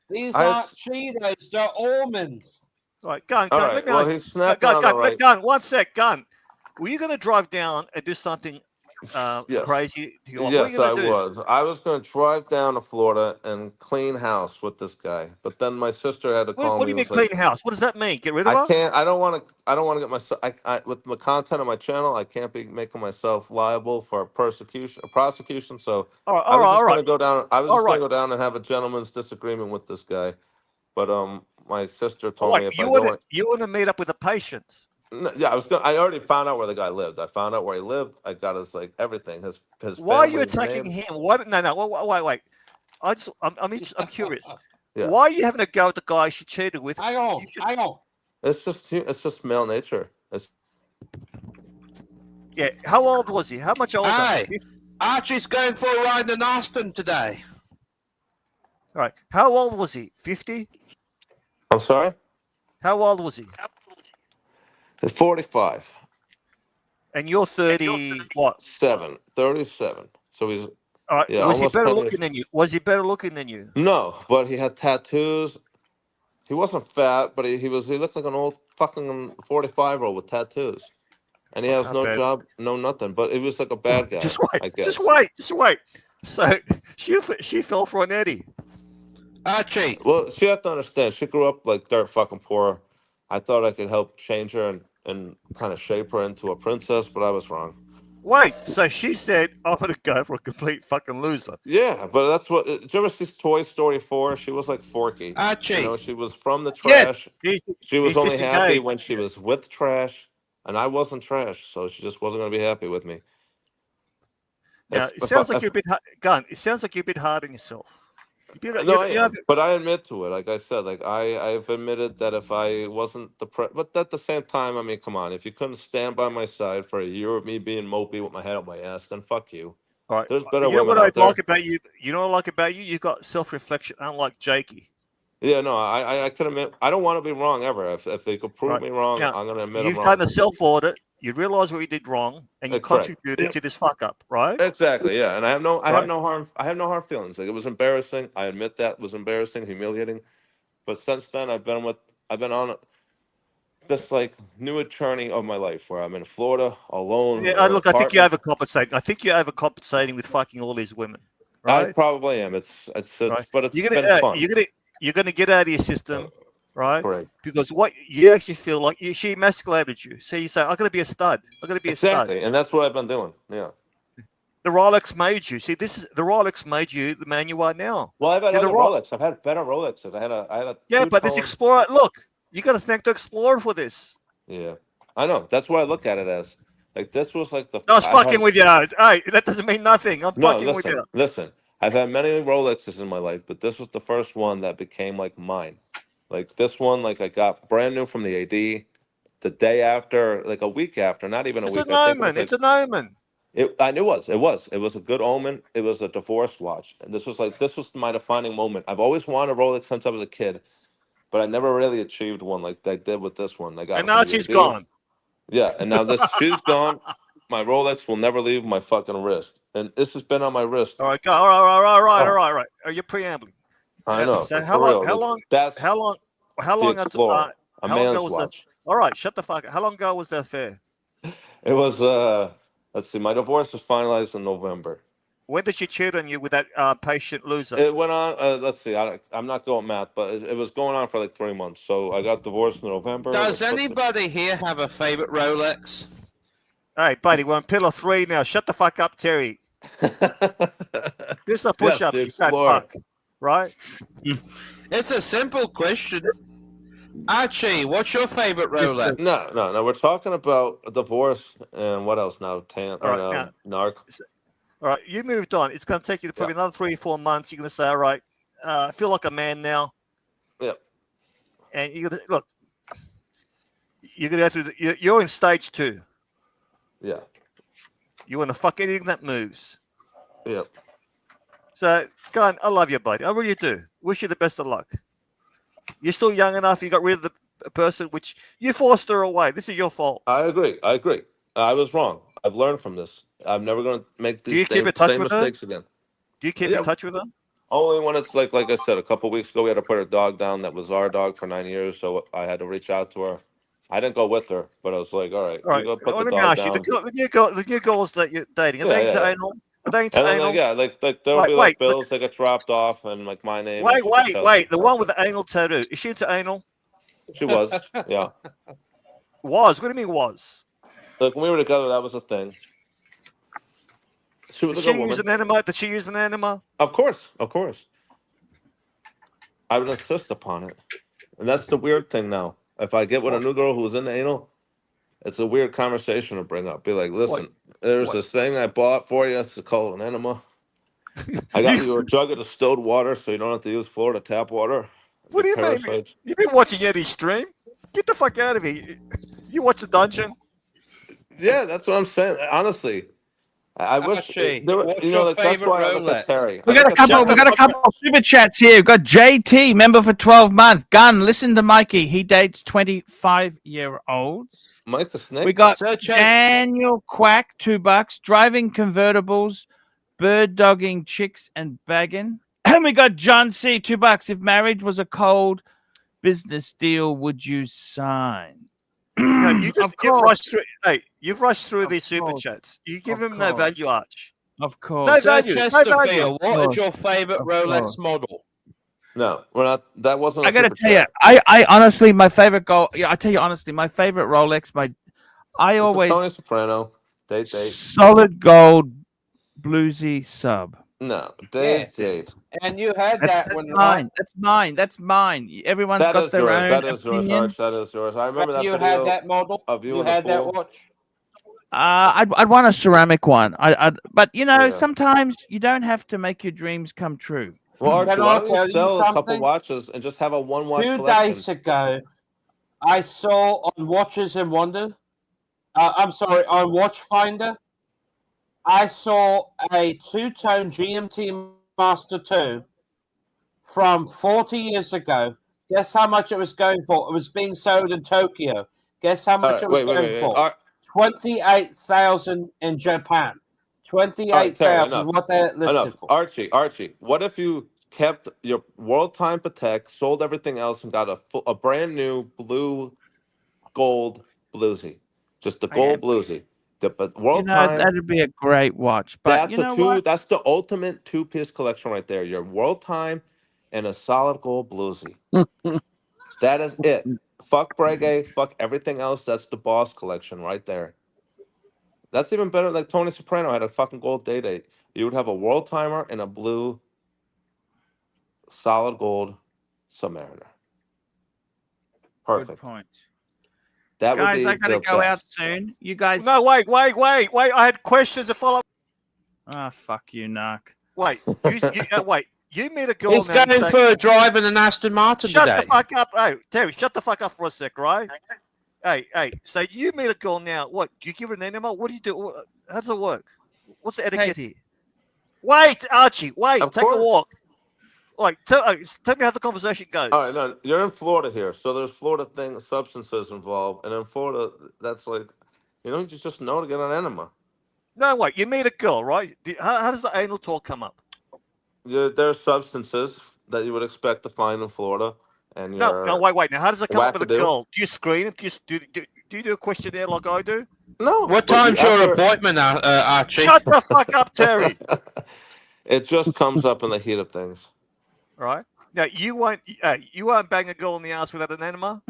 These I had- aren't Cheetos, they're almonds. Right, Gun. all Let right. me Well, ask he's snapping on the right. Gun. One sec, Gun. Were you going to drive down and do something Yes. crazy? What are Yes, you going I to do? was. I was going to drive down to Florida and clean house with this guy, but then my sister had to call What me. do you and mean was like, clean house? What does that mean? Get rid of I her? can't. I don't want to. I don't want to get myself. With the content of my channel, I can't be making myself liable for prosecution. So All right, I all was right, just all going right, to go down. I was all just going right. to go down and have a gentleman's disagreement with this guy. But my sister All told right. me if I go in, You want to meet up with a patient? yeah, I already found out where the guy lived. I found out where he lived. I got his everything. His Why are you family's attacking name. him? Why? No. Wait. I'm curious. Yeah. Why are you having a go at the guy she cheated with? Hang on. You should- Hang on. It's just male nature. Yeah. How old was he? How much older? Hey, Archie's going for a ride in Austin today. All right. How old was he? 50? I'm sorry. How old was he? 45. And you're 30. What? 37. So he's All right. yeah, Was he almost better 10 looking years. than you? Was he better looking than you? No, but he had tattoos. He wasn't fat, but he looked like an old fucking 45-year-old with tattoos. And he has Not no bad. job, no nothing. But it was like a bad guy. Just wait. I guess. Just wait. Just wait. So she fell for an Eddie. Archie, Well, she have to understand. She grew up like dirt fucking poor. I thought I could help change her and kind of shape her into a princess, but I was wrong. Wait. So she said, "I'm gonna go for a complete fucking loser." Yeah, but that's what. Did you ever see Toy Story 4? She was like Forky. Archie. You know, she was from the Yeah. trash. He's, She was he's only happy disengaged. when she was with trash, and I wasn't trash, so she just wasn't going to be happy with me. Now it sounds like you're a bit gun. It sounds like you're a bit hard on yourself. No, I am, but I admit to it. Like I said, I've admitted that if I wasn't but at the same time, I mean, come on, if you couldn't stand by my side for a year of me being mopey with my head up my ass, then fuck you. All right. There's better You know women what I out there. like about you? You know what I like about you? You got self-reflection, unlike Jakey. Yeah, no, I can admit I don't want to be wrong ever. If they could prove Right. me wrong, Now, I'm going to admit I'm You've wrong. done a self-audit. You realize what you did wrong, and you Correct. contributed to this fuck up, right? Exactly, yeah, and I have no Right. hard feelings. Like it was embarrassing. I admit that it was embarrassing, humiliating. But since then, I've been on this like new journey of my life where I'm in Florida alone. Yeah. in an Look, I think you're apartment. overcompensating. I think you're overcompensating with fucking all these women, I right? probably am. It's Right. but it's You're been gonna fun. you're gonna get out of your system, right? Correct. Because what you actually feel like she emasculated you. So you say, "I'm gonna be a stud. I'm gonna be a stud." Exactly, and that's what I've been doing. Yeah. The Rolex made you. See, the Rolex made you the man you are now. Well, I've had See, other the Rolex. I've had better Rolexes. I had a Yeah, but this two-tone- Explorer, look, you got to thank the Explorer for this. Yeah, I know. That's what I look at it as. Like this was like the. I was I fucking had- with you. Hey, that doesn't mean nothing. I'm No, fucking with you. listen. I've had many Rolexes in my life, but this was the first one that became like mine. Like this one, like I got brand new from the AD. The day after, like a week after, not even a It's week. an I think it was omen. like- It's an omen. I knew it was. It was a good omen. It was a divorce watch, and this was my defining moment. I've always wanted a Rolex since I was a kid, but I never really achieved one like I did with this one. I got And it now from the she's AD. gone. Yeah, and now this she's gone. My Rolex will never leave my fucking wrist, and this has been on my wrist. All right, go. All right. Are you preambling? I know. So but how for long? real, How long? That's How long? How the long? Explorer, a how long man's ago was watch. All right, shut the fuck up. How long ago was the affair? It was. Let's see. My divorce was finalized in November. When did she cheat on you with that patient loser? It went on. Let's see. I'm not going math, but it was going on for like 3 months. So I got divorced in November. Does like, anybody here have a favorite Rolex? Hey, buddy, we're on pillar 3 now. Shut the fuck up, Terry. Just a push up, the you fat Explorer. fuck. Right? It's a simple question. Archie, what's your favorite Rolex? No. We're talking about a divorce and what else now? All right, Narc. All right, you moved on. It's going to take you probably another 3 or 4 months. You're going to say, all right, I feel like a man now. Yeah. And you're going to, look, you're going to go through, you're in stage 2. Yeah. You want to fuck anything that moves. Yeah. So, go on. I love you, buddy. I really do. Wish you the best of luck. You're still young enough. You got rid of the person, which you forced her away. This is your fault. I agree. I was wrong. I've learned from this. I'm never going to make Do you these keep same, in touch same with her? mistakes again. Do you keep Yeah. in touch with her? Only when it's like I said, a couple weeks ago, we had to put a dog down that was our dog for 9 years. So I had to reach out to her. I didn't go with her, but I was like, all right, All right. you go put the Let me dog ask you: down. the new girls that you're dating, are Yeah, they into yeah. anal? Are they into And then anal? like there'll be like bills that get dropped off and like my name. and she tells me Wait. The to one touch with it. the anal tattoo, is she into anal? She was, yeah. Was? What do you mean was? Like when we were together, that was a thing. She was Did a good she use woman. an enema? Did she use an enema? Of course, of course. I would insist upon it, and that's the weird thing now. If I get with a new girl who's in anal, it's a weird conversation to bring up. Be like, listen, there's this thing I bought for you. It's called an enema. I got you a jug of distilled water, so you don't have to use Florida tap water. What do you mean? Parasites. You've been watching Eddie's stream? Get the fuck out of here! You watch the dungeon? Yeah, that's what I'm saying. Honestly, I wish Archie, there were, what's you know, your like, that's favourite why I look Rolex? at Terry. We I got a look at couple. We Terry. got a couple of super chats here. We've got JT, member for 12 months. Gun, listen to Mikey. He dates 25-year-olds. Mike the Snake. We got Search Daniel Quack, $2. Driving convertibles, bird dogging chicks and bagging. And we got John C, $2. If marriage was a cold business deal, would you sign? No, you just Of you've course. rushed through. Hey, you've rushed through Of these super course. chats. You give Of him no course. value, Arch. Of No course. value. Sir No Chesterfield, value. what is your favourite Of Rolex course. model? No, we're not. That wasn't. I gotta tell you, I honestly, my favorite goal. Yeah, I tell you honestly, my favorite Rolex. I always Tony Soprano. Date. solid gold, bluesy sub. No, date. And you had That's that when mine. That's mine. That's mine. Everyone's That got is their yours. own That is yours, opinion. Arch. That is yours. I remember that you video had that model. of you You in the had that pool. watch. I'd want a ceramic one. But you know, Yeah. sometimes you don't have to make your dreams come true. Well, Archie, Can why I don't tell you you sell a couple something? watches and just have a one-watch 2 collection? days ago, I saw on Watches and Wonder. I'm sorry, on Watchfinder, I saw a two-tone GMT Master 2 from 40 years ago. Guess how much it was going for? It was being sold in Tokyo. Guess how much it was going for? 28,000 in Japan. 28,000 what they listed for. Archie, what if you kept your World Time Patek, sold everything else, and got a brand new blue gold bluesy? Just the gold bluesy. But World Time, that'd be a great watch. But that's the ultimate two-piece collection right there. Your World Time and a solid gold bluesy. That is it. Fuck Breguet, fuck everything else. That's the boss collection right there. That's even better. Like Tony Soprano had a fucking gold date. You would have a World Timer and a blue solid gold Submariner. Perfect. Good point. That Guys, would be I gotta the go out best. soon. You guys. No, wait. I had questions to follow. Ah, fuck you, Narc. Wait. Wait. You meet a girl He's now. going for a drive in an Aston Martin Shut today. the fuck up. Hey, Terry, shut the fuck up for a sec, right? Hey. So you meet a girl now. What? Do you give her an enema? What do you do? How does it work? What's the etiquette here? Wait, Archie. Wait. Of Take course. a walk. Like, tell me how the conversation goes. All right, no, you're in Florida here, so there's Florida substances involved, and in Florida, that's like, you just know to get an enema. No, wait. You meet a girl, right? How does the anal talk come up? There are substances that you would expect to find in Florida, and No, wait. Now, how does it come up with a wackadoo. girl? Do you screen them? Do you do a questionnaire like I do? No. What but time's your after- appointment, Archie? Shut the fuck up, Terry. It just comes up in the heat of things. Right now, you won't bang a girl in the ass without an enema.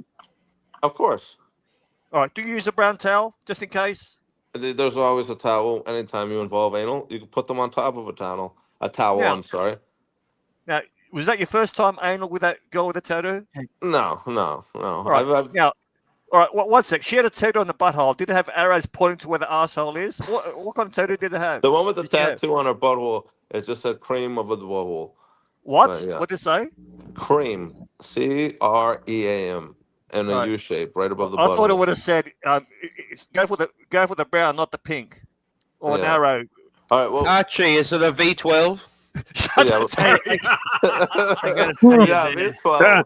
Of course. All right. Do you use a brown towel just in case? There's always a towel. Anytime you involve anal, you can put them on top of a towel. Yeah. I'm sorry. Now, was that your first time anal with that girl with a tattoo? No. All right. Now, all right. One sec. She had a tattoo on the butthole. Did it have arrows pointing to where the asshole is? What kind of tattoo did it have? The one with the Did you have? tattoo on her butthole, it just said cream of a butthole. What? But, yeah. What did it say? Cream. CREAM. In a Right. U shape right above the I butthole. thought it would have said, go for the brown, not the pink, or an Yeah. arrow. All right, well, Archie, is it a V12? Shut Yeah, up, Terry. yeah, V12.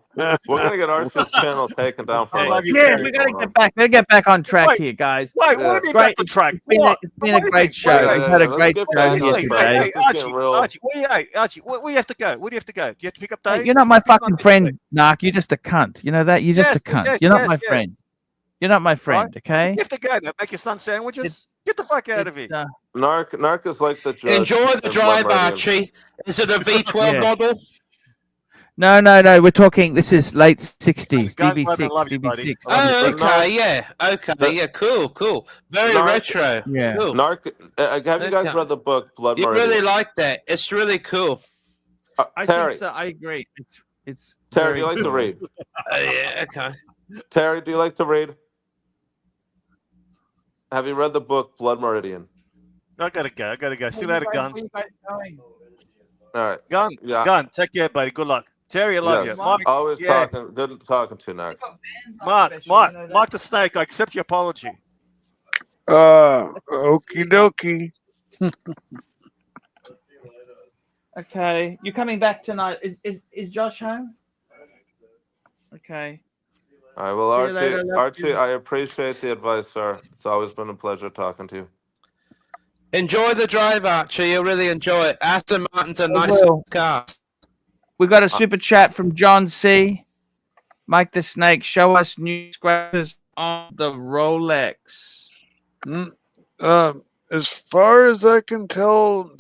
We're gonna get Archie's channel taken down for I love you, Yeah, Terry. we gotta get back on track Wait. here, guys. Wait, Yeah. what do you mean Great. back to track? It's been What? a great show. Yeah, We've had a let's great get show back here on today. track. Hey, This is getting real. Archie, where you have to go? Where do you have to go? Do you have to pick up Dave? Hey, you're not my fucking friend, Narc. You're just a cunt. You know that? You're just a cunt. You're not my friend. You're not my friend, okay? If the guy that make your son sandwiches, get the fuck out of here. Narc is like the judge. Enjoy the in drive, Blood Meridian. Archie. Is it a V12 Yeah. model? No. We're talking. This is late 60s. Guys, I DB6. love you, buddy. DB6. I love you, Oh, buddy. okay, yeah. Okay, yeah, cool. Very Narc- retro. Yeah. Cool. Narc, have you guys Okay. read the book Blood You Meridian? really like that. It's really cool. I Terry, think so. I agree. It's Terry, do you very like to cool. read? Yeah, okay. Terry, do you like to read? Have you read the book Blood Meridian? I gotta go. See you later, Gun. All right. Gun. Yeah. Gun. Take care, buddy. Good luck. Terry, I love Yes. you. Mark, Always yeah. good talking to you, Narc. Mark the Snake. I accept your apology. Okie dokie. Okay, you're coming back tonight. Is Josh home? Okay. All right. Well, See you later, love Archie, you. I appreciate the advice, sir. It's always been a pleasure talking to you. Enjoy the drive, Archie. You'll really enjoy it. Aston Martin's a nice will. car. We got a super chat from John C. Mike the Snake, show us new scratches on the Rolex. As far as I can tell,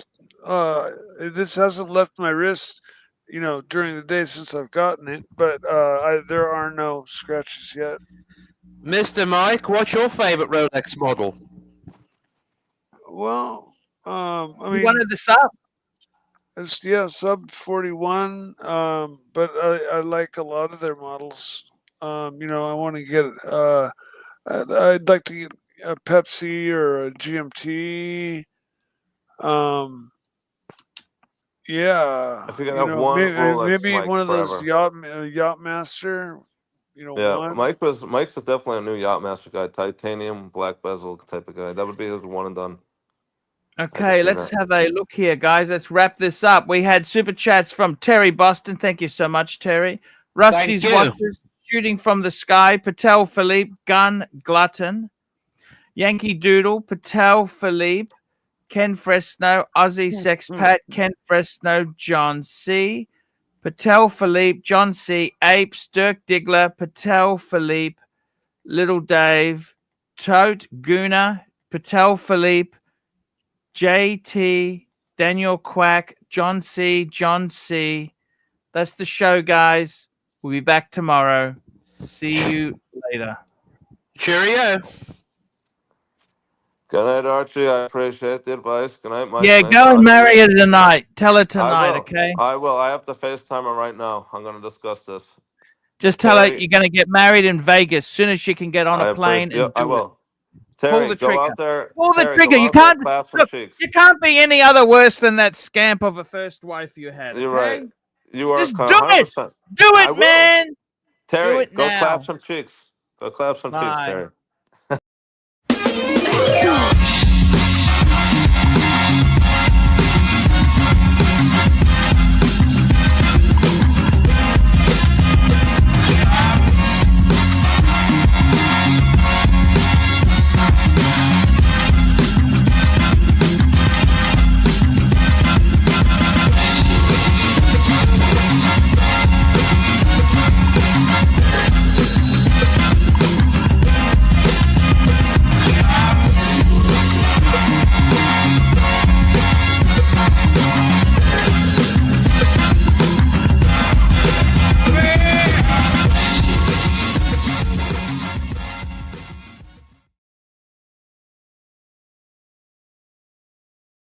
this hasn't left my wrist, during the day since I've gotten it. But there are no scratches yet. Mr. Mike, what's your favorite Rolex model? Well, I You mean, wanted the sub? it's sub 41. But I like a lot of their models. I want to get. I'd like to get a Pepsi or a GMT. Yeah. If you can have one Rolex, maybe Mike, one of those forever. Yachtmaster. Yeah, one. Mike's definitely a new Yachtmaster guy, titanium, black bezel type of guy. That would be his one and done. Okay, see let's that. have a look here, guys. Let's wrap this up. We had super chats from Terry Boston. Thank you so much, Terry. Rusty's you. Watches, Shooting from the Sky, Patel Philippe, Gun Glutton, Yankee Doodle, Patel Philippe, Ken Fresno, Aussie Sexpat, Ken Fresno, John C, Patel Philippe, John C, Apes, Dirk Diggler, Patel Philippe, Little Dave, Tote, Guna, Patel Philippe, JT, Daniel Quack, John C. That's the show, guys. We'll be back tomorrow. See you later. Cheerio. Good night, Archie. I appreciate the advice. Good night, Mike. Yeah, Nice go talking and to you. marry her tonight. Tell her I tonight, will. okay? I will. I have to FaceTime her right now. I'm going to discuss this. Just tell her Terry- you're going to get married in Vegas as soon as she can get on a plane. Yeah, And I do will. it. Terry, the go trigger. out there. Pull the Terry, trigger. go You out there, can't clap some look, cheeks. you can't be any other worse than that scamp of a first wife you had. You're okay? right. You are Just do 100%. it. Do I it, will. man. Terry, Do it go now. clap some cheeks. Go clap some cheeks, Bye. Terry.